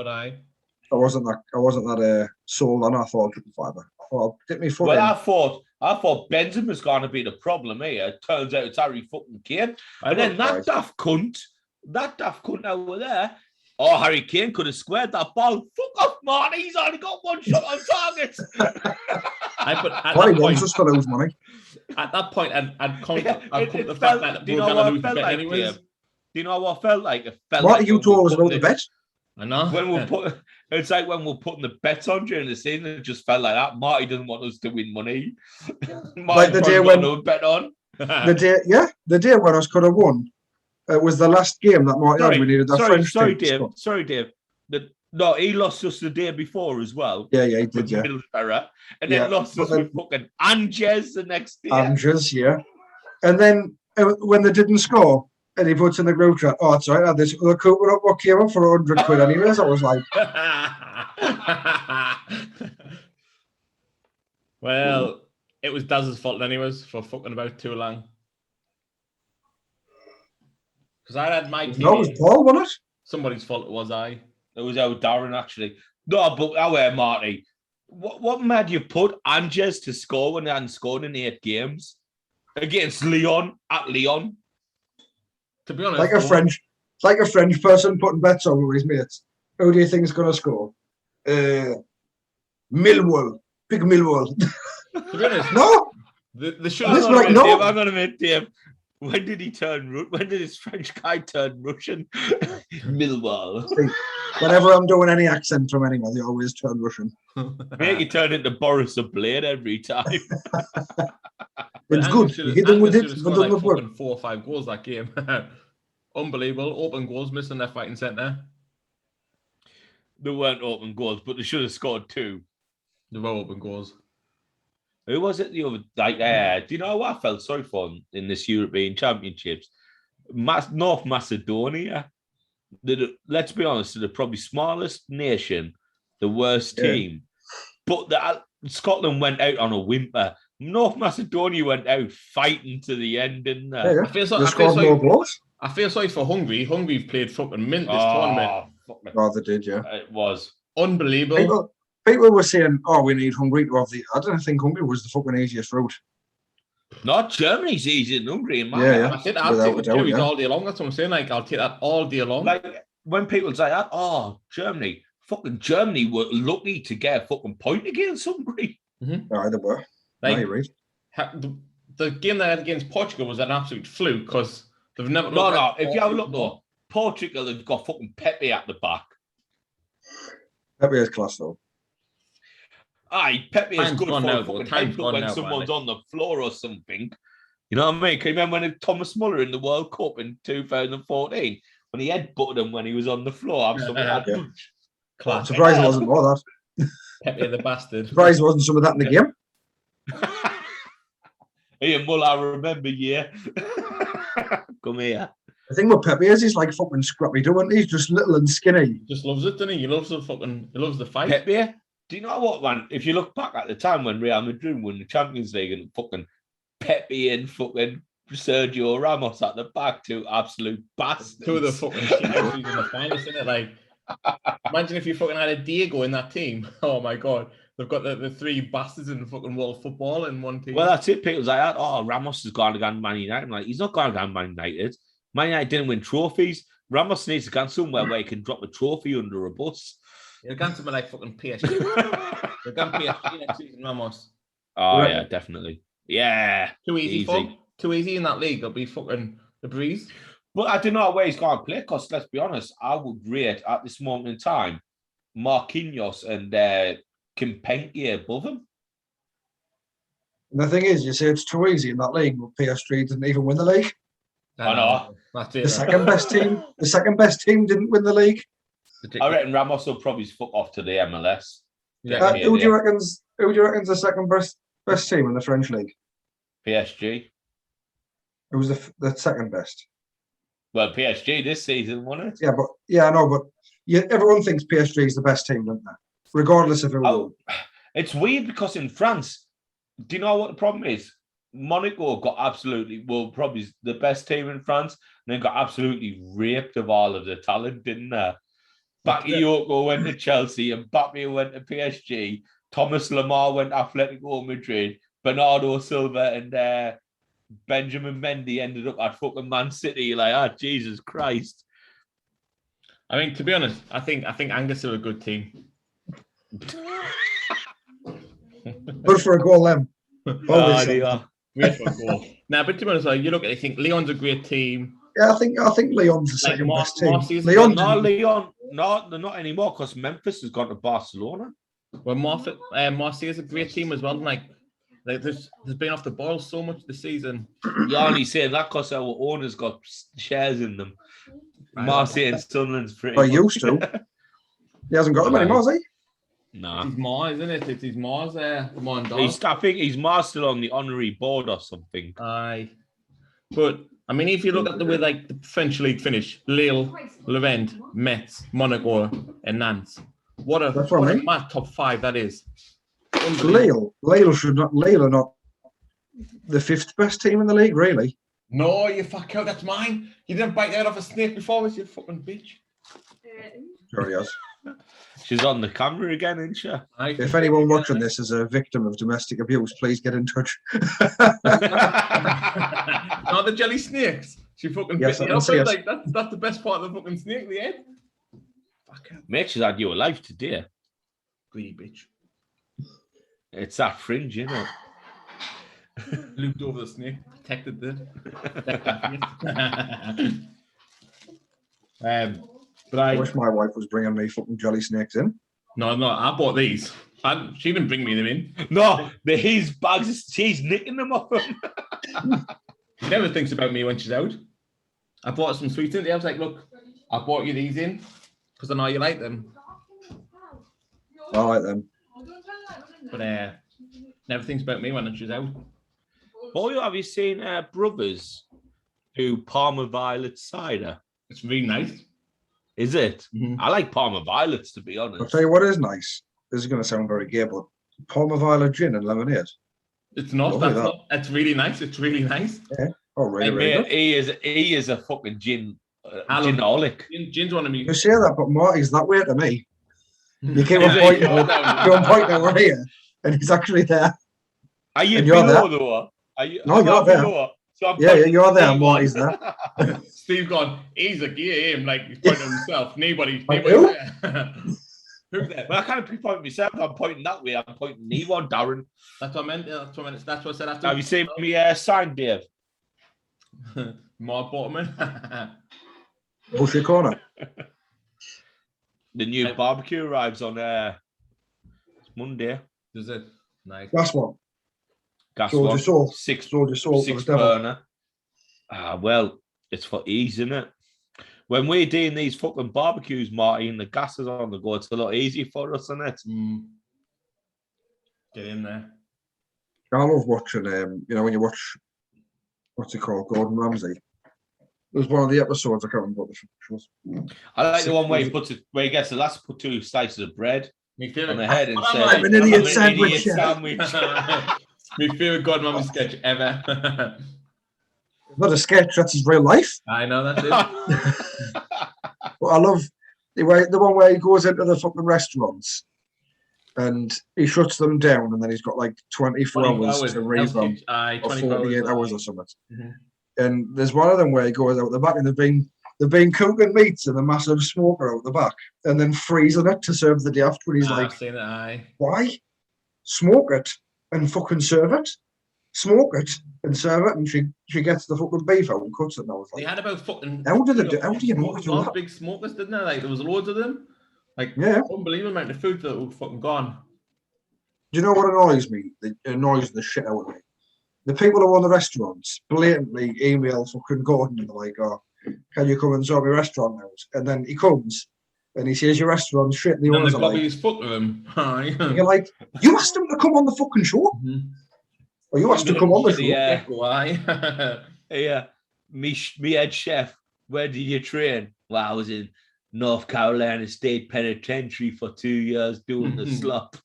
I wasn't that sold on. I thought I'd put the fiver. Well, dip me foot. Well, I thought Benzema's going to be the problem here. It turns out it's Harry fucking Kane, and then that daft cunt over there. Oh, Harry Kane could have squared that ball. Fuck off, Marty. He's only got 1 shot on target. Why wants us to lose money? At that point, I'd come to the fact that we're going to lose the bet anyways. Do you know what it felt like? It felt what like you told us about the bet? I know. It's like when we're putting the bets on during the season, it just felt like that. Marty doesn't want us to win money. Like the day when bet on. the day when us could have won. It was the last game that Marty had. We needed that French team. Sorry, Dave. No, he lost us the day before as well. Yeah, he did, yeah. And then lost us with fucking Angers the next day. Angers, yeah. And then when they didn't score, and he puts in the group chat, oh, it's all right, I had this other coupon up what came up for 100 quid anyways. I was like... Well, it was Daz's fault anyways for fucking about too long. Because I had my team. No, it was Paul, wasn't it? Somebody's fault it was I. It was Darren, actually. No, but Marty. What made you put Angers to score when they hadn't scored in 8 games? Against Lyon, at Lyon? To be honest. Like a French person putting bets on with his mates. Who do you think is going to score? Millwall. Big Millwall. To be honest. No? The show I'm going to admit, Dave. When did he turn? When did this French guy turn Russian? Millwall. Whenever I'm doing any accent from anyone, they always turn Russian. Mate, you turn into Boris the Blade every time. It's good. You hit them with it, but like don't work. fucking 4 or 5 goals that game. Unbelievable. Open goals missing left, right, and centre. They weren't open goals, but they should have scored 2. They were open goals. Who was it the other? Like, do you know what I felt sorry for in this European Championships? North Macedonia. Let's be honest, they're the probably smallest nation, the worst team. But Scotland went out on a whimper. North Macedonia went out fighting to the end, didn't they? Yeah. I feel sorry for Hungary. Hungary've played fucking mint this tournament. Oh, they did, yeah. It was unbelievable. People were saying, "Oh, we need Hungary to have the." I don't think Hungary was the fucking easiest route. Not Germany's easier than Hungary, man. Yeah. I'll take the Germany's all day long. That's what I'm saying. Like, I'll take that all day long. Like, when people say that, Germany, fucking Germany were lucky to get a fucking point against Hungary. Mm-hmm. They were. Like, no, you're right. The game they had against Portugal was an absolute fluke because they've never. No. If you have a look though, Portugal have got fucking Pepe at the back. Pepe is class though. Aye, Pepe is good for now, fucking headbutt when someone's on the floor or something. You know what I mean? Can you remember when Thomas Muller in the World Cup in 2014 when he headbutted him when he was on the floor? Class. Surprised it wasn't more that. Pepe the bastard. Surprised it wasn't some of that in the game. Ian Muller, I remember you. Come here. The thing with Pepe is he's like fucking scrappy, doing he's just little and skinny. He just loves it, doesn't he? He loves the fight. Pepe, do you know what, man? If you look back at the time when Real Madrid won the Champions League and fucking Pepe and fucking Sergio Ramos at the back, 2 absolute bastards. 2 of the fucking shit in the finals, isn't it? Like, imagine if you fucking had a Diego in that team. Oh my god. They've got the 3 bastards in the fucking world of football in one team. Well, that's it. People's like that. Oh, Ramos has gone against Man United. I'm like, he's not gone against Man United. Man United didn't win trophies. Ramos needs to go somewhere where he can drop a trophy under a bus. You're going to be like fucking PSG. You're going to PSG next season, Ramos. Oh, yeah, definitely. Yeah. Too easy. Too easy in that league. It'll be fucking the breeze. But I don't know where he's going to play because, let's be honest, I would rate at this moment in time Marquinhos and Kimpembe above him. And the thing is, you say it's too easy in that league, but PSG didn't even win the league. I know. That's it. The second best team didn't win the league. I reckon Ramos will probably fuck off to the MLS. Yeah. Who do you reckon's the second best team in the French league? PSG. It was the second best. Well, PSG this season, wasn't it? Yeah, I know, but everyone thinks PSG is the best team, don't they? Regardless of who. It's weird because in France, do you know what the problem is? Monaco got probably the best team in France, and they got absolutely raped of all of the talent, didn't they? Bakayoko went to Chelsea, and Mbappe went to PSG. Thomas Lemar went to Atletico Madrid. Bernardo Silva and Benjamin Mendy ended up at fucking Man City. Like, Jesus Christ. I mean, to be honest, I think Angus are a good team. Good for a goal, them. Great for a goal. Now, but to be honest, you look at it, I think Lyon's a great team. Yeah, I think Lyon's the second best team. No, they're not anymore because Memphis has gone to Barcelona. Well, Marseille is a great team as well. Like there's been off the ball so much this season. You're only saying that because our owners got shares in them. Marseille and Sunderland's pretty. I used to. He hasn't got them anymore, has he? No. He's Mars, isn't it? It's Mars there. I think he's Mars still on the honorary board or something. Aye. But I mean, if you look at the way like the French league finish, Lille, Levent, Metz, Monaco, and Nantes. What a mad top 5 that is. Lille are not the 5th best team in the league, really. No, you fuck out. That's mine. You didn't bite the head off a snake before, was you fucking bitch? Sure he has. She's on the camera again, isn't she? If anyone watching this is a victim of domestic abuse, please get in touch. Not the jelly snakes. She fucking bit the off it. Like, that's the best part of the fucking snake, the head. Fuck out. Mate, she's had you alive today. Greedy bitch. It's that fringe, isn't it? Looped over the snake, protected it. But I wish my wife was bringing me fucking jelly snakes in. No, I bought these. She didn't bring me them in. No, his bags, she's nicking them off him. She never thinks about me when she's out. I bought some sweets in. I was like, look, I bought you these in because I know you like them. I like them. But never thinks about me when she's out. Boy, have you seen Brothers do Parma Violet cider? It's really nice. Is it? Mm-hmm. I like Parma Violets, to be honest. I'll tell you what is nice. This is going to sound very gay, but Parma Violet gin and lemonade. It's not. That's not. It's really nice. It's really nice. Yeah. Oh, really, Hey, really mate, good. he is a fucking ginaholic. Gin's one of me. You say that, but Marty's that way to me. You keep on pointing over here, and he's actually there. Are you below though? No, you're there. So you're there. Marty's there. Steve gone. He's a gear him like he's pointing at himself. Nobody who? there. Who's there? Well, I can't be pointing myself. I'm pointing that way. I'm pointing Nevon, Darren. That's what I meant. That's what I said after. Have you seen me sign, Dave? More Botman. Bushy corner. The new barbecue arrives on Monday. Does it? Nice. Gas one. Gas one. Six burner. Well, it's for ease, isn't it? When we're doing these fucking barbecues, Marty, and the gas is on the go, it's a lot easier for us, isn't it? Get in there. I love watching, when you watch, what's it called, Gordon Ramsay. It was one of the episodes, I can't remember what the show was. I like the one where he gets the last put 2 slices of bread on the head and says, I'm an idiot sandwich. My favourite Gordon Ramsay sketch ever. Not a sketch, that's his real life. I know, that's it. But I love the one where he goes into the fucking restaurants and he shuts them down, and then he's got like 24 hours to revamp, or 48 hours or something. Mm-hmm. And there's one of them where he goes out the back and they've been cooking meats in a massive smoker out the back and then freezing it to serve the day after. And he's like, seen it, why? Smoke it and fucking serve it. Smoke it and serve it. And she gets the fucking beef out and cuts it. And I was like, they had about fucking... How do you know those big smokers, didn't they? Like, there was loads of them. Like, unbelievable amount of food that was fucking gone. Do you know what annoys me? It annoys the shit out of me. The people who run the restaurants blatantly email fucking Gordon and they're like, oh, can you come and sort my restaurant out? And then he comes and he says your restaurant's shit. And the owners are like, you're like, you asked him to come on the fucking show? Mm-hmm. Or you asked him to come on the show? Why? Yeah. Me head chef, where did you train? Well, I was in North Carolina State Penitentiary for 2 years doing the slop.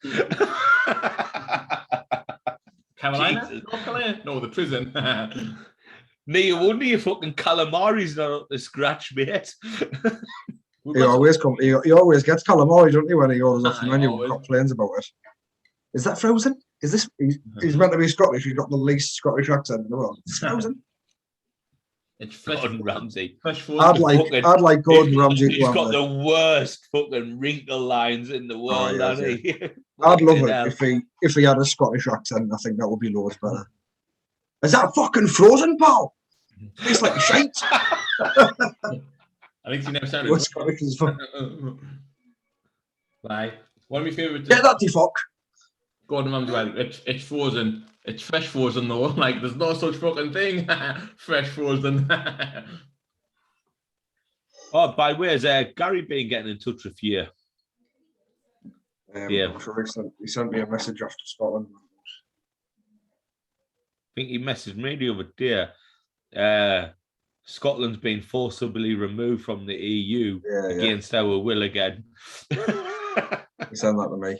Carolina? North Carolina? No, the prison. No, you wonder your fucking calamari's not up to scratch, mate. He always gets calamari, don't he, when he orders off the menu and complains about it. Is that frozen? Is this? He's meant to be Scottish. He's got the least Scottish accent in the world. It's frozen. It's Gordon Ramsay. I'd like Gordon Ramsay. He's got the worst fucking wrinkle lines in the world, hasn't he? I'd love it if he had a Scottish accent. I think that would be loads better. Is that fucking frozen, pal? Tastes like shite. I think he never sounded. What's Scottish as fuck? Like, one of my favourites. Get that, fuck. Gordon Ramsay, it's frozen. It's fresh frozen though. Like, there's no such fucking thing. Fresh frozen. Oh, by the way, has Gary been getting in touch with you? Yeah. I'm sure he sent me a message after Scotland. I think he messaged me the other day. Scotland's been forcibly removed from the EU against our will again. He sent that to me.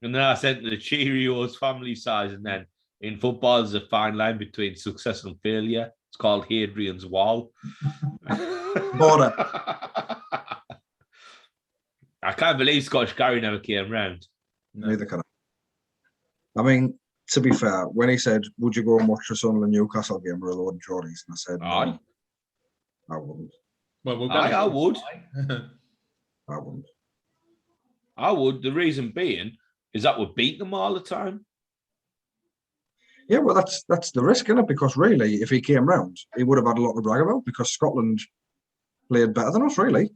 And then I sent the Cheerios family size, and then in football there's a fine line between success and failure. It's called Hadrian's Wall. Border. I can't believe Scottish Gary never came round. Neither can I. I mean, to be fair, when he said, would you go and watch the Sunderland Newcastle game with a load of Geordies? And I said, no, I wouldn't. Well, I would. I wouldn't. I would. The reason being is that we're beating them all the time. Yeah, well, that's the risk, isn't it? Because really, if he came round, he would have had a lot to brag about because Scotland played better than us, really.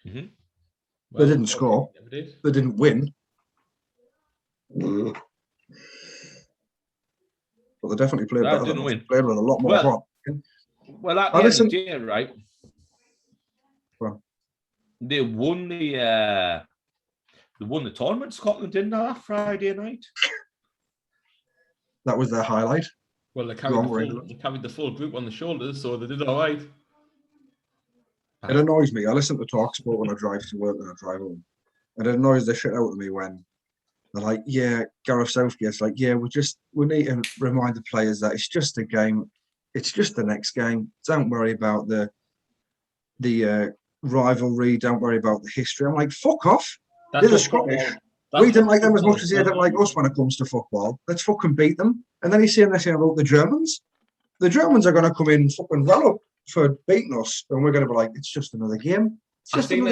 Mm-hmm. They didn't score. They didn't win. But they definitely played better than us. Played with a lot more heart. Well, at the end of the day, right? Well, they won the tournament, Scotland, didn't they, that Friday night? That was their highlight. Well, they carried the full group on the shoulders, so they did all right. It annoys me. I listen to TalkSport when I drive to work and I drive home. And it annoys the shit out of me when they're like, yeah, Gareth Southgate's like, yeah, we need to remind the players that it's just a game. It's just the next game. Don't worry about the rivalry. Don't worry about the history. I'm like, fuck off. They're the Scottish. We didn't like them as much as they didn't like us when it comes to football. Let's fucking beat them. And then he's saying this thing about the Germans. The Germans are going to come in fucking well up for beating us, and we're going to be like, it's just another game. I've seen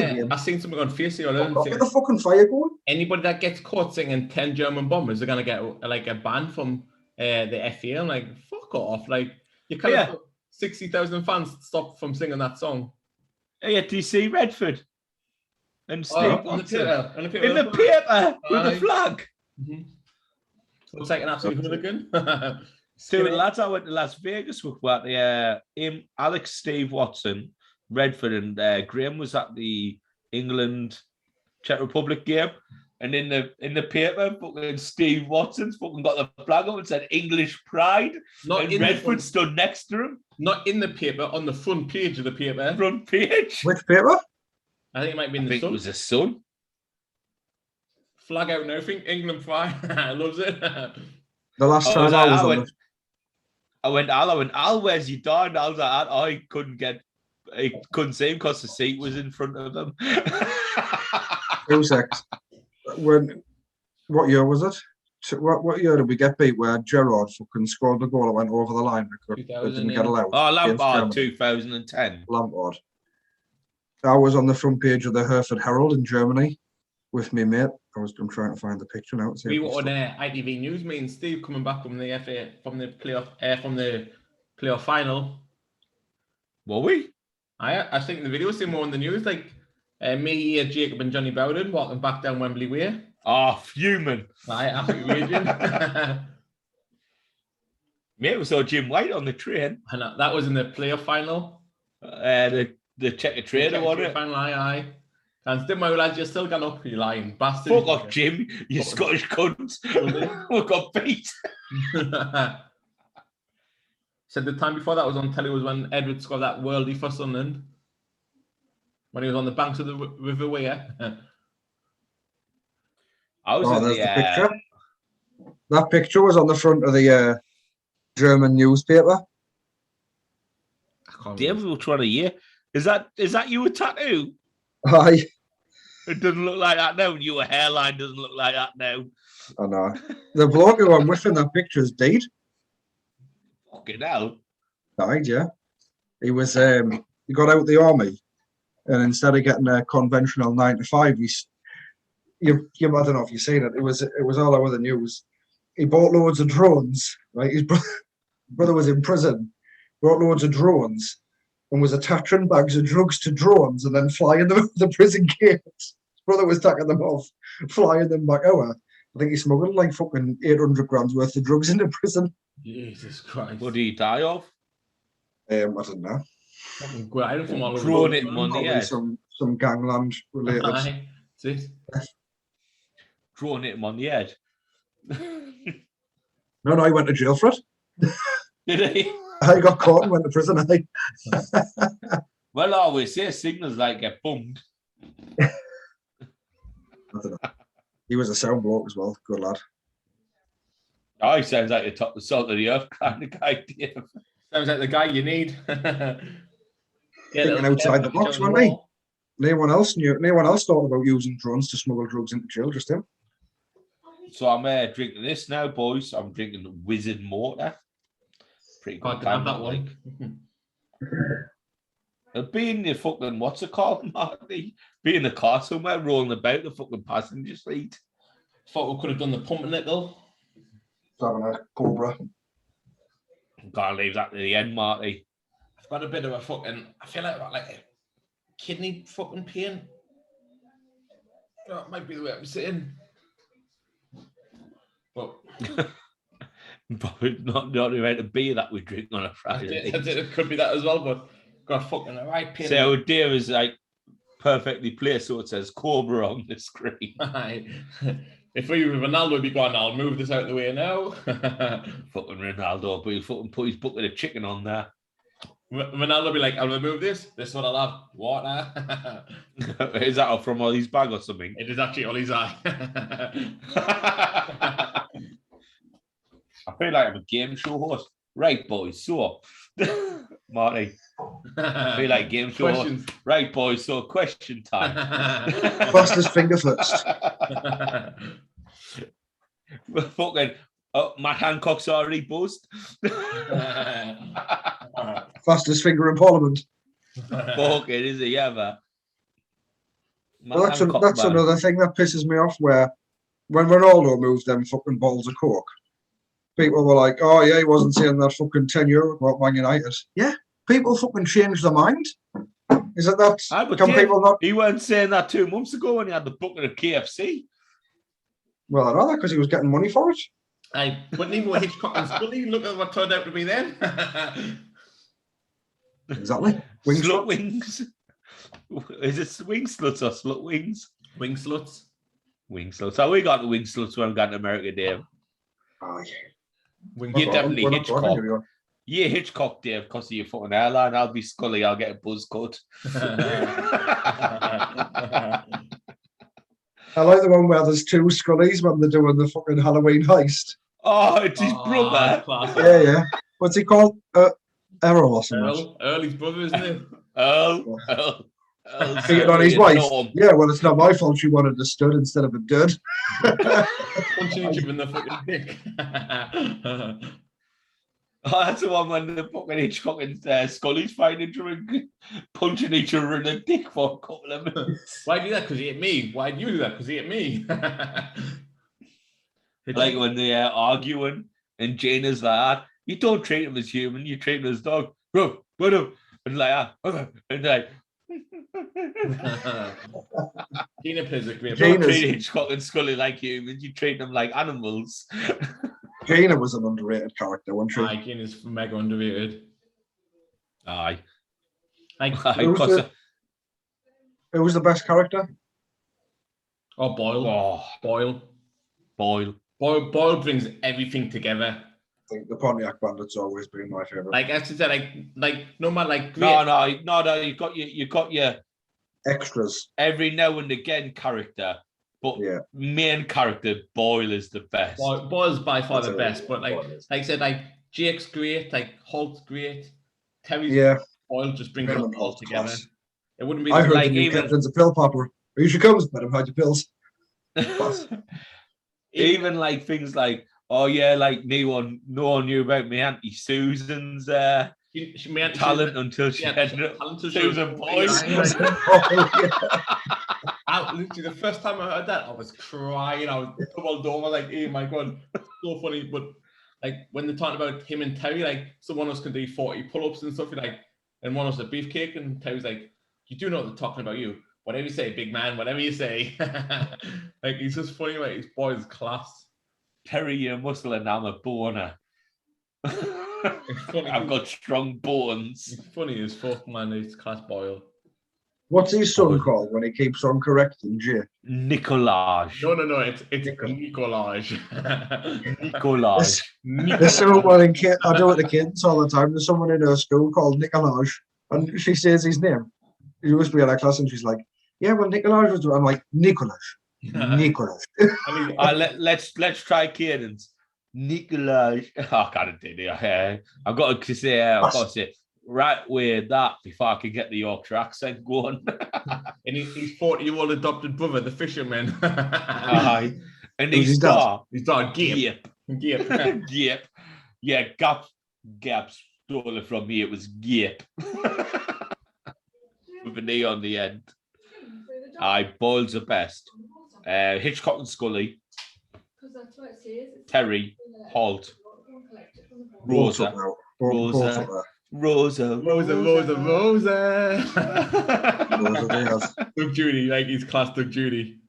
something on Facebook. Get the fucking fire going. Anybody that gets caught singing 10 German bombers are going to get like a ban from the FA. I'm like, fuck off. Like, you can't have 60,000 fans stop from singing that song. Yeah, do you see Redford? And Steve Watson in the paper with the flag. Mm-hmm. So it's like an absolute hooligan. Two of the lads I went to Las Vegas with were the Alex, Steve Watson, Redford, and Graham was at the England Czech Republic game. And in the paper, fucking Steve Watson's fucking got the flag up and said English pride. And Redford stood next to him. Not in the paper, on the front page of the paper. Front page. Which paper? I think it might be in the Sun. I think it was the Sun. Flag out and everything. England pride. Loves it. The last time I went, Al, where's your dad? And I was like, I couldn't see him because the seat was in front of him. 2 seconds. What year was it? What year did we get beat where Gerrard fucking scored the goal and went over the line because it didn't get allowed? Oh, Lampard, 2010. Lampard. I was on the front page of the Hereford Herald in Germany with me mate. I'm trying to find the picture now. We were on ITV News, me and Steve coming back from the FA from the playoff final. Were we? I think the video was more on the news, like me, Jacob, and Johnny Bowden walking back down Wembley Way. Oh, fuming! Absolutely raging. Mate, we saw Jim White on the train. And that was in the playoff final. The Checker Trader won it. Final, aye. And still, my lads, you're still going up, you lying bastard. Fuck off, Jim, you Scottish cunt. We got beat. Said the time before that was on telly was when Edward scored that worldie for Sunderland. When he was on the banks of the River Wear. I was the picture. That picture was on the front of the German newspaper. David, which one of you? Is that you a tattoo? Aye. It doesn't look like that now. Your hairline doesn't look like that now. I know. The bloke who I'm with in that picture is dead. Fucking hell. Died, yeah. He was he got out of the army, and instead of getting a conventional 9 to 5, I don't know if you've seen it. It was all over the news. He bought loads of drones. Right, his brother was in prison. Bought loads of drones. And was attaching bags of drugs to drones and then flying them over the prison gate. His brother was taking them off, flying them back over. I think he smuggled like fucking 800 grams worth of drugs into prison. Jesus Christ. What did he die of? I don't know. Drone it money, yeah. Some gangland related. Drone it him on the head. No, he went to jail for it. Did he? I got caught and went to prison, I think. Well, I always say signals like get bummed. I don't know. He was a sound bloke as well. Good lad. Oh, he sounds like the top of the salt of the earth kind of guy. Sounds like the guy you need. Thinking outside the box, wasn't he? No one else thought about using drones to smuggle drugs into jail, just him. So I'm drinking this now, boys. I'm drinking Wizard Mortar. Pretty good. I can have that one. Like. Being the fucking, what's it called, Marty? Being in the car somewhere, rolling about the fucking passenger seat. Thought we could have done the pumpernickel. Having a Cobra. Gotta leave that to the end, Marty. I've got a bit of a fucking, I feel like a kidney fucking pain. That might be the way I'm sitting. But But not the amount of beer that we drink on a Friday. it could be that as well, but got fucking the right pin. So our deer is like perfectly placed, so it says Cobra on the screen. If we were Ronaldo, would be going, I'll move this out of the way now. Fucking Ronaldo, but he'll fucking put his bucket of chicken on there. Ronaldo will be like, I'll remove this. This one I'll have water. Is that from Ollie's bag or something? It is actually Ollie's eye. I feel like I'm a game show host. Right, boys, so Marty, I feel like game show Questions. host. Right, boys, so question time. Fastest finger first. Fucking Matt Hancock's already buzzed. Fastest finger in Parliament. Fucking is he ever? Well, that's another thing that pisses me off. Where when Ronaldo moves them fucking balls of coke, people were like, "Oh yeah, he wasn't saying that fucking €10 about Man United." Yeah, people fucking change their mind. Is it that? Can people not? He weren't saying that 2 months ago when he had the bucket of KFC. Well, I know that because he was getting money for it. I wouldn't even with Hitchcock and Scully. Look at what turned out to be then. Exactly. Slut wings. Is it wing sluts or slut wings? Wing sluts. Wing sluts. How we got the wing sluts when we got to America, Dave? Oh, yeah. You're definitely Hitchcock. Yeah, Hitchcock, Dave, because of your fucking airline. I'll be Scully. I'll get a buzz cut. I like the one where there's two Scullys when they're doing the fucking Halloween heist. Oh, it's his brother. Yeah. What's he called? Errol or something. Earl, his brother, isn't it? Earl. Beating on his wife. Yeah, well, it's not my fault she wanted a stud instead of a dud. Punching each other in the fucking dick. Oh, that's the one when the fucking Hitchcock and Scully's fighting each other, punching each other in the dick for a couple of minutes. Why do you do that? Because he hit me. Why do you do that? Because he hit me. Like when they're arguing and Jaina's like, you don't treat him as human, you treat him as dog. Bro, what up? And like, okay. And like, Gina plays a great you don't treat Hitchcock and Scully like humans, you treat them like animals. Gina was an underrated character, wasn't she? Aye, Gina's mega underrated. Aye. Who was the best character? Oh, Boyle. Boyle brings everything together. I think the Pontiac Bandit's always been my favorite. Like as I said, like no matter like no, you got your extras every now and again character, but main character Boyle is the best. Boyle's by far the best, but like I said, like Jake's great, like Hulk's great, Terry's Boyle just brings it all together. It wouldn't be. I heard like even Captain's a pill popper. You should come, let him hide your pills. Even like things like, oh yeah, like no one knew about my Auntie Susan's talent until she ended up Susan Boyle. Literally, the first time I heard that, I was crying. I was double dome. I was like, "Oh my god, so funny!" But like when they're talking about him and Terry, like someone else can do 40 pull-ups and stuff, like, and one was a beefcake, and Terry's like, "You do know they're talking about you. Whatever you say, big man. Whatever you say." Like he's just funny. Like his boy's class. Terry, you muscle and I'm a boner. I've got strong bones. It's funny as fuck, man. It's class Boyle. What's his son called when he keeps on correcting Jay? Nicolaj. No. It's Nicolaj. Nicolaj. There's someone in I do it to kids all the time. There's someone in her school called Nicolaj, and she says his name. She must be in our class, and she's like, "Yeah, well, Nicolaj was." I'm like, Nicolaj. Nicolaj. Let's try Caden's. Nicolaj. Oh, I can't do it. I've got to say right with that before I can get the Yorkshire accent going. And his 40-year-old adopted brother, the fisherman. Aye. And his dog, Gip. Gip. Yeah, Gap stole it from me. It was Gip. With an E on the end. Aye, Boyle's the best. Hitchcock and Scully. Terry, Holt, Rosa. Doug Judy, like he's class Doug Judy.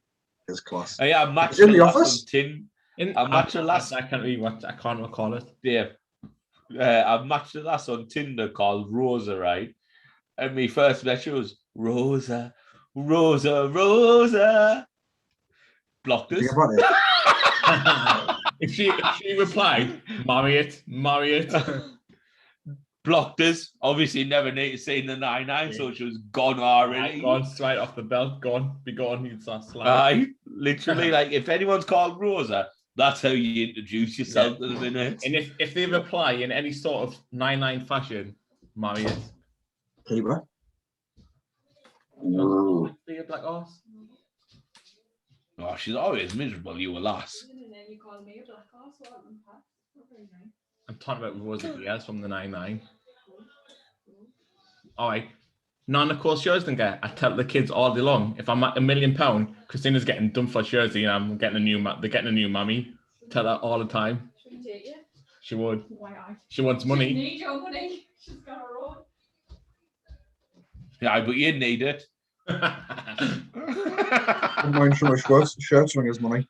It's class. Yeah, I matched In the last office? on tin. I matched the last. I can't really watch. I can't recall it. Yeah. I matched the last on Tinder called Rosa, right? And my first message was Rosa, Rosa, Rosa. Blocked Think us. about it. if she replied, marry it. Blocked us. Obviously, never need to say the 99, so she was gone already. Gone straight off the belt. Gone. Be gone. You'd start sliding. Literally, like if anyone's called Rosa, that's how you introduce yourself to the minute. And if they reply in any sort of 99 fashion, marry it. Keeper. Be a black horse. Oh, she's always miserable, you a lass. You call me a black horse, what? I'm talking about Rosa Diaz from the 99. All right. None of course yours don't get. I tell the kids all day long, if I'm at £1 million, Christina's getting done for jersey and I'm getting they're getting a new mummy. Tell her all the time. Should we take you? She would. Why not? She wants money. She needs your money. She's got her own. Yeah, but you need it. Don't mind showing shirt swing his money.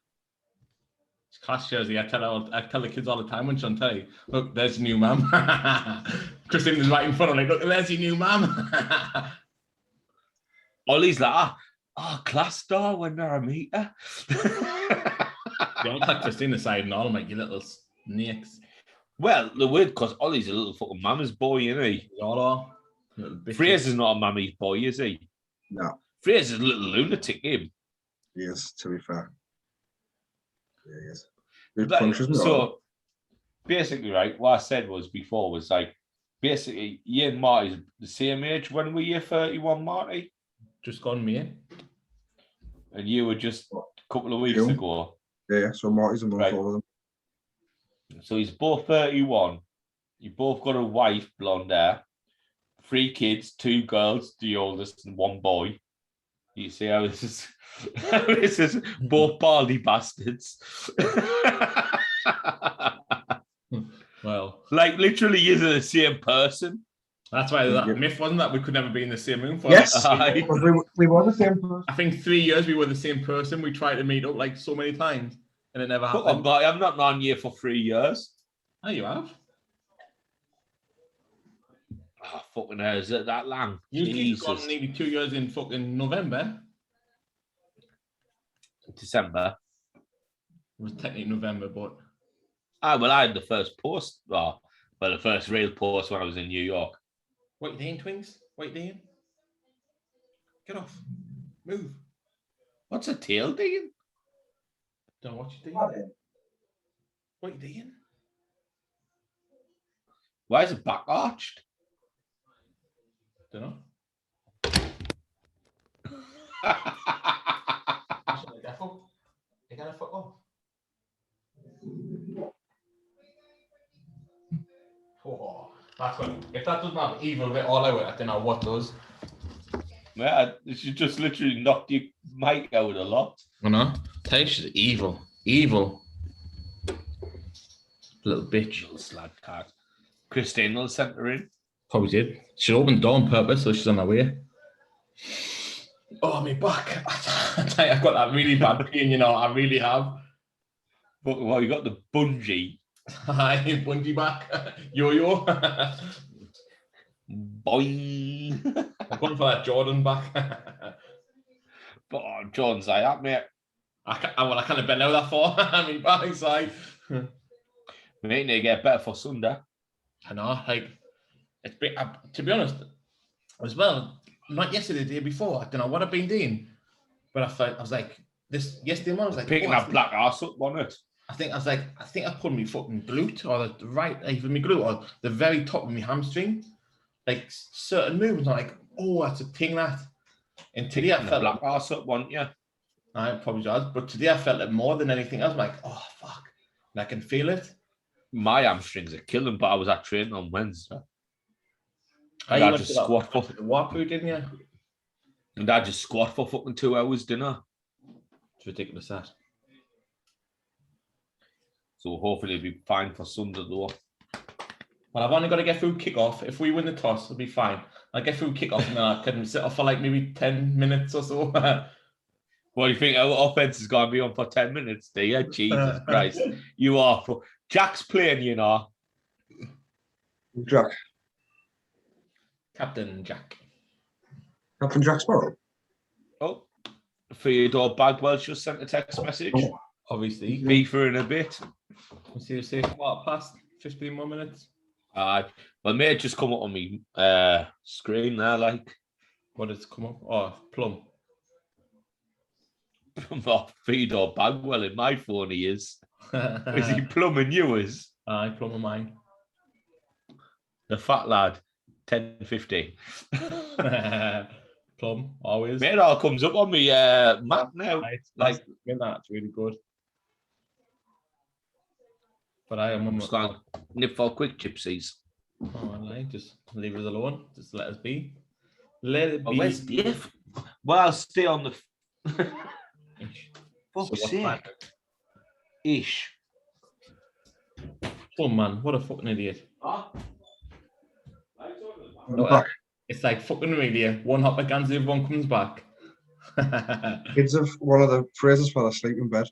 It's class jersey. I tell the kids all the time when she's on telly, look, there's new mum. Christina's right in front of me. Look, there's your new mum. Ollie's like, class star when I meet her. Don't take Christina's side and all, mate, you little snakes. Well, the weird because Ollie's a little fucking mama's boy, isn't he? Y'all are. Fraser's not a mammy's boy, is he? No, Fraser's a little lunatic, him. he is, to be fair. Yeah, he is. So basically, right, what I said was before was like, basically, you and Marty's the same age. When were you 31, Marty? Just gone me. And you were just a couple of weeks ago. Yeah, so Marty's a month Right. older than So he's both 31. You both got a wife, blonde hair, 3 kids, 2 girls, the oldest, and 1 boy. You see how this is? This is both baldy bastards. Well, like literally, you're the same person. that's why that myth wasn't that we could never be in the same room for. Yes, Aye. we were the same person. I think 3 years we were the same person. We tried to meet up like so many times, and it never Fuck on, happened. but I've not known you for 3 years. Oh, you have. Oh, fucking hell, is it that long? You've gone nearly 2 years in fucking November. December. It was technically November, but Well, I had the first post. Well, the first real post when I was in New York. what you doing, twins? What you doing? Get off. Move. What's a tail doing? Don't know what you doing. What you doing? Why is it back arched? Don't know. You gotta fuck off. Oh, that's what. If that doesn't have evil writ all over it, I don't know what does. Yeah, she just literally knocked your mic out a lot. I know. Tell you she's evil. Evil. Little bitch. Little slag card. Christine will send her in. Probably did. She opened the door on purpose, so she's on her way. Oh, my back. I tell you, I've got that really bad pain, you know. I really have. But well, you got the bungee. Hi, bungee back. Yo-yo. Boing. I'm going for that Jordan back. But John's like that, mate. I kind of bent out that far. I mean, back side. We need to get better for Sunday. I know, like, it's been, to be honest, as well, not yesterday, the day before, I don't know what I've been doing, but I was like, this yesterday morning, I was like, Picking that black ass up on it. I think I put my fucking glute or the right, either my glute or the very top of my hamstring, like certain movements, I'm like, oh, that's a thing that. And today I felt black ass up, wasn't you? I probably does, but today I felt it more than anything else. I'm like, oh fuck, and I can feel it. My hamstrings are killing, but I was at training on Wednesday. I And I just squat for Wapu, didn't you? and I just squat for fucking 2 hours dinner. It's ridiculous that. So hopefully it'll be fine for Sunday though. Well, I've only got to get through kick-off. If we win the toss, it'll be fine. I'll get through kick-off and then I can sit off for like maybe 10 minutes or so. What do you think our offense is going to be on for 10 minutes, do you? Jesus Christ. You are. Jack's playing, you know. Jack. Captain Jack. Captain Jack Sparrow. Oh, Theodore Bagwell just sent a text message. Oh. Obviously. FIFA in a bit. Seriously, what, past 15 more minutes? Well, mate, just come up on me screen there, like. What did it come up? Oh, Plum. Theodore Bagwell in my phone, he is. Is he Aye, plumbing yours? Plum of mine. The fat lad, 1050. Plum, always. Mate, all comes up on me, Matt now. Like, that's really good. But I am Just going nip for quick gypsies. Oh, like, just leave us alone. Just let us be. Let it be. Oh, where's Dave? Well, I'll stay on the. Fuck's So sake. Ish. Oh man, what a fucking idiot. Huh? Back. It's like fucking radio. One hop against the other one comes back. Kids have one of the Frasers fell asleep in bed.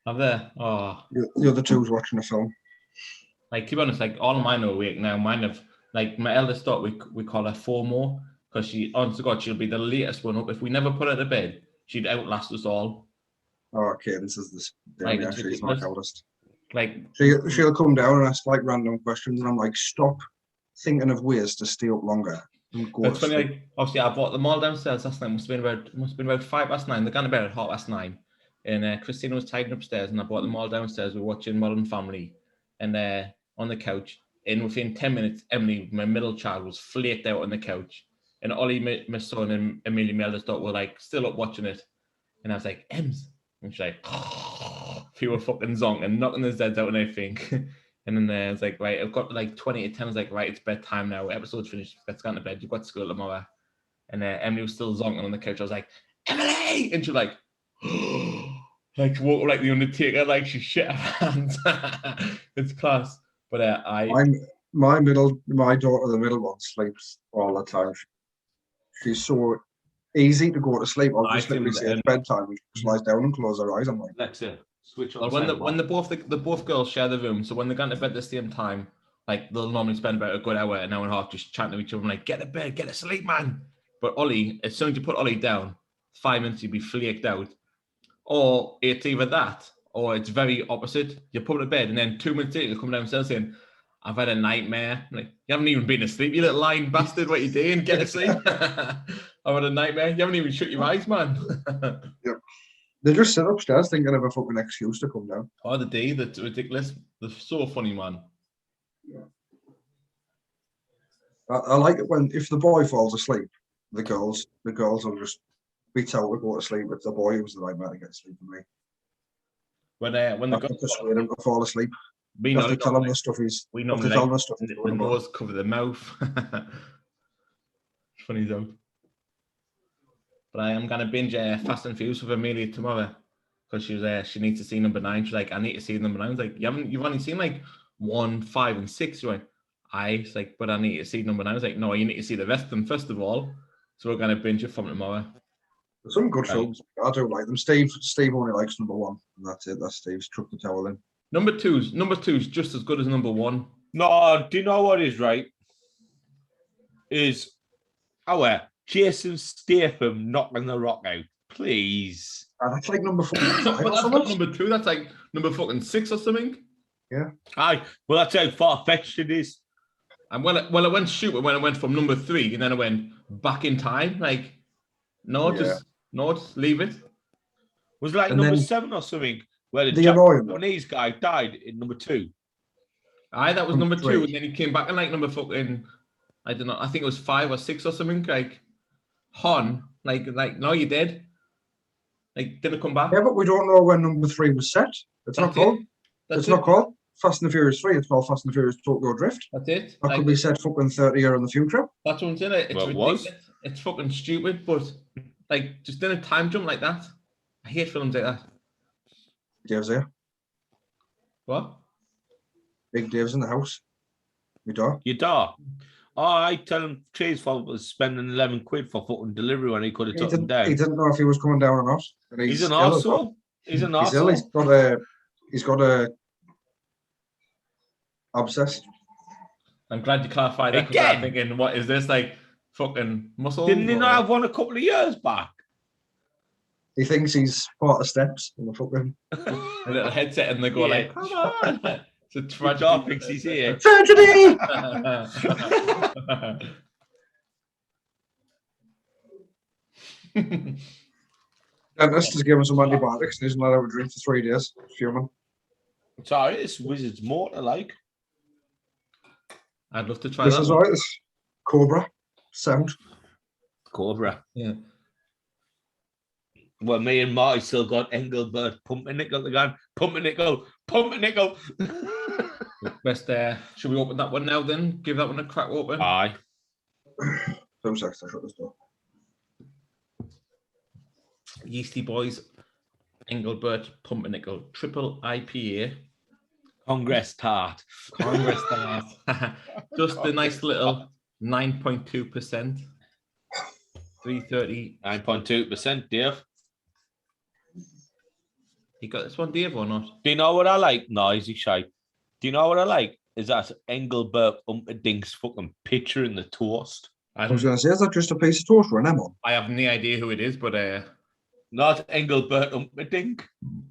Have they? Oh. The other two's watching a film. Like, to be honest, like, all of mine are awake now. Mine have, like, my eldest daughter, we call her FOMO, because she, honest to God, she'll be the latest one up. If we never put her to bed, she'd outlast us all. Oh, okay, this is the Like, yeah, it's she's my ridiculous. eldest. Like, She'll come down and ask like random questions, and I'm like, stop thinking of ways to stay up longer. And go it's to funny, sleep. like, obviously, I brought them all downstairs last night. Must have been about 9:05. They're going to bed at 9:30. And Christina was tidying upstairs, and I brought them all downstairs. We were watching Modern Family, and on the couch. And within 10 minutes, Emily, my middle child, was flaked out on the couch. And Ollie, my son, and Amelia, my eldest daughter, were like still up watching it. And I was like, Ems. And she's like, people fucking zonking, knocking their heads out and everything. And then it's like, right, I've got like 20 to 10. I was like, right, it's bedtime now. Episode's finished. Let's go to bed. You've got school tomorrow. And Emily was still zonking on the couch. I was like, Emily! And she's like, like, woke like the Undertaker, like she shit her hands. It's class. But my daughter, the middle one, sleeps all the time. She's so easy to go to sleep. I'll just literally say it's bedtime and she just lies down and close her eyes. I'm like, Alexa, switch on. well, when the both girls share the room, so when they're going to bed at the same time, like they'll normally spend about a good hour, an hour and a half just chatting to each other. I'm like, get to bed, get to sleep, man. But Ollie, as soon as you put Ollie down, 5 minutes you'd be flaked out. Or it's either that, or it's very opposite. You put him to bed, and then 2 minutes later, you come downstairs saying, I've had a nightmare. I'm like, you haven't even been asleep, you little lying bastard. What you doing? Get to sleep. I've had a nightmare. You haven't even shut your eyes, man. yep. They just sit upstairs thinking of a fucking excuse to come down. Oh, the day, that's ridiculous. They're so funny, man. Yeah. I like it when, if the boy falls asleep, the girls will just be told to go to sleep. It's the boy who's the nightmare to get to sleep for me. When the girls persuade him to fall asleep. We have to tell him the stuff he's. We normally tell him the stuff he's the nose cover the mouth. Funny though. But I am gonna binge Fast and Furious with Amelia tomorrow because she needs to see number 9. She's like, I need to see number 9. I was like, you've only seen like 1, 5, and 6. You're like, it's like, but I need to see number 9. I was like, no, you need to see the rest of them first of all. So we're gonna binge it from tomorrow. There's some good films. I do like them. Steve only likes number 1, and that's it. That's Steve's chuck the towel in. Number two's just as good as number 1. No, do you know what is right? Is our Jason Statham knocking the rock out, please. That's like number 4. But that's not number 2. That's like number fucking 6 or something. Yeah. Aye. Well, that's how far-fetched it is. And when I went stupid when I went from number 3 and then I went back in time, like, just leave it. Was it like and number then, 7 or something? Where the Japanese guy died in number 2. Aye, that was number 2, 3. and then he came back in like number fucking, I don't know, I think it was 5 or 6 or something. Like Han, like no, you did. Like, didn't come back. Yeah, but we don't know when number 3 was set. It's not called. It's not called Fast and the Furious 3. It's called Fast and the Furious Tokyo Drift. That's it. That could be set fucking 30 years in the future. That's what I'm saying. It's well, ridiculous. It's fucking stupid, but like, just in a time jump like that. I hate films like that. Dave's there. What? Big Dave's in the house. Your dog. Your dog. Oh, I tell him Cheese was spending 11 quid for fucking delivery when he could have took him down. He didn't know if he was coming down or not. And He's an ill as well. arsehole. He's an He's ill. arsehole. He's got a obsessed. I'm glad you clarified that because I'm thinking, what is this like fucking muscle? Didn't he not have one a couple of years back? He thinks he's part of Steps in the fucking a little headset and they go like, come on. It's a tragic. Thinks he's here. tragedy. Dentist has given him some antibiotics and he's not allowed to drink for 3 days. Human. Sorry, it's Wizard's Mortar like. I'd love to try This that. is right. This Cobra sound. Cobra. Yeah. Well, me and Marty still got Engelbert Pumpernickel again. Pumpernickel. Best should we open that one now then? Give that one a crack open. Aye. 2 seconds, I shut this door. Yeastie Boys, Engelbert Pumpernickel, triple IPA. Congress tart. Congress tart. Just a nice little 9.2%. 330. 9.2%, Dave. You got this one, Dave, or not? Do you know what I like? Noisy shite. Do you know what I like? Is that Engelbert Umperdink's fucking picture in the toast. I was going to say, is that just a piece of toast or an M on? I have no idea who it is, but not Engelbert Umperdink.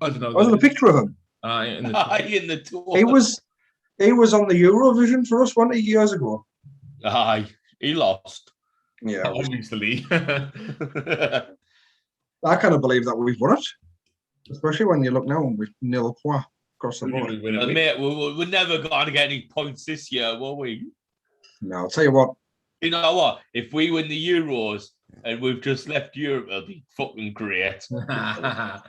I don't know. Oh, there's a picture of him. In the toast. He was on the Eurovision for us 20 years ago. Aye, he lost. Yeah, obviously. I can't believe that we've won it, especially when you look now and we've nil point across the board. Mate, we're never going to get any points this year, will we? No, I'll tell you what. You know what? If we win the Euros and we've just left Europe, it'll be fucking great. But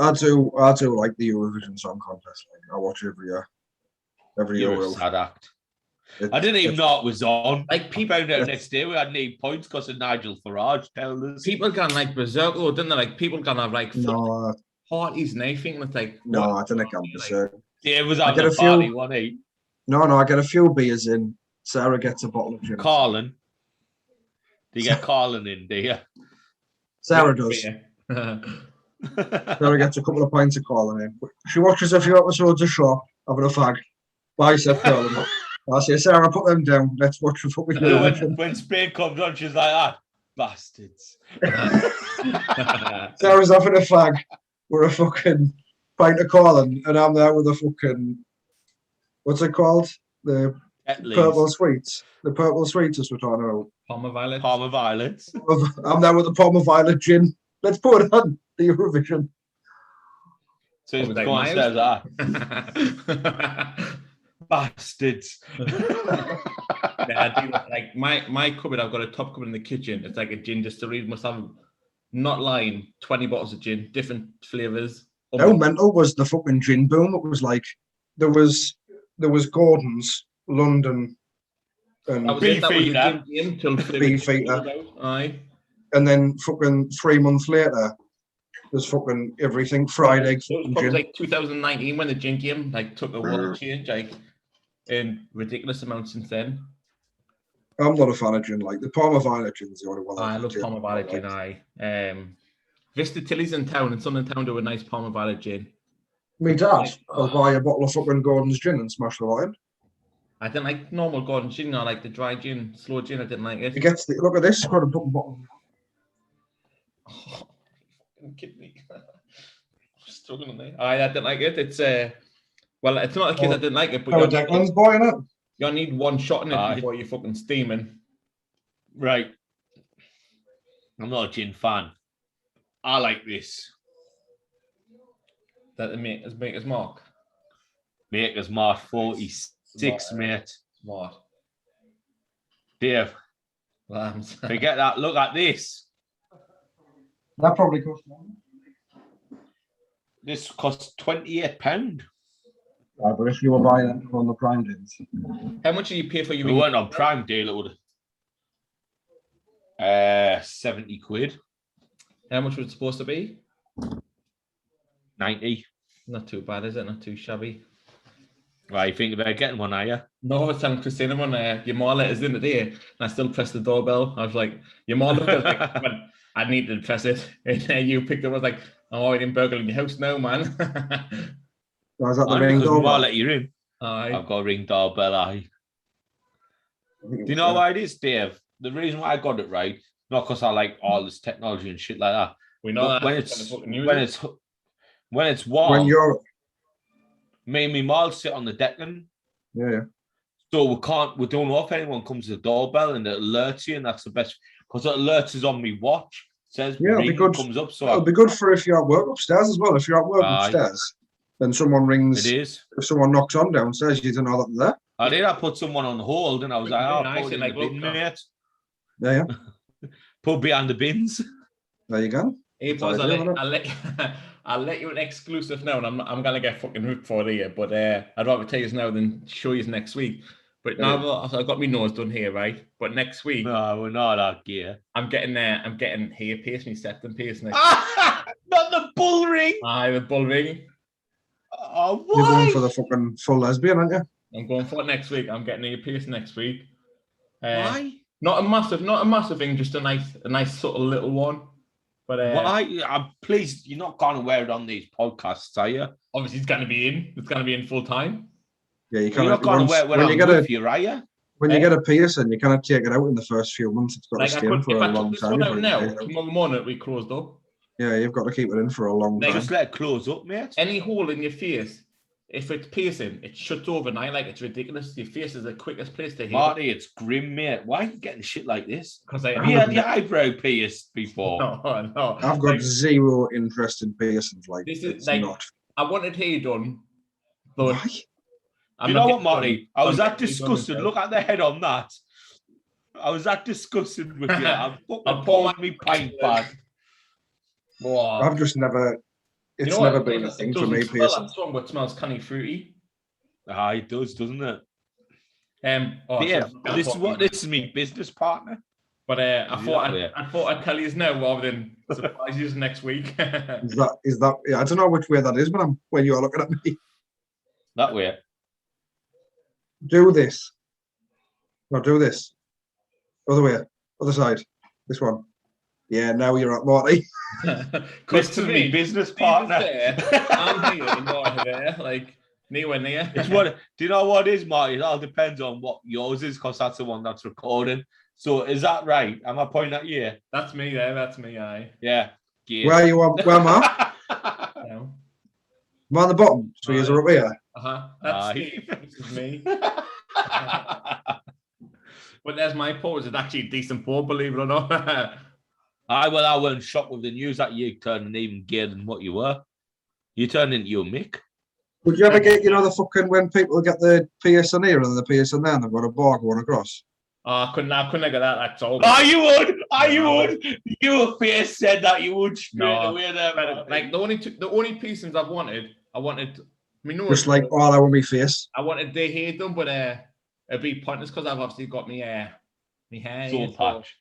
I do like the Eurovision Song Contest. Like, I watch it every year. You're a sad act. I didn't even know it was on. Like people found out next day we had 8 points because of Nigel Farage telling us. People can like berserk, though, didn't they? Like people can have like parties and everything. It's like I didn't get berserk. Yeah, it was on the party, wasn't he? No, I get a few beers in. Sarah gets a bottle of gin. Carlin. Do you get Carlin in, do you? Sarah does. Sarah gets a couple of pints of Carlin in. She watches a few episodes of Shaw, having a fag. Bicep curling. I say, Sarah, put them down. Let's watch the fucking Eurovision. When Spain comes on, she's like, bastards. Sarah's having a fag with a fucking pint of Carlin, and I'm there with a fucking, what's it called? The purple sweets. The purple sweets is what we're talking about. Palmer Violet. Palmer Violet. I'm there with the Palmer Violet gin. Let's put it on the Eurovision. So he's going to say that. Bastards. Yeah, I do, like my cupboard, I've got a top cupboard in the kitchen. It's like a gin distillery. Must have, not lying, 20 bottles of gin, different flavours. How mental was the fucking gin boom? It was like there was Gordon's, London, and Beefeater. Aye. And then fucking 3 months later, there's fucking everything fried egg. It was like 2019 when the gin game like took a world change, like in ridiculous amounts since then. I'm not a fan of gin. Like the Palmer Violet gin's the only one. I love Palmer Violet gin. Vista Tilly's in town, and some in town do a nice Palmer Violet gin. Me dad, I'll buy a bottle of fucking Gordon's gin and smash the lot in. I didn't like normal Gordon's gin. I like the dry gin, slow gin. I didn't like it. It gets the, look at this. Got a bottle. Oh, kidney. Struggling there. I didn't like it. It's well, it's not a case I didn't like it, but Declan's buying it. You need one shot in it before you're fucking steaming. Right. I'm not a gin fan. I like this. That the Maker's Mark. Maker's Mark 46, mate. Smart. Dave. Lambs. Forget that. Look at this. That probably cost money. This costs £28. Right, but if you were buying it on the Prime deals. How much did you pay for your? We went on Prime deal. It would 70 quid. How much was it supposed to be? 90. Not too bad, is it? Not too shabby. Right, you think about getting one, are you? No, I was telling Christina when your mom let us in today, and I still pressed the doorbell. I was like, your mom looked at us like, "Well, I need to press it." And you picked up, I was like, "Oh, I didn't burgle in your house now, man." Was that the I ring because more doorbell? let you in. Aye. I've got a ring doorbell, aye. Do you know why it is, Dave? The reason why I got it right, not because I like all this technology and shit like that. We know But that when it's When warm, you're, me and my mom sit on the decking. yeah. So we don't know if anyone comes to the doorbell and it alerts you, and that's the best because it alerts us on me watch. Says Yeah, it'll be ring good. comes up. So It'll be good for if you're at work upstairs as well. If you're at work Aye. upstairs, then someone rings. it is. If someone knocks on downstairs, you don't know that they're there. I did. I put someone on hold, and I was like, "Oh, Nice, put it in like, the bin, look, mate. Yeah. Put behind the bins." There you go. Hey, That's boys, ideal, isn't it? I'll let you an exclusive now, and I'm gonna get fucking hooked for it here. But I'd rather tell you now than show you next week. But now I've got my nose done here, right? But next week, No, we're not that gear. I'm getting hair pierced, me septum pierced next. Not the bull ring. Aye, the bull ring. Oh, You're going why? for the fucking full lesbian, aren't you? I'm going for it next week. I'm getting hair pierced next week. Why? Not a massive thing, just a nice sort of little one. But Why? Please, you're not going to wear it on these podcasts, are you? obviously it's gonna be in. It's gonna be in full time. Yeah, you You're can't. not going to wear it when I'm with you, are you? When you get a piercing, you cannot take it out in the first few months. It's got Like to I stay in could, for if I a took long this time. one out before you now, take it out. tomorrow morning it'll be closed up. Yeah, you've got to keep it in for a long time. Just let it close up, mate. Any hole in your face, if it's piercing, it shuts overnight. Like it's ridiculous. Your face is the quickest place to hit. Marty, it's grim, mate. Why are you getting shit like this? Because Have you had your eyebrow pierced before? No. I've got zero interest in piercings. Like This is it's like not. I wanted hair done, but Why? Do you know what, Marty? I was that disgusted. Look at the head on that. I was that disgusted with you. I'm fucking pouring me pint bag. I've just never. It's never been a thing for me. Piercing. That strong, but smells canny fruity. Ah, it does, doesn't it? Yeah, This is my business partner. But I thought I'd tell you now rather than surprise you next week. Is that? Yeah, I don't know which way that is when you're looking at me. That way. Do this. No, do this. Other way. Other side. This one. Yeah, now you're at Marty. This is my business partner. I'm here and you're there, like nowhere near. It's what? Do you know what it is, Marty? It all depends on what yours is, because that's the one that's recording. So is that right? Am I pointing at you? That's me. Yeah, that's me. Aye. Yeah. Where are you on? Where am I? No. I'm on the bottom. So you're up here. That's Steve. This is me. But there's my pose. It's actually a decent pose, believe it or not. I weren't shocked with the news that you turned even gayer than what you were. You turned into your Mick. Would you ever get, the fucking when people get the piercing here and the piercing there and they've got a bar going across? I couldn't get that. That's all. Oh, you would. You would. Your face said that you would straight away there. But, like the only piercings I wanted me nose. Just like all over my face. I wanted they hair done, but it'd be pointless because I've obviously got me hair. Soul patch.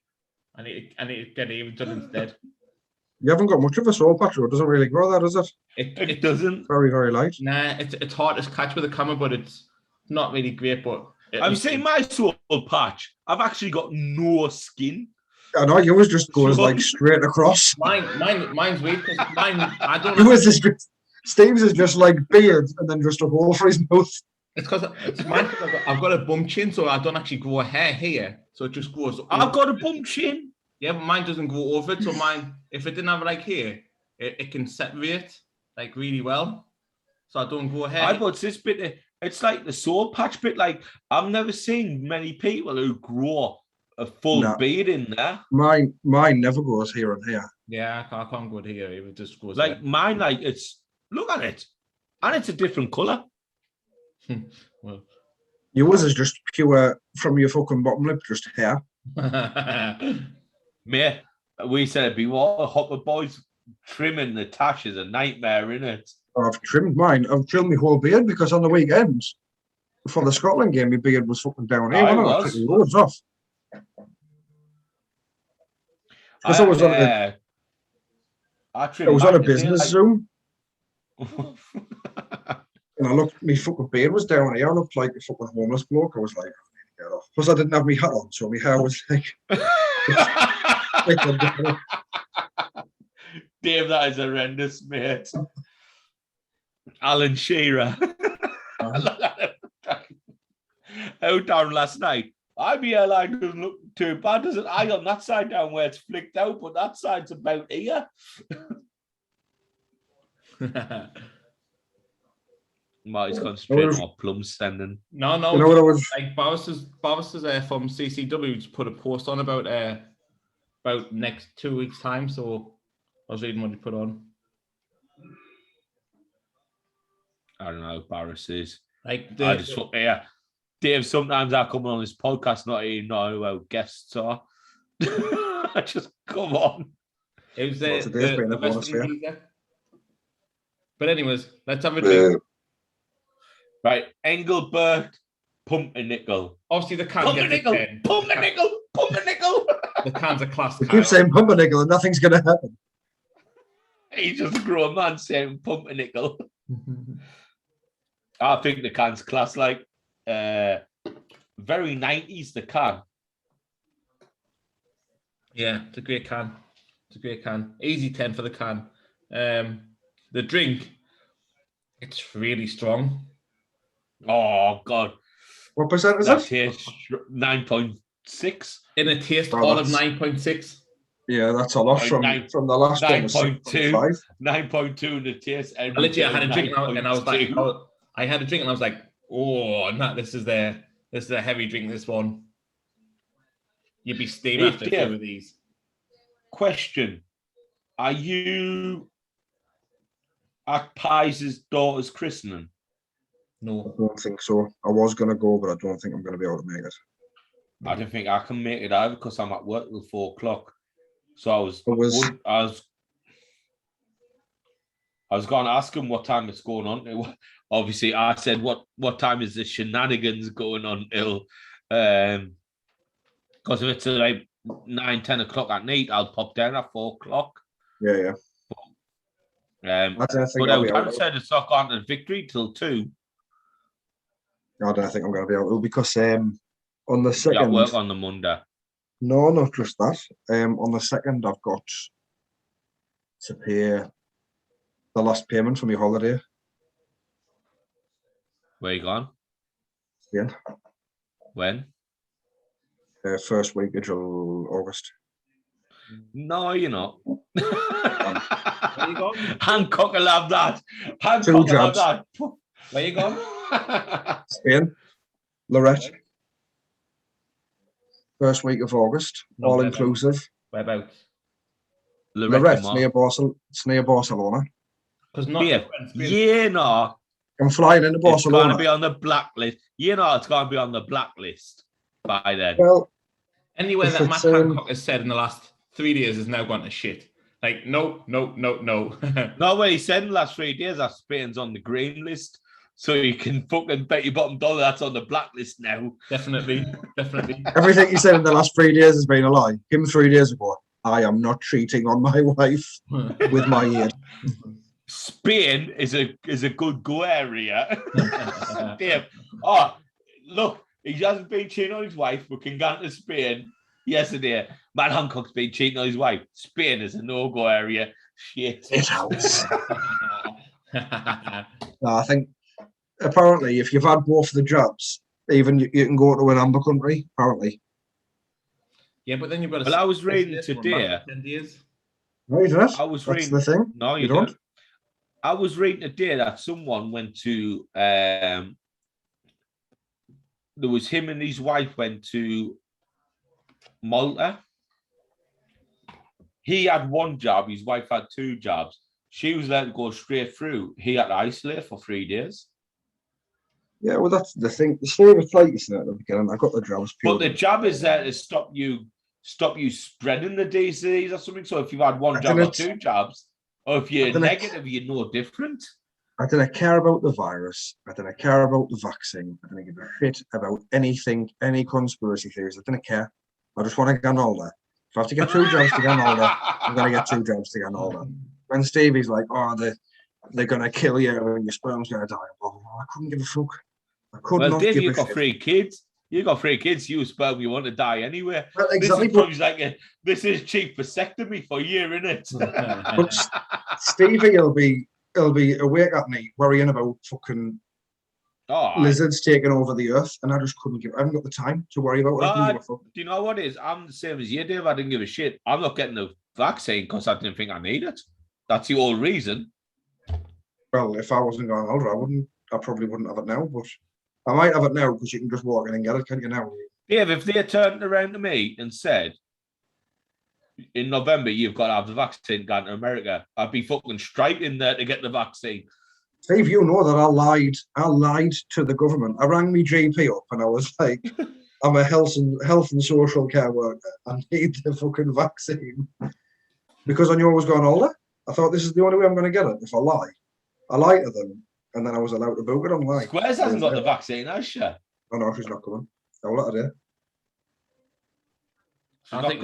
I need to get it even done instead. You haven't got much of a soul patch, or it doesn't really grow there, does it? It doesn't. Very, very light. Nah, it's hard to catch with a camera, but it's not really great. But I'm saying my soul patch. I've actually got no skin. I know yours just goes like straight across. Mine's weird because mine. I don't. Yours is just Steve's is just like beard and then just a hole for his mouth. It's because I've got a bum chin, so I don't actually grow hair here. So it just grows. I've got a bum chin. Yeah, but mine doesn't go over it. So mine, if it didn't have like here, it can separate like really well. So I don't go hair. But this bit, it's like the soul patch bit. Like I've never seen many people who grow a full beard in there. Mine never goes here and here. Yeah, I can't go here. It just goes like there. Mine. Like look at it, and it's a different color. Well, yours is just pure from your fucking bottom lip, just hair. Mate, we said it'd be what Hopper boys trimming the tash is a nightmare, innit? I've trimmed mine. I've trimmed my whole beard because on the weekends before the Scotland game, my beard was fucking down here. I took loads off. Because I was on a business Zoom. And I looked, my fucking beard was down here. I looked like a fucking homeless bloke. I was like, I need to get off. Plus, I didn't have my hat on, so my hair was like. Dave, that is horrendous, mate. Alan Shearer. Out down last night. My hairline doesn't look too bad, does it? I got that side down where it's flicked out, but that side's about here. Marty's gone straight on plum standing. No. You know what I was like Boris from CCW just put a post on about next 2 weeks' time. So I was reading what he put on. I don't know, Boris is. Like I just Dave, sometimes I come on this podcast not even know who our guests are. I just come on. It was the Western geezer. But anyways, let's have a drink. Right, Engelbert, Pumpernickel. Obviously, the can Pumpernickel. The can's a class. You keep saying Pumpernickel and nothing's going to happen. He's just a grown man saying Pumpernickel. I think the can's class, like very 90s, the can. Yeah, it's a great can. Easy 10 for the can. The drink, it's really strong. Oh, God. What percent is that? That tastes 9.6. In a taste, all of 9.6. Yeah, that's a lot from the last 9.2. 9.2 in the taste. I had a drink and I was like, I had a drink and I was like, oh, no, this is a heavy drink, this one. You'd be steaming after two of these. Question. Are you at Pies' daughter's christening? No. I don't think so. I was going to go, but I don't think I'm going to be able to make it. I don't think I can make it either because I'm at work till 4 o'clock. So I was going to ask him what time it's going on. Obviously, I said, what time is the shenanigans going on till? Because if it's like 9-10 o'clock at night, I'll pop down at 4 o'clock. Yeah. But I said it's not gone to victory till 2. I don't think I'm going to be able to because on the second. You work on the Monday. No, not just that. On the second, I've got to pay the last payment for my holiday. Where you gone? Spain. When? First week of August. No, you're not. Where you going? Hancock will have that. Two jobs. Where you going? Spain. Lorette. First week of August. All inclusive. Whereabouts? Lorette, near Barcelona. Because not no. I'm flying into Barcelona. It's going to be on the blacklist. It's going to be on the blacklist by then. Well, anywhere that Matt Hancock has said in the last 3 days is now gone to shit. Like, no. No, what he said in the last 3 days, that Spain's on the green list. So you can fucking bet your bottom dollar that's on the blacklist now. Definitely. Everything he said in the last 3 days has been a lie. Him 3 days ago, I am not cheating on my wife with my aid. Spain is a good go area. Damn. Oh, look, he hasn't been cheating on his wife. We can go to Spain yesterday. Matt Hancock's been cheating on his wife. Spain is a no-go area. Shit. It helps. No, I think apparently if you've had both the jobs, even you can go to an amber country, apparently. Yeah, but then you've got to... Well, I was reading today... No, you don't. I was That's reading... the thing. No, you don't. I was reading today that someone went to... there was him and his wife went to Malta. He had one job. His wife had 2 jobs. She was let go straight through. He had to isolate for 3 days. Yeah, well, that's the thing. The favourite flight is at the beginning. I got the jobs. But the job is there to stop you spreading the disease or something. So if you've had one job or 2 jobs, or if you're negative, you're no different. I don't care about the virus. I don't care about the vaccine. I don't give a shit about anything, any conspiracy theories. I don't care. I just want to get on holiday. If I have to get 2 jobs to get on holiday, I'm going to get 2 jobs to get on holiday. When Stevie's like, oh, they're going to kill you and your sperm's going to die, blah, blah, blah. I couldn't give a fuck. I could Well, not Dave, give you've a got shit. 3 kids. You got 3 kids. You sperm, you want to die anyway. Well, exactly. This is probably this is cheap vasectomy for a year, isn't it? But Stevie will be awake at night worrying about fucking lizards taking over the earth, and I just couldn't I haven't got the time to worry about it. Do you know what it is? I'm the same as you, Dave. I didn't give a shit. I'm not getting the vaccine because I didn't think I need it. That's the whole reason. Well, if I wasn't going older, I probably wouldn't have it now, but I might have it now because you can just walk in and get it, can't you now? Dave, if they turned around to me and said, in November, you've got to have the vaccine going to America, I'd be fucking straight in there to get the vaccine. Steve, you know that I lied to the government. I rang me GP up and I was like, I'm a health and social care worker. I need the fucking vaccine. Because I knew I was going older. I thought this is the only way I'm going to get it if I lie. I lied to them and then I was allowed to book it online. Squares hasn't got the vaccine, has she? Oh no, she's not coming. I'll let her do. I think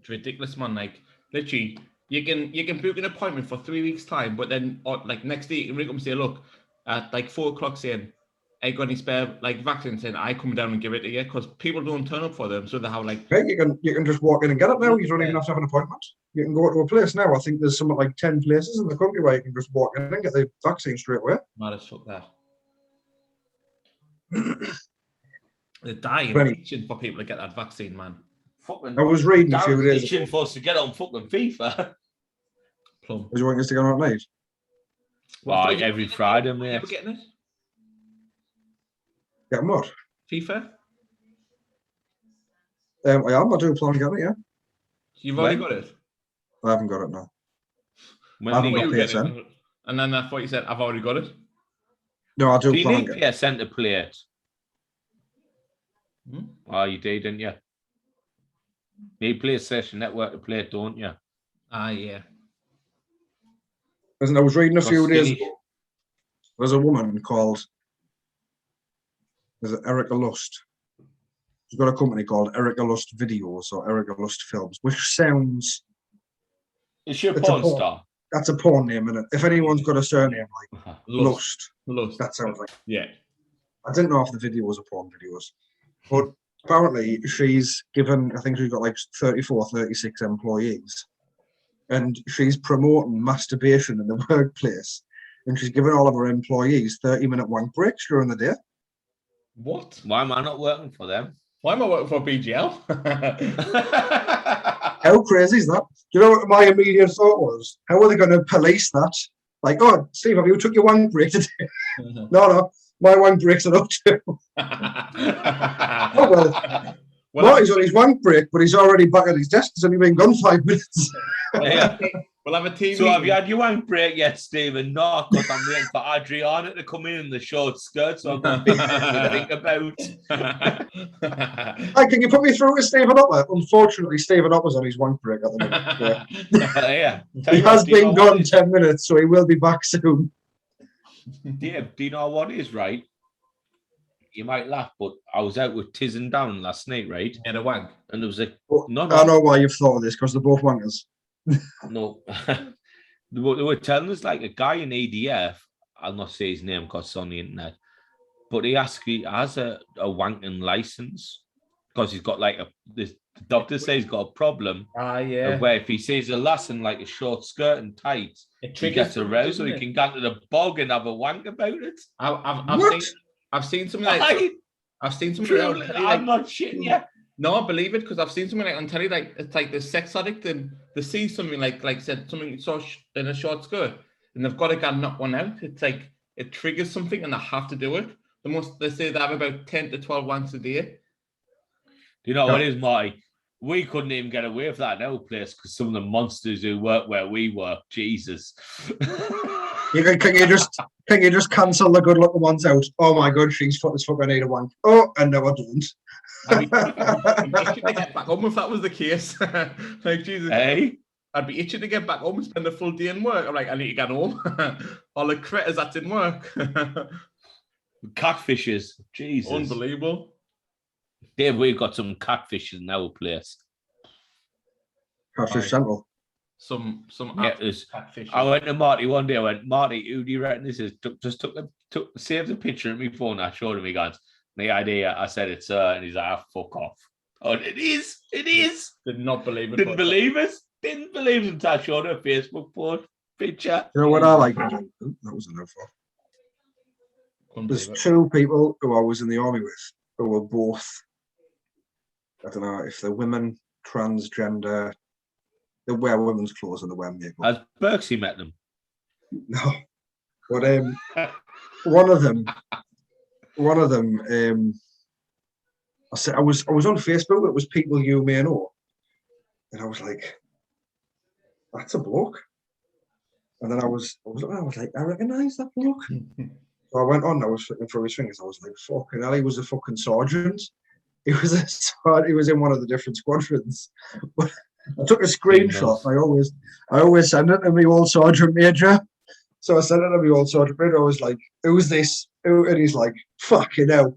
it's ridiculous, man. Like, literally, you can book an appointment for 3 weeks' time, but then like next day you can ring up and say, look, at like 4 o'clock saying, I got any spare like vaccines, and I come down and give it to you, because people don't turn up for them, so they have like. Right, you can just walk in and get it now. You don't even have to have an appointment. You can go to a place now. I think there's something like 10 places in the country where you can just walk in and get the vaccine straight away. Mad as fuck that. They're dying itching for people to get that vaccine, man. I was reading a few days ago. For us to get on fucking FIFA. Plum. Was you wanting us to go on at night? Well, every Friday, mate. Getting it? Getting what? FIFA? I am. I do plan on getting it, yeah. You've already got it? I haven't got it now. When I haven't got PSN. And then I thought you said, I've already got it. No, I do plan on getting it. You need PSN to play it. Oh, you did, didn't you? You need PlayStation Network to play it, don't you? Ah, yeah. Listen, I was reading a few days ago. There's a woman called Erica Lust. She's got a company called Erica Lust Videos or Erica Lust Films, which sounds. Is she a porn star? That's a porn name, isn't it? If anyone's got a surname like Lust, that sounds like. Yeah. I didn't know if the videos are porn videos, but apparently she's given, I think she's got like 34, 36 employees, and she's promoting masturbation in the workplace, and she's given all of her employees 30-minute wank breaks during the day. What? Why am I not working for them? Why am I working for BGL? How crazy is that? Do you know what my immediate thought was? How are they going to police that? Like, oh, Steve, have you took your wank break today? No, my wank breaks are up too. Oh, well Marty's on his wank break, but he's already back at his desk. He's only been gone 5 minutes. Yeah. We'll have a team. So have you had your wank break yet, Stephen? No, because I'm waiting for Adriana to come in the short skirt, so I've got things to think about. Hi, can you put me through to Stephen Upper? Unfortunately, Stephen Upper's on his wank break at the minute. Yeah. He has been gone 10 minutes, so he will be back soon. Dave, do you know what is right? You might laugh, but I was out with Tiz and Down last night, right? And a wank. And there was a... I know why you've thought of this, because they're both wankers. No. They were telling us, like, a guy in ADF, I'll not say his name because it's on the internet, but he has a wanking license because he's got, like, the doctor says he's got a problem. Yeah. Where if he sees a lass in, like, a short skirt and tights, he gets aroused, so he can go to the bog and have a wank about it. I've seen something like I've seen something like I'm not shitting you. No, I believe it, because I've seen something like on telly, like it's like the sex addict, and they see something like said something so in a short skirt, and they've got to go knock one out. It's like it triggers something, and they have to do it. They say they have about 10 to 12 wanks a day. Do you know what it is, Marty? We couldn't even get away with that in our place because some of the monsters who work where we work, Jesus. Can you just cancel the good looking ones out? Oh my god, she's fuck as fuck, I need a wank. Oh, and no, I don't. I'd be itching to get back home if that was the case. Like, Jesus. Hey? I'd be itching to get back home and spend a full day in work. I'm like, I need to get home. All the critters that didn't work. Catfishes. Jesus. Unbelievable. Dave, we've got some catfishes in our place. Catfish Central. some Yeah, catfish. I went to Marty one day. I went, Marty, who do you reckon this is? Saved the picture of my phone. I showed him. He goes, the idea. I said it's and he's like, fuck off. Oh, it is. Did not believe it. Didn't believe it until I showed her a Facebook post picture. You know what I like? That was enough for. There's two people who I was in the army with who were both, I don't know if they're women, transgender, they wear women's clothes and they wear makeup. Has Brewskis met them? No. But one of them, I said I was on Facebook, it was people you may know. And I was like, that's a bloke. And then I was like, I recognise that bloke. So I went on, I was flicking through his fingers. I was like, fucking hell, he was a fucking sergeant. He was in one of the different squadrons. But I took a screenshot. I always send it to me old sergeant major. So I sent it to me old sergeant major. I was like, who's this? And he's like, fucking hell.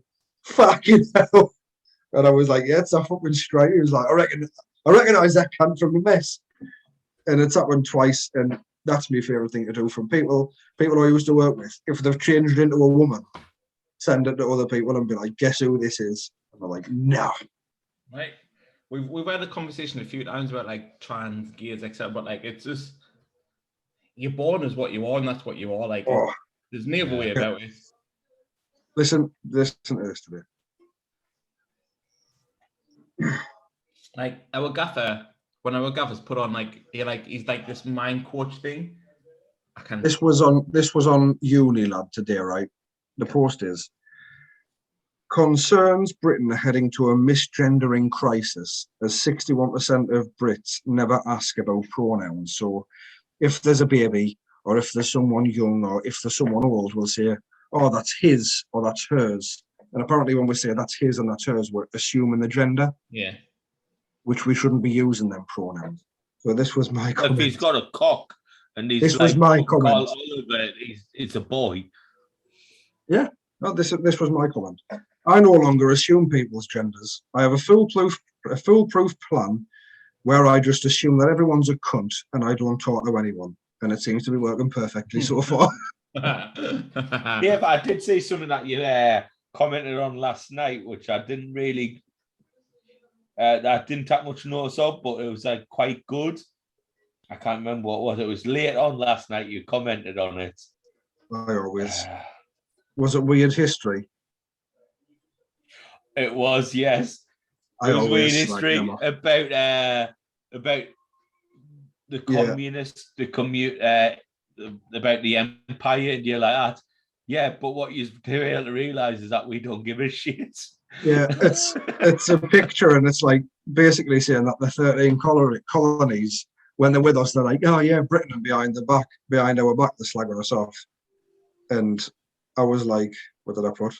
And I was like, yeah, it's a fucking straight. He was like, I recognise that cunt from the mess. And it's happened twice. And that's my favourite thing to do from people I used to work with. If they've changed into a woman, send it to other people and be like, guess who this is? And they're like, no. Right. We've had a conversation a few times about like trans, gays, etc. But like it's just you're born as what you are, and that's what you are. Like there's no other way about it. Listen to this today. Like our gaffer, when our gaffer's put on he's like this mind coach thing. This was on Uni Lad today, right? The post is concerns Britain are heading to a misgendering crisis as 61% of Brits never ask about pronouns. So if there's a baby or if there's someone young or if there's someone old, we'll say, oh, that's his or that's hers. And apparently when we say that's his and that's hers, we're assuming the gender. Yeah. Which we shouldn't be using them pronouns. So this was my comment. If he's got a cock and he's this was my comment. It's a boy. Yeah, no, this was my comment. I no longer assume people's genders. I have a foolproof plan where I just assume that everyone's a cunt and I don't talk to anyone. And it seems to be working perfectly so far. Yeah, but I did see something that you commented on last night, which I didn't really... that I didn't take much notice of, but it was like quite good. I can't remember what it was. It was late on last night. You commented on it. I always. Was it Weird History? It was, yes. It was Weird History about the communists, about the empire, and you're like that. Yeah, but what you fail to realise is that we don't give a shit. Yeah, it's a picture, and it's like basically saying that the 13 colonies, when they're with us, they're like, oh yeah, Britain, and behind our back, they're slagging us off. And I was like, what did I put?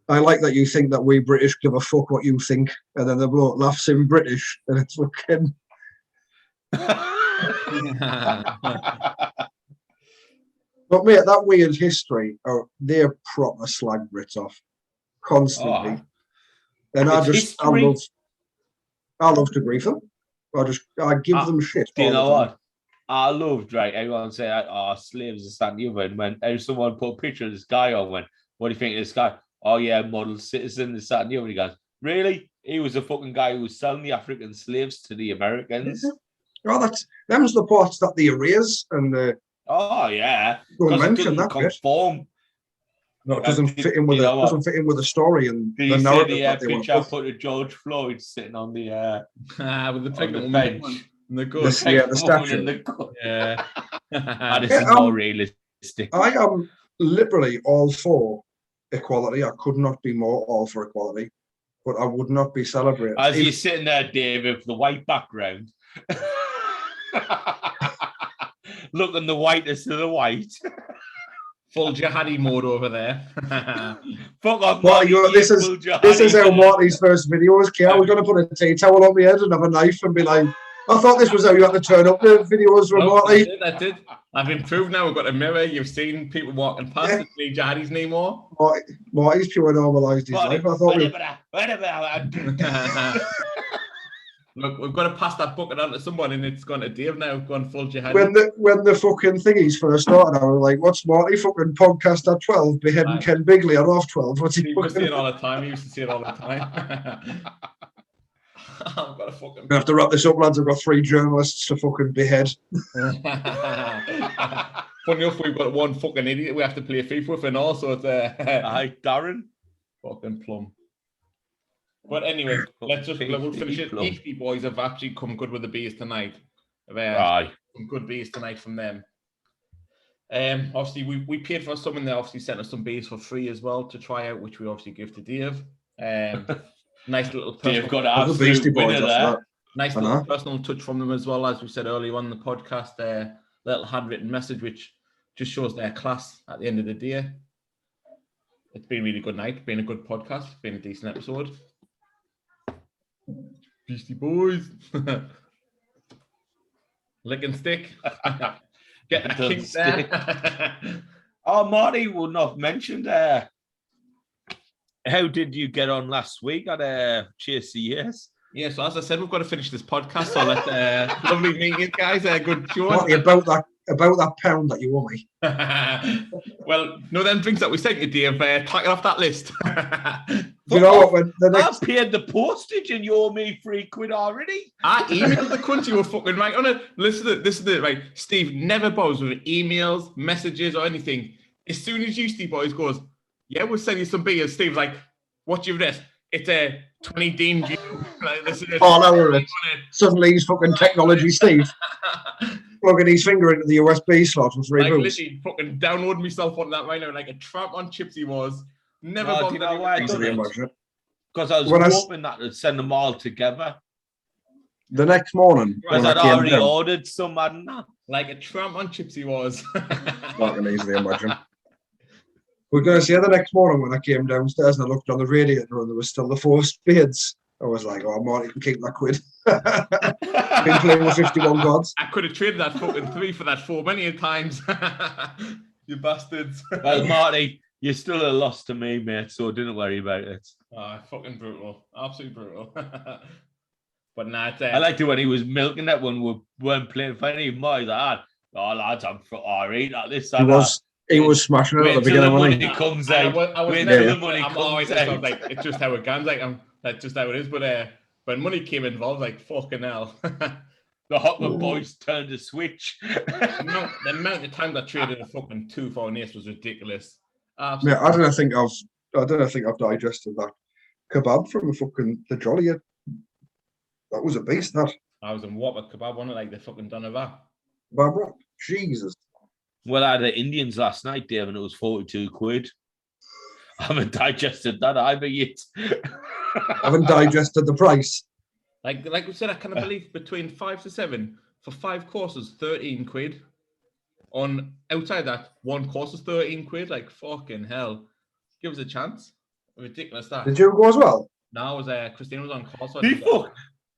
I like that you think that we British give a fuck what you think, and then the bloke laughs in British, and it's fucking. But mate, that Weird History, they're proper slag Brits off constantly, and I love to grief them. I give them shit. Do you know what? I loved, right? Everyone say, slaves are standing over, and when someone put a picture of this guy on, went, what do you think of this guy? Oh yeah, model citizen, this, that, and the other. He goes, really? He was a fucking guy who was selling the African slaves to the Americans. Oh, them's the parts that they erase and the. Oh yeah, don't mention that conform. No, it doesn't fit in with the story and the narrative. The picture I put of George Floyd sitting on the with the pregnant bench. The statue. Yeah, that is more realistic. I am literally all for equality. I could not be more all for equality, but I would not be celebrating. As you're sitting there, David, with the white background. Looking the whitest of the white. Full jihadi mode over there. Fuck off, Marty, this is how Marty's first video was. We're going to put a tea towel on my head and have a knife and be like, I thought this was how you had to turn up the videos from Marty. I did. I've improved now. We've got a mirror. You've seen people walking past. It's me jihadis anymore. Marty's pure normalised his life. I thought Look, we've got to pass that bucket on to someone, and it's gone to Dave now. Gone full jihad. When the fucking thingies first started, I was like, "What's Marty fucking podcast at 12? Beheading Ken Bigley at half 12? What's he He used to see fucking?" it all the time. He used to see it all the time. I've got to fucking. We have to wrap this up, lads. I've got 3 journalists to fucking behead. Funny enough, we've got one fucking idiot we have to play FIFA with, and also it's Hi, Darren. fucking plum. But anyway, we'll finish it. Yeastie boys have actually come good with the beers tonight. Aye. Some good beers tonight from them. Obviously, we paid for some, and they obviously sent us some beers for free as well to try out, which we obviously give to Dave. Nice little personal. Dave got absolute winner there. Nice little personal touch from them as well, as we said earlier on in the podcast. Little handwritten message, which just shows their class at the end of the day. It's been a really good night. Been a good podcast. Been a decent episode. Beastie boys. Lick and stick. Get the kinks there. Oh, Marty would not have mentioned how did you get on last week at Cheers to Yes? Yeah, so as I said, we've got to finish this podcast. So let lovely meeting you guys. Good show. Marty, about that pound that you owe me. Well, no, them drinks that we sent you, Dave, take it off that list. You know what? When the next I paid the postage and you owe me £3 already. I emailed the country were fucking right on it. Listen to it, right? Steve never bothers with emails, messages, or anything. As soon as Yeastie boys goes, yeah, we'll send you some beers. Steve's like, what's your this? It's a 20 Dean G. all over it. Suddenly he's fucking technology Steve. Plugging his finger into the USB slot with 3 boots. Literally fucking download myself on that right now, like a tramp on chips he was. Never Do you know why I done it? Because I was hoping that I'd send them all together. The next morning, because I'd already ordered some, hadn't I? Like a tramp on chips he was. I can easily imagine. We're going to see the next morning when I came downstairs and I looked on the radiator and there was still the 4 spades. I was like, oh, Marty can keep that quid. Been playing with 51 gods. I could have traded that fucking 3 for that 4 many times. You bastards. Well, Marty, you're still a loss to me, mate, so don't worry about it. Oh, fucking brutal. Absolutely brutal. But nah, I liked it when he was milking that when we weren't playing for any more. Like, oh, lads, I'm for alright at this. He was smashing it at the beginning. Wait till the money comes out. Wait till the money comes out. Like, it's just how it goes. Like, that's just how it is. But when money came involved, like, fucking hell. The Hotman boys turned a switch. The amount of time that traded a fucking 2 for an ace was ridiculous. Yeah, I don't think I've digested that kebab from the jolly yet. That was a beast, that. I was in what with kebab, wasn't it? Like the fucking done of that. Barbara, Jesus. Well, I had the Indians last night, Dave, and it was £42. I haven't digested that either yet. I haven't digested the price. Like we said, I kind of believe between 5 to 7 for 5 courses, £13. On outside that, 1 course is £13. Like fucking hell, give us a chance. Ridiculous that. Did you go as well? No, it was Christina was on course.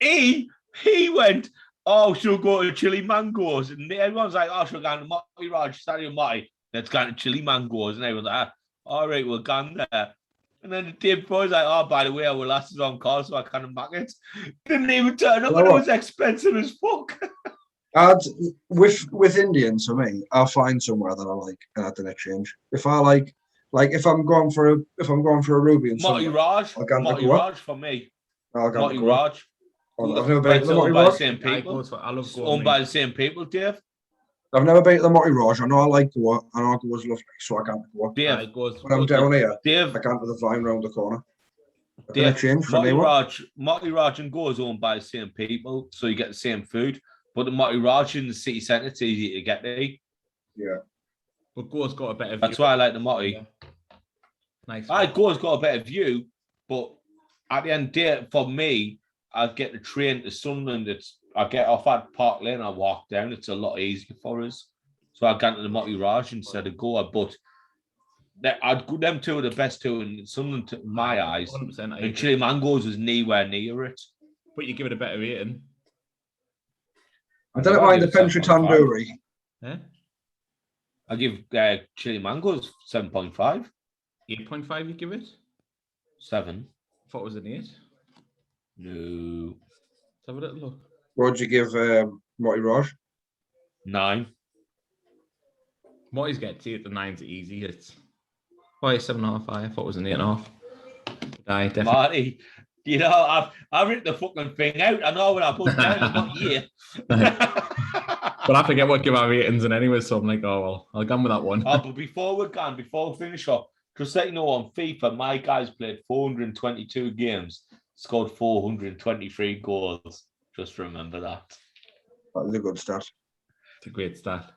He went. Oh, she'll go to Chili Mangoes, and everyone's like, "Oh, she'll go to Marty Raj, Stadium Marty." Let's go to Chili Mangoes, and everyone's like, "All right, we'll go there." And then the day before, he's like, "Oh, by the way, our last is on call, so I can't mark it." Didn't even turn up, and it was expensive as fuck. With Indians, for me, I'll find somewhere that I like and add an exchange. If I like if I'm going for a ruby and Marty Raj for me. Marty Raj. I've never been to the Motti Raj. Owned by the same people, Dave. I've never been to the Motti Raj. I know I like Goa. I know Goa's lovely, so I can't go. Dave, when I'm down here, Dave, I can't do the vine round the corner. Dave, Motti Raj and Goa is owned by the same people, so you get the same food. But the Motti Raj in the city centre, it's easy to get there. Yeah. But Goa's got a better view. That's why I like the Motti. Yeah. Nice. Goa's got a better view, but at the end of the day, for me, I'd get the train to Sunderland. I get off at Park Lane, I walk down. It's a lot easier for us. So I got to the Motti Raj instead of Goa. But them two are the best two in Sunderland, in my eyes. 100%. And Chili Mangoes was nowhere near it. But you give it a better rating. I don't mind the Pentry Tandoori. Yeah? I give Chili Mangoes 7.5. 8.5 you give it? 7. I thought it was an 8. No. have a little look. What'd you give Marty Raj? 9. Marty's get 8 to 9's easy. It's 7.5. I thought it was an 8.5. I definitely. Marty, you know, I've written the fucking thing out. I know what I put down. I'm not here. But I forget what give our ratings and anyway, so I'm like, oh well, I'll go with that one. But before we finish off, just let you know on FIFA, my guys played 422 games, scored 423 goals. Just remember that. That is a good stat. It's a great stat.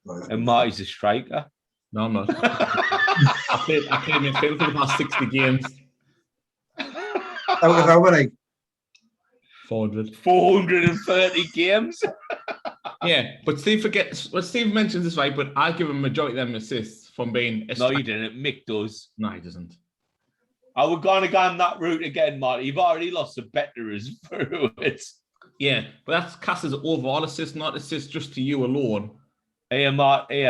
And Marty's a striker. No, I'm not. I played midfield for the past 60 games. Out of how many? 400. 430 games. Yeah, but Steve mentions this right, but I give him majority of them assists from being. No, you didn't. Mick does. No, he doesn't. I would go down that route again, Marty. You've already lost a bet through it. Yeah, but that's cast as overall assist, not assist just to you alone. Marty,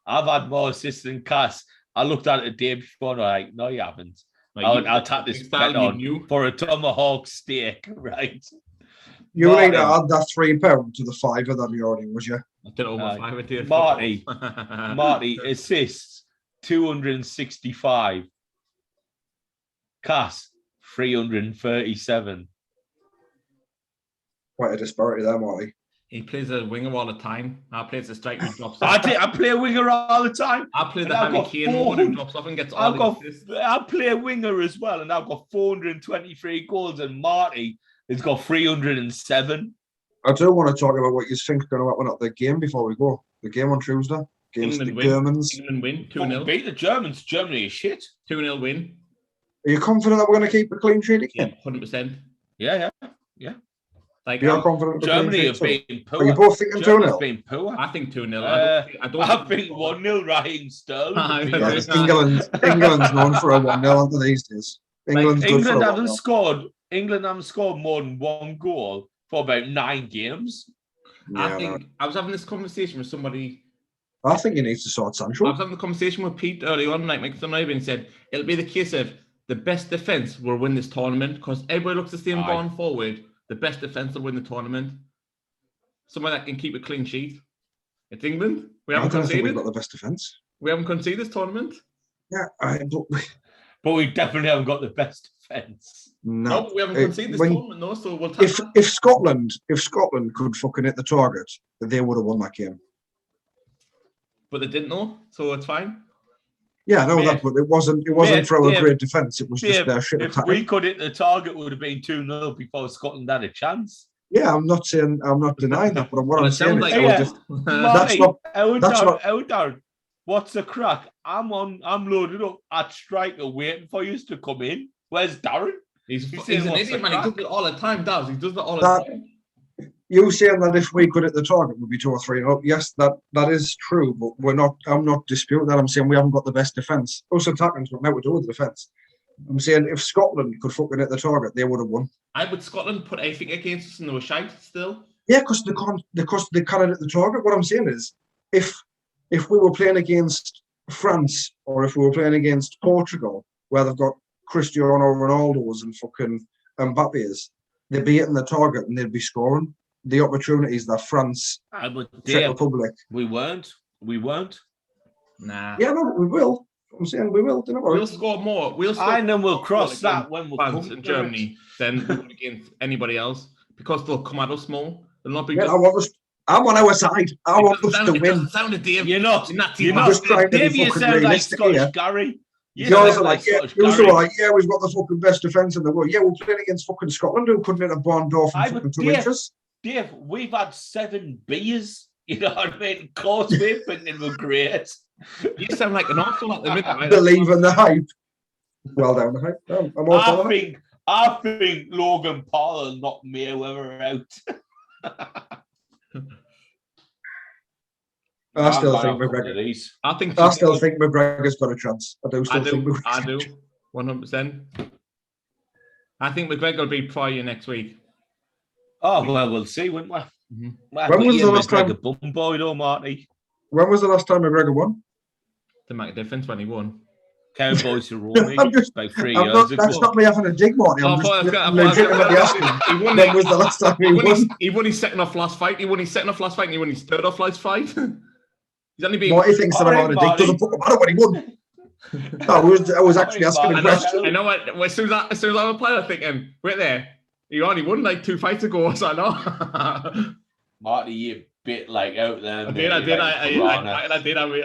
I've had more assists than Cass. I looked at it the day before and I'm like, no, you haven't. I'll tap this bet on for a tomahawk steak, right? You need to add that £3 to the £5 that you already was, yeah? I did over 5 a day. Marty, assists 265. Cass, 337. Quite a disparity there, Marty. He plays a winger all the time. I play as a striker who drops I off. play a winger all the time. I play the Harry Kane one who drops off and gets all the assists. I play a winger as well, and I've got 423 goals, and Marty has got 307. I do want to talk about what you think is going to happen at the game before we go. The game on Tuesday against the Germans. England win 2-0. Beat the Germans. Germany is shit. 2-0 win. Are you confident that we're going to keep a clean sheet again? Yeah, 100%. Yeah. Like, You're confident Germany have been poor. Are you both thinking 2-0? Been poor. I think 2-0. I think 1-0 Raheem Sterling. England's known for a 1-0 onto these days. England haven't scored more than one goal for about 9 games. Yeah, I was having this conversation with somebody. I think you need to sort Sancho. I was having a conversation with Pete early on, like and said it'll be the case of the best defense will win this tournament because everybody looks the same going forward. The best defense will win the tournament. Someone that can keep a clean sheet. It's England. We haven't conceded. We've got the best defense. We haven't conceded this tournament. Yeah, but we definitely haven't got the best defense. No, we haven't conceded this tournament. No, so we'll if Scotland could fucking hit the target, they would have won that game. But they didn't know, so it's fine. Yeah, I know that, but it wasn't for our great defence. It was just their shit attack. If we could hit the target, it would have been 2-0 before Scotland had a chance. Yeah, I'm not denying that, but what I'm saying is, Darren, what's the crack? I'm loaded up at striker waiting for you to come in. Where's Darren? He's an idiot, man. He does it all the time, Daz. He does it all the time. You saying that if we could hit the target, would be 2 or 3-0. Yes, that is true, but I'm not disputing that. I'm saying we haven't got the best defence. Us attacking's got nothing to do with the defence. I'm saying if Scotland could fucking hit the target, they would have won. Would Scotland put anything against us and they were shite still? Yeah, because they can't hit the target. What I'm saying is, if we were playing against France or if we were playing against Portugal, where they've got Cristiano Ronaldo's and fucking Mbappe's, they'd be hitting the target and they'd be scoring. The opportunities that France, Czech Republic. We weren't. Nah. Yeah, no, we will. I'm saying we will. We'll score more. And then we'll cross that when we're France and Germany than against anybody else because they'll come at us more. They'll not be. Yeah, I'm on our side. I want us to win. Sounded Dave. You're not. You're just trying to be fucking realistic here. Gary. You guys are like, yeah, we've got the fucking best defence in the world. Yeah, we're playing against fucking Scotland who couldn't hit a barn door from fucking 2 inches. Dave, we've had 7 beers. You know what I mean? Of course, we're thinking we're great. You sound like an awful at the minute. Believe in the hype. Well down the hype. I'm all for that. I think Logan Paul will knock Mayweather out. I still think McGregor. I still think McGregor's got a chance. I do. 100%. I think McGregor will be prior next week. Oh well, we'll see, won't we? Mm-hmm. When was the last time? Boy, though, Marty. When was the last time McGregor won? To make a difference when he won. Cowboys are rolling I'm just- like 3 I'm years not, ago. that's not me having a dig, Marty. I'm Oh, just I was gonna- legit about the asking. He won When was the last time he won? He won his second off last fight. He won his second off last fight, and he won his third off last fight. He's only been. Marty thinks that I'm All having a right, dig. Doesn't fucking matter when he won. I was actually asking a question. I know what. As soon as I was playing, I'm thinking, wait there. You only won like 2 fights ago, so I know. Marty, you bit like out there. I did. I Do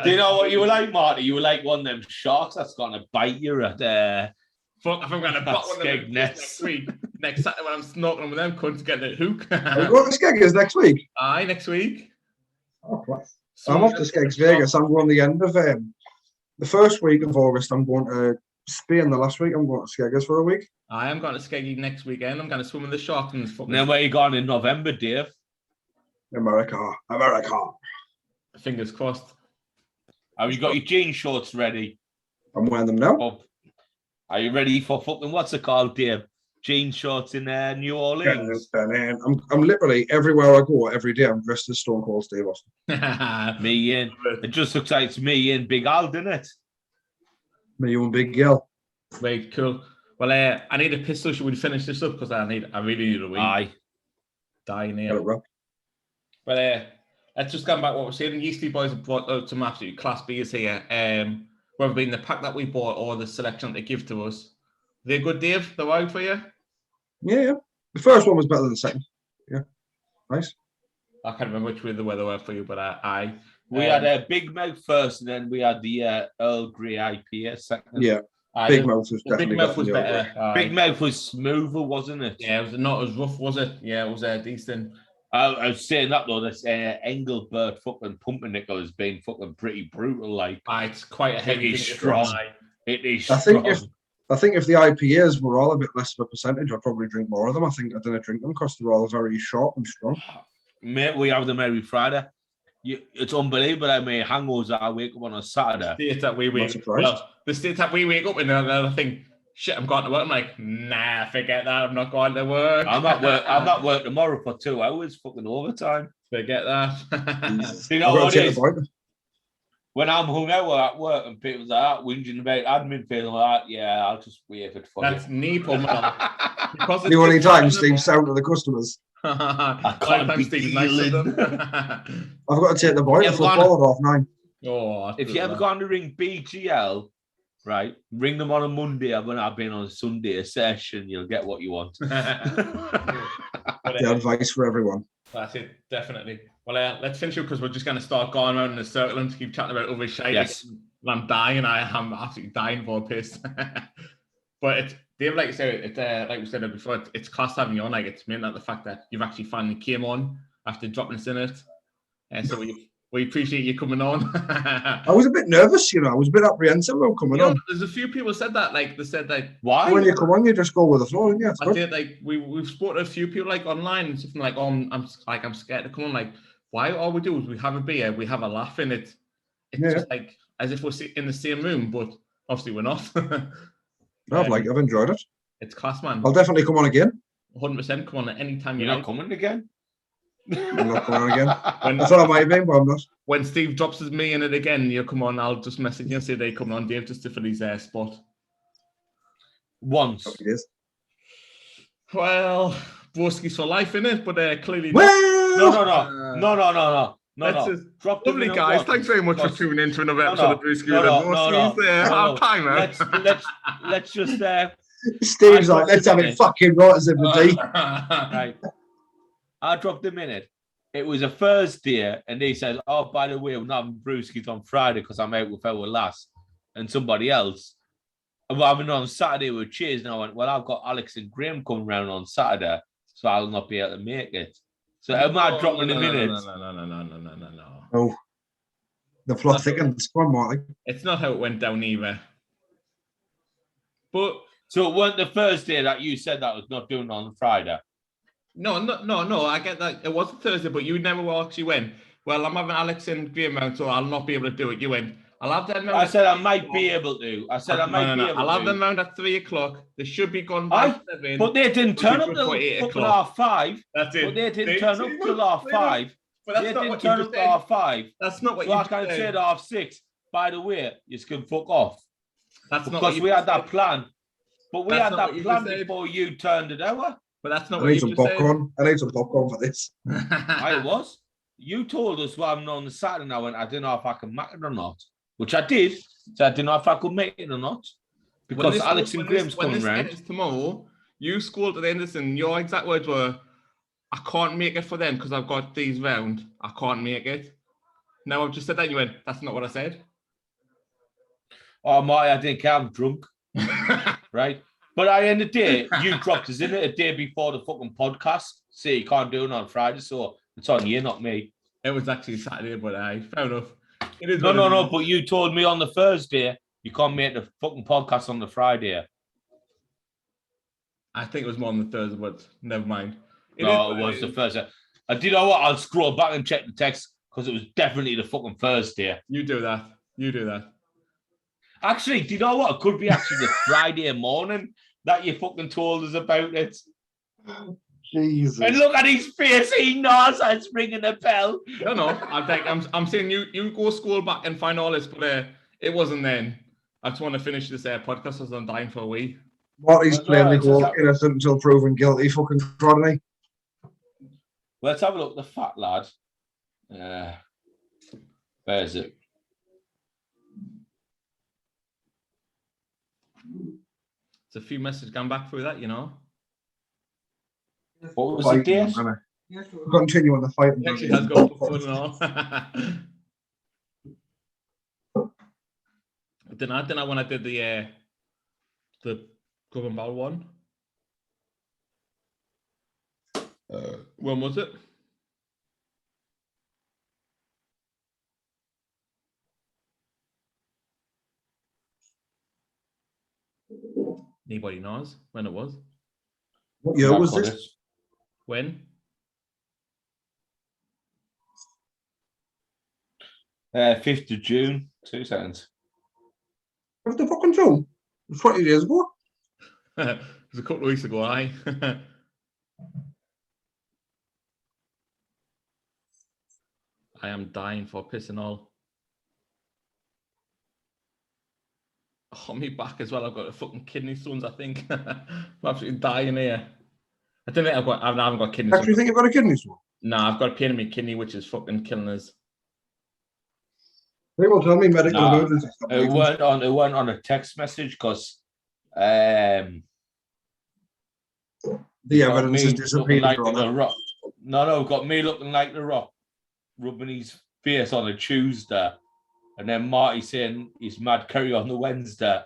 you know what you were like, Marty? You were like one of them sharks that's gonna bite you at Fuck, I think I'm going to butt one of them Skegness. next week. Next Saturday when I'm snorkeling with them cunts getting the hook. Are you going to Skeggers next week? Aye, next week. Oh, class. I'm off to Skeggs Vegas. I'm going the end of the first week of August. I'm going to Spain. The last week I'm going to Skeggers for a week. I am going to Skeggy next weekend. I'm going to swim with the sharks and fucking. And then where you going in November, Dave? America. Fingers crossed. Have you got your jean shorts ready? I'm wearing them now. Oh, are you ready for fucking what's it called, Dave? Jean shorts in New Orleans. I'm literally everywhere I go every day. I'm dressed as Stone Cold Steve Austin. Me in. It just looks like it's me in Big Al, doesn't it? Me, you and Big Girl. Right, cool. Well, I need a pistol. Should we finish this up? Because I really need a wee. Aye. Dying Get it, here. bro. But let's just come back to what we're saying. Yeastie boys have brought out some absolute class beers here. Whether it be in the pack that we bought or the selection they give to us. They're good, Dave? They're out for you? Yeah. The first one was better than the second. Yeah. Nice. I can't remember which way they were for you, but I. We had a Big Mouth first, and then we had the Earl Grey IPA second. Yeah. Big Mouth was definitely Big Mouth was better. Big Mouth was smoother, wasn't it? Yeah, it was not as rough, was it? Yeah, it was decent. I was saying that though, this Engelbert fucking pumpernickel has been fucking pretty brutal. Like, It's quite a heavy. it is strong. It is I strong. think if the IPAs were all a bit less of a percentage, I'd probably drink more of them. I think I didn't drink them because they're all very short and strong. Mate, we have them every Friday. It's unbelievable how many hangovers I wake up on a Saturday. The state that we wake up in, and I think, shit, I'm going to work. I'm like, nah, forget that. I'm not going to work. I'm at work tomorrow for 2 hours, fucking overtime. Forget that. You know what it is? When I'm hungover at work and people's like that, whinging about admin feeling like that, yeah, I'll just wait it for That's me, man. The only time Steve's sound to the customers. I can't be dealing. I've got to take the boy to football at 9:30. Oh, if you ever gone to ring BGL, right, ring them on a Monday when I've been on a Sunday a session, you'll get what you want. The advice for everyone. That's it, definitely. Well, let's finish up because we're just going to start going around in a circle and keep chatting about other shit. Yes. I'm dying. I'm absolutely dying for a piss. But it's, Dave, like you said, like we said before, it's class having you on. Like, it's meant that the fact that you've actually finally came on after dropping us in it. And so we appreciate you coming on. I was a bit nervous, I was a bit apprehensive about coming on. There's a few people said that, like they said that. Why? When you come on, you just go with the flow, yeah. I did, like we've spoken to a few people like online and something like, I'm scared to come on. Like, why? All we do is we have a beer, we have a laugh in it. It's just like as if we're in the same room, but obviously we're not. I've enjoyed it. It's class, man. I'll definitely come on again. 100% come on at any time. You're not coming again. I'm not coming on again. I thought I might have been, but I'm not. When Steve drops me in it again, you'll come on. I'll just message you and say they come on, Dave, just to fill his spot. Once. Well, Broskis for life, innit? But clearly. No. Drop lovely guys. Once. Thanks very much for tuning in to another episode of Brewskis and Broskis. Let's just. Steve's like, let's have it fucking right as every day. Right. I dropped him in it. It was a Thursday, and he said, "Oh, by the way, we're not having Brewskis on Friday because I'm out with our lass and somebody else. And we're having it on Saturday with Cheers." And I went, "Well, I've got Alex and Graham coming round on Saturday, so I'll not be able to make it." So am I dropping him in it? No. Oh, the plot thickens. Come on, Marty. It's not how it went down either. But so it wasn't the Thursday that you said that was not doing on Friday. No. I get that it was a Thursday, but you never actually went. Well, I'm having Alex and Graham round, so I'll not be able to do it. You went. I'll have them round. I said I might be able to. I'll have them round at 3:00. They should be gone by 7. But they didn't turn up till fucking 5:30. That's it. But they didn't turn up till 5:30. But that's not what you just said. 5:30. That's not what you you just said. So I can say at 6:30. By the way, you can fuck off. That's not because we had that plan. But we That's had not that what you plan just said. before you turned it over. But that's not I what need you some just said. popcorn. I need some popcorn for this. I was. You told us what I'm on the Saturday now, and I didn't know if I could make it or not. Which I did. So I didn't know if I could make it or not. Because Alex and Graham's coming round. When this ends tomorrow, you scold at Anderson. Your exact words were, I can't make it for them because I've got these round. I can't make it. Now I've just said that and you went, that's not what I said. Oh, my, I didn't care. I'm drunk. Right? But at the end of the day, you dropped us in it a day before the fucking podcast. Say you can't do it on Friday, so it's on you, not me. It was actually Saturday, but fair enough. It is No, but you told me on the Thursday you can't make the fucking podcast on the Friday. I think it was more on the Thursday, but never mind. It was the Thursday. I did know what? I'll scroll back and check the text because it was definitely the fucking Thursday. You do that. Actually, do you know what? It could be actually the Friday morning that you fucking told us about it. Jesus. And look at his face. He knows it's ringing a bell. No. I'm saying you go scroll back and find all this, but it wasn't then. I just want to finish this podcast as I'm dying for a wee. Marty's playing the goal innocent until proven guilty. Fucking Rodney. Let's have a look. The fat lad. Where is it? It's a few messages gone back through that, you know. What was the date? Continue on the fight. It actually has got football and all. Didn't I when I did the Club and Ball one? When was it? Anybody knows when it was? What year was this? When? 5th of June. 2 seconds. What the fucking film? 20 years ago? It was a couple of weeks ago, aye. I am dying for piss and all. Oh, me back as well. I've got a fucking kidney stones, I think. I'm absolutely dying here. I don't think I haven't got kidney stones. Actually, think you've got a kidney stone? Nah, I've got a pain in my kidney, which is fucking killing us. They will tell me medical emergency. It went on a text message because the evidence is disappearing. Like the Rock. No, got me looking like the Rock, rubbing his face on a Tuesday, and then Marty saying he's mad curry on the Wednesday,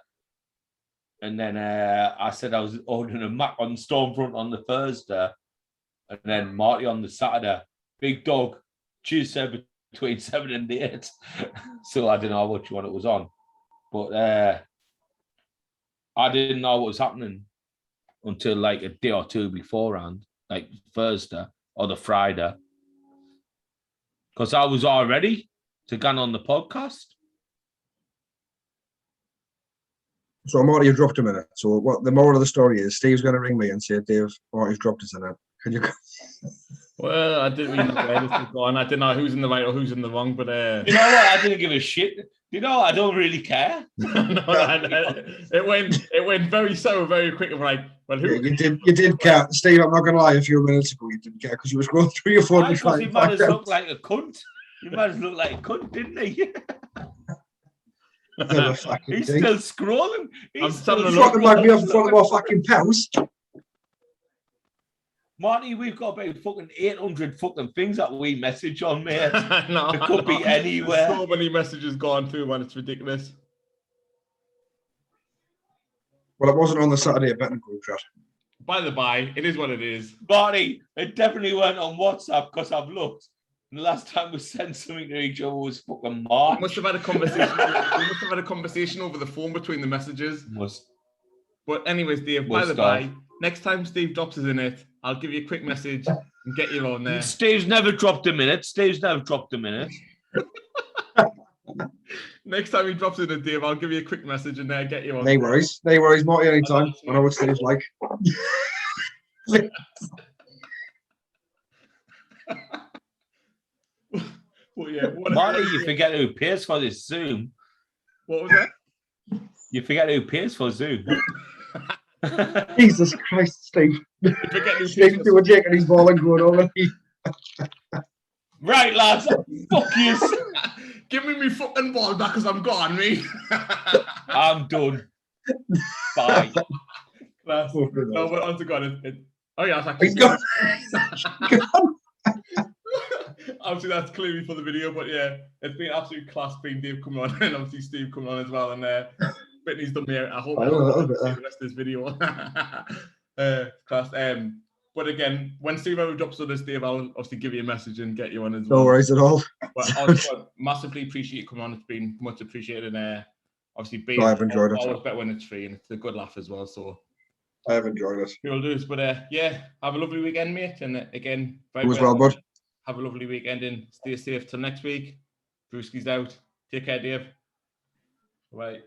and then I said I was ordering a Mac on Stormfront on the Thursday, and then Marty on the Saturday. Big dog, Tuesday between 7 and 8. So I didn't know which one it was on, but I didn't know what was happening until like a day or two beforehand, like Thursday or the Friday, because I was all ready to go on the podcast. So Marty, you dropped him in it. So what the moral of the story is, Steve's going to ring me and say, Dave, Marty's dropped us in it. Can you? Well, I didn't really know where this was going. I didn't know who's in the right or who's in the wrong, but you know what? I didn't give a shit. You know, I don't really care. It went very sour, very quick. I'm like, well, who? Yeah, you did care, Steve. I'm not going to lie. A few minutes ago, you didn't care because you was going through your phone. Because he might have looked like a cunt. He might have looked like a cunt, didn't he? He's still scrolling. He's fucking like me off in front of our fucking pals. Marty, we've got about fucking 800 fucking things that we message on, mate. No, it could be anywhere. There's so many messages gone through, man. It's ridiculous. Well, it wasn't on the Saturday betting group chat. By the by, it is what it is. Marty, it definitely went on WhatsApp because I've looked. And the last time we sent something to each other was fucking March. We must have had a conversation. We must have had a conversation over the phone between the messages. But anyways, Dave, by the by, next time Steve drops us in it, I'll give you a quick message and get you on there. Steve's never dropped a minute. Next time he drops in it, Dave, I'll give you a quick message and get you on. No worries, Marty, anytime. I know what Steve's like. Well, yeah, Marty, you forget who pays for this Zoom. What was that? You forget who pays for Zoo. Jesus Christ, Steve. You forget who Steve, they were taking his ball and going over. Right, lads. Fuck you. Give me my fucking ball back because I'm gone, me. I'm done. Bye. Class. No, but on to God. Oh, yeah, that's He's actually. gone. Obviously, that's clearly for the video, but yeah, it's been absolute class being Dave coming on and obviously Steve coming on as well. And Brittany's done me out. I hope I'll see the rest of this video. Class. But again, when Steve ever drops on this, Dave, I'll obviously give you a message and get you on as well. No worries at all. But also, massively appreciate you coming on. It's been much appreciated. And obviously, being I've enjoyed it. Always better when it's free, and it's a good laugh as well. So I have enjoyed it. we'll do this. But yeah, have a lovely weekend, mate. And again, You as well, bud. have a lovely weekend and stay safe till next week. Brewskis out. Take care, Dave. Bye.